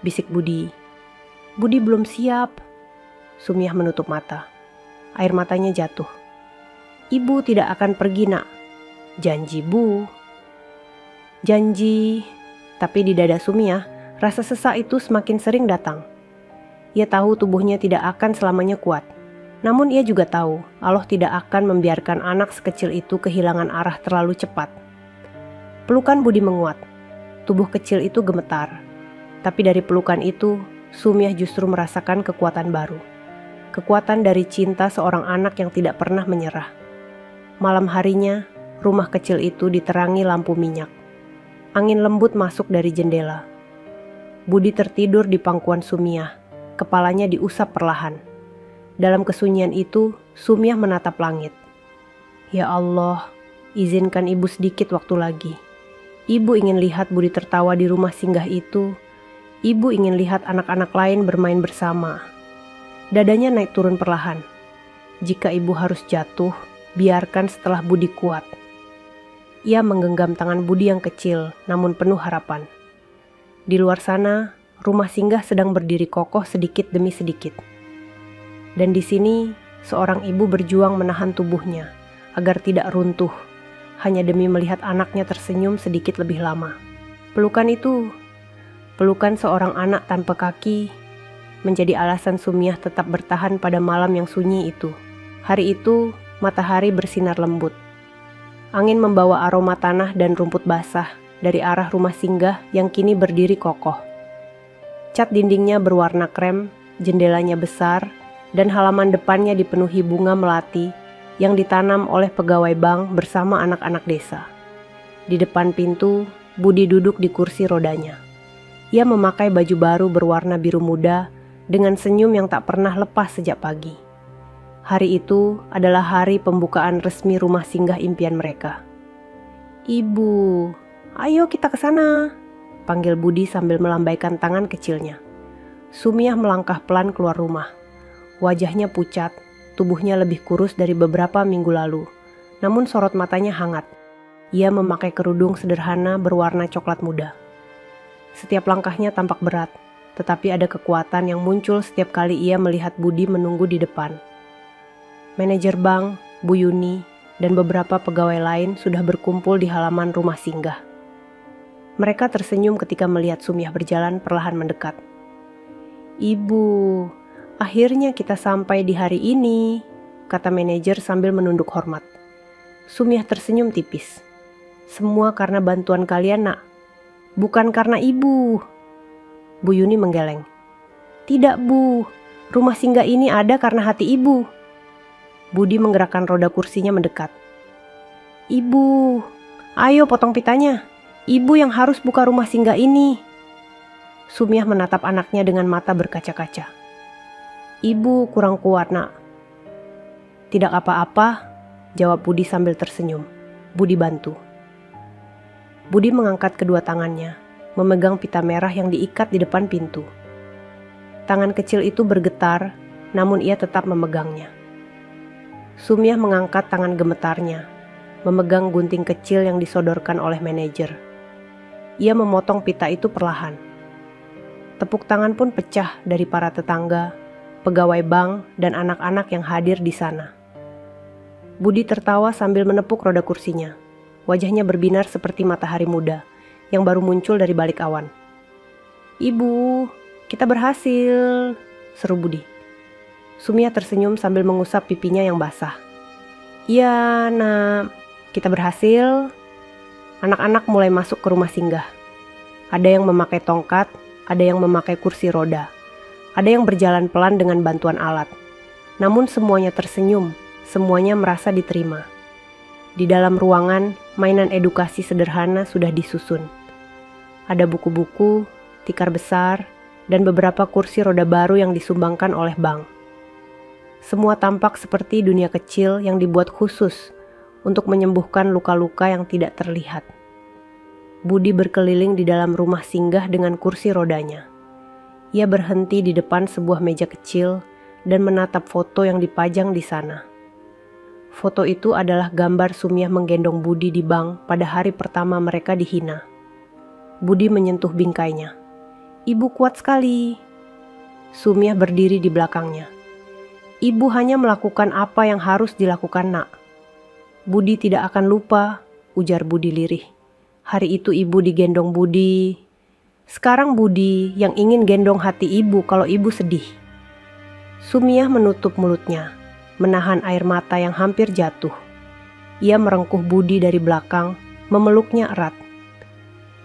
bisik Budi. "Budi belum siap." Sumiah menutup mata. Air matanya jatuh. "Ibu tidak akan pergi, Nak. Janji, Bu." "Janji." Tapi di dada Sumiah, rasa sesak itu semakin sering datang. Ia tahu tubuhnya tidak akan selamanya kuat. Namun ia juga tahu Allah tidak akan membiarkan anak sekecil itu kehilangan arah terlalu cepat. Pelukan Budi menguat. Tubuh kecil itu gemetar. Tapi dari pelukan itu, Sumiah justru merasakan kekuatan baru. Kekuatan dari cinta seorang anak yang tidak pernah menyerah. Malam harinya, rumah kecil itu diterangi lampu minyak. Angin lembut masuk dari jendela. Budi tertidur di pangkuan Sumiah. Kepalanya diusap perlahan. Dalam kesunyian itu, Sumiah menatap langit. "Ya Allah, izinkan ibu sedikit waktu lagi. Ibu ingin lihat Budi tertawa di rumah singgah itu. Ibu ingin lihat anak-anak lain bermain bersama." Dadanya naik turun perlahan. Jika ibu harus jatuh, biarkan setelah Budi kuat. Ia menggenggam tangan Budi yang kecil, namun penuh harapan. Di luar sana, rumah singgah sedang berdiri kokoh sedikit demi sedikit. Dan di sini, seorang ibu berjuang menahan tubuhnya agar tidak runtuh, hanya demi melihat anaknya tersenyum sedikit lebih lama. Pelukan itu, pelukan seorang anak tanpa kaki, menjadi alasan Sumiah tetap bertahan pada malam yang sunyi itu. Hari itu, matahari bersinar lembut. Angin membawa aroma tanah dan rumput basah dari arah rumah singgah yang kini berdiri kokoh. Cat dindingnya berwarna krem, jendelanya besar, dan halaman depannya dipenuhi bunga melati yang ditanam oleh pegawai bank bersama anak-anak desa. Di depan pintu, Budi duduk di kursi rodanya. Ia memakai baju baru berwarna biru muda dengan senyum yang tak pernah lepas sejak pagi. Hari itu adalah hari pembukaan resmi rumah singgah impian mereka. "Ibu, ayo kita ke sana," panggil Budi sambil melambaikan tangan kecilnya. Sumiah melangkah pelan keluar rumah. Wajahnya pucat, Tubuhnya lebih kurus dari beberapa minggu lalu, namun sorot matanya hangat. Ia memakai kerudung sederhana berwarna coklat muda. Setiap langkahnya tampak berat, tetapi ada kekuatan yang muncul setiap kali ia melihat Budi menunggu di depan. Manajer bank, Bu Yuni, dan beberapa pegawai lain sudah berkumpul di halaman rumah singgah. Mereka tersenyum ketika melihat Sumiah berjalan perlahan mendekat. "Ibu, akhirnya kita sampai di hari ini," kata manajer sambil menunduk hormat. Sumiah tersenyum tipis. "Semua karena bantuan kalian, Nak. Bukan karena ibu." Bu Yuni menggeleng. "Tidak, Bu. Rumah singgah ini ada karena hati ibu." Budi menggerakkan roda kursinya mendekat. "Ibu, ayo potong pitanya. Ibu yang harus buka rumah singgah ini." Sumiah menatap anaknya dengan mata berkaca-kaca. "Ibu kurang kuat, Nak." "Tidak apa-apa," jawab Budi sambil tersenyum. Budi bantu. Budi mengangkat kedua tangannya, memegang pita merah yang diikat di depan pintu. Tangan kecil itu bergetar, namun ia tetap memegangnya. Sumiah mengangkat tangan gemetarnya, memegang gunting kecil yang disodorkan oleh manajer. Ia memotong pita itu perlahan. Tepuk tangan pun pecah dari para tetangga, pegawai bank, dan anak-anak yang hadir di sana. Budi tertawa sambil menepuk roda kursinya. Wajahnya berbinar seperti matahari muda yang baru muncul dari balik awan. "Ibu, kita berhasil," seru Budi. Sumiah tersenyum sambil mengusap pipinya yang basah. "Iya, Nak, kita berhasil." Anak-anak mulai masuk ke rumah singgah. Ada yang memakai tongkat, ada yang memakai kursi roda, ada yang berjalan pelan dengan bantuan alat. Namun semuanya tersenyum, semuanya merasa diterima. Di dalam ruangan, mainan edukasi sederhana sudah disusun. Ada buku-buku, tikar besar, dan beberapa kursi roda baru yang disumbangkan oleh bank. Semua tampak seperti dunia kecil yang dibuat khusus untuk menyembuhkan luka-luka yang tidak terlihat. Budi berkeliling di dalam rumah singgah dengan kursi rodanya. Ia berhenti di depan sebuah meja kecil dan menatap foto yang dipajang di sana. Foto itu adalah gambar Sumiah menggendong Budi di bank pada hari pertama mereka dihina. Budi menyentuh bingkainya. "Ibu kuat sekali." Sumiah berdiri di belakangnya. "Ibu hanya melakukan apa yang harus dilakukan, Nak." "Budi tidak akan lupa," ujar Budi lirih. "Hari itu ibu digendong Budi. Sekarang Budi yang ingin gendong hati ibu kalau ibu sedih." Sumiah menutup mulutnya, menahan air mata yang hampir jatuh. Ia merengkuh Budi dari belakang, memeluknya erat.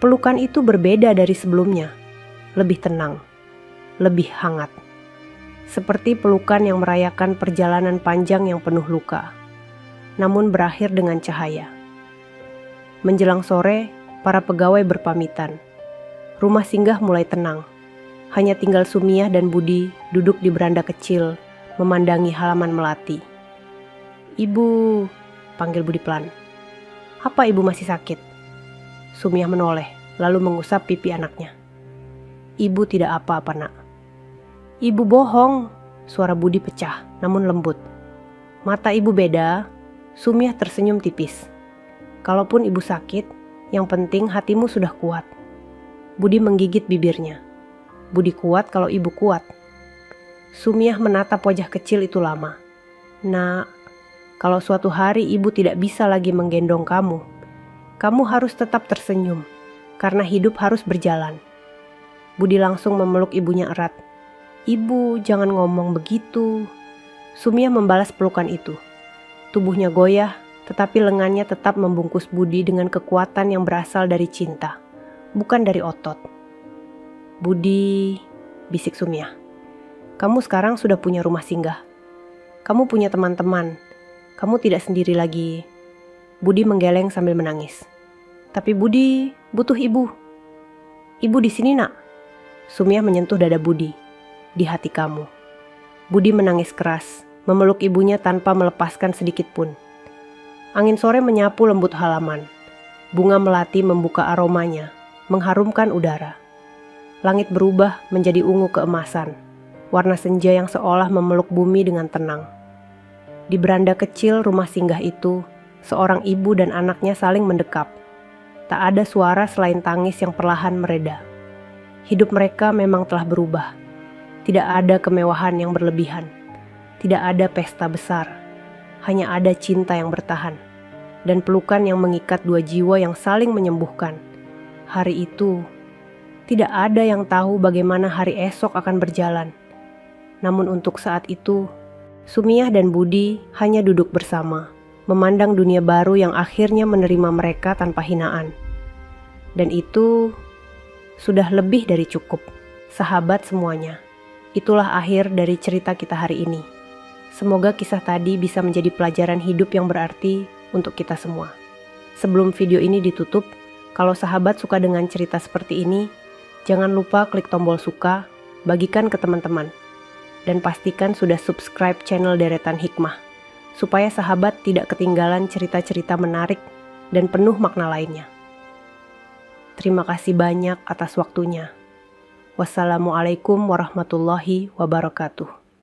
Pelukan itu berbeda dari sebelumnya, lebih tenang, lebih hangat. Seperti pelukan yang merayakan perjalanan panjang yang penuh luka, namun berakhir dengan cahaya. Menjelang sore, para pegawai berpamitan. Rumah singgah mulai tenang. Hanya tinggal Sumiah dan Budi duduk di beranda kecil, memandangi halaman melati. "Ibu," panggil Budi pelan. "Apa ibu masih sakit?" Sumiah menoleh, lalu mengusap pipi anaknya. "Ibu tidak apa-apa, Nak." "Ibu bohong," suara Budi pecah, namun lembut. "Mata ibu beda." Sumiah tersenyum tipis. "Kalaupun ibu sakit, yang penting hatimu sudah kuat." Budi menggigit bibirnya. "Budi kuat kalau ibu kuat." Sumiah menatap wajah kecil itu lama. "Nak, kalau suatu hari ibu tidak bisa lagi menggendong kamu, kamu harus tetap tersenyum, karena hidup harus berjalan." Budi langsung memeluk ibunya erat. "Ibu, jangan ngomong begitu." Sumiah membalas pelukan itu. Tubuhnya goyah, tetapi lengannya tetap membungkus Budi dengan kekuatan yang berasal dari cinta, bukan dari otot. "Budi," bisik Sumiah. "Kamu sekarang sudah punya rumah singgah. Kamu punya teman-teman. Kamu tidak sendiri lagi." Budi menggeleng sambil menangis. "Tapi Budi butuh ibu." "Ibu di sini, Nak." Sumiah menyentuh dada Budi. "Di hati kamu." Budi menangis keras, memeluk ibunya tanpa melepaskan sedikit pun. Angin sore menyapu lembut halaman. Bunga melati membuka aromanya, mengharumkan udara. Langit berubah menjadi ungu keemasan. Warna senja yang seolah memeluk bumi dengan tenang. Di beranda kecil rumah singgah itu, seorang ibu dan anaknya saling mendekap. Tak ada suara selain tangis yang perlahan mereda. Hidup mereka memang telah berubah. Tidak ada kemewahan yang berlebihan. Tidak ada pesta besar. Hanya ada cinta yang bertahan. Dan pelukan yang mengikat dua jiwa yang saling menyembuhkan. Hari itu, tidak ada yang tahu bagaimana hari esok akan berjalan. Namun untuk saat itu, Sumiah dan Budi hanya duduk bersama, memandang dunia baru yang akhirnya menerima mereka tanpa hinaan. Dan itu sudah lebih dari cukup. Sahabat semuanya, itulah akhir dari cerita kita hari ini. Semoga kisah tadi bisa menjadi pelajaran hidup yang berarti untuk kita semua. Sebelum video ini ditutup, kalau sahabat suka dengan cerita seperti ini, jangan lupa klik tombol suka, bagikan ke teman-teman, dan pastikan sudah subscribe channel Deretan Hikmah, supaya sahabat tidak ketinggalan cerita-cerita menarik dan penuh makna lainnya. Terima kasih banyak atas waktunya. Wassalamualaikum warahmatullahi wabarakatuh.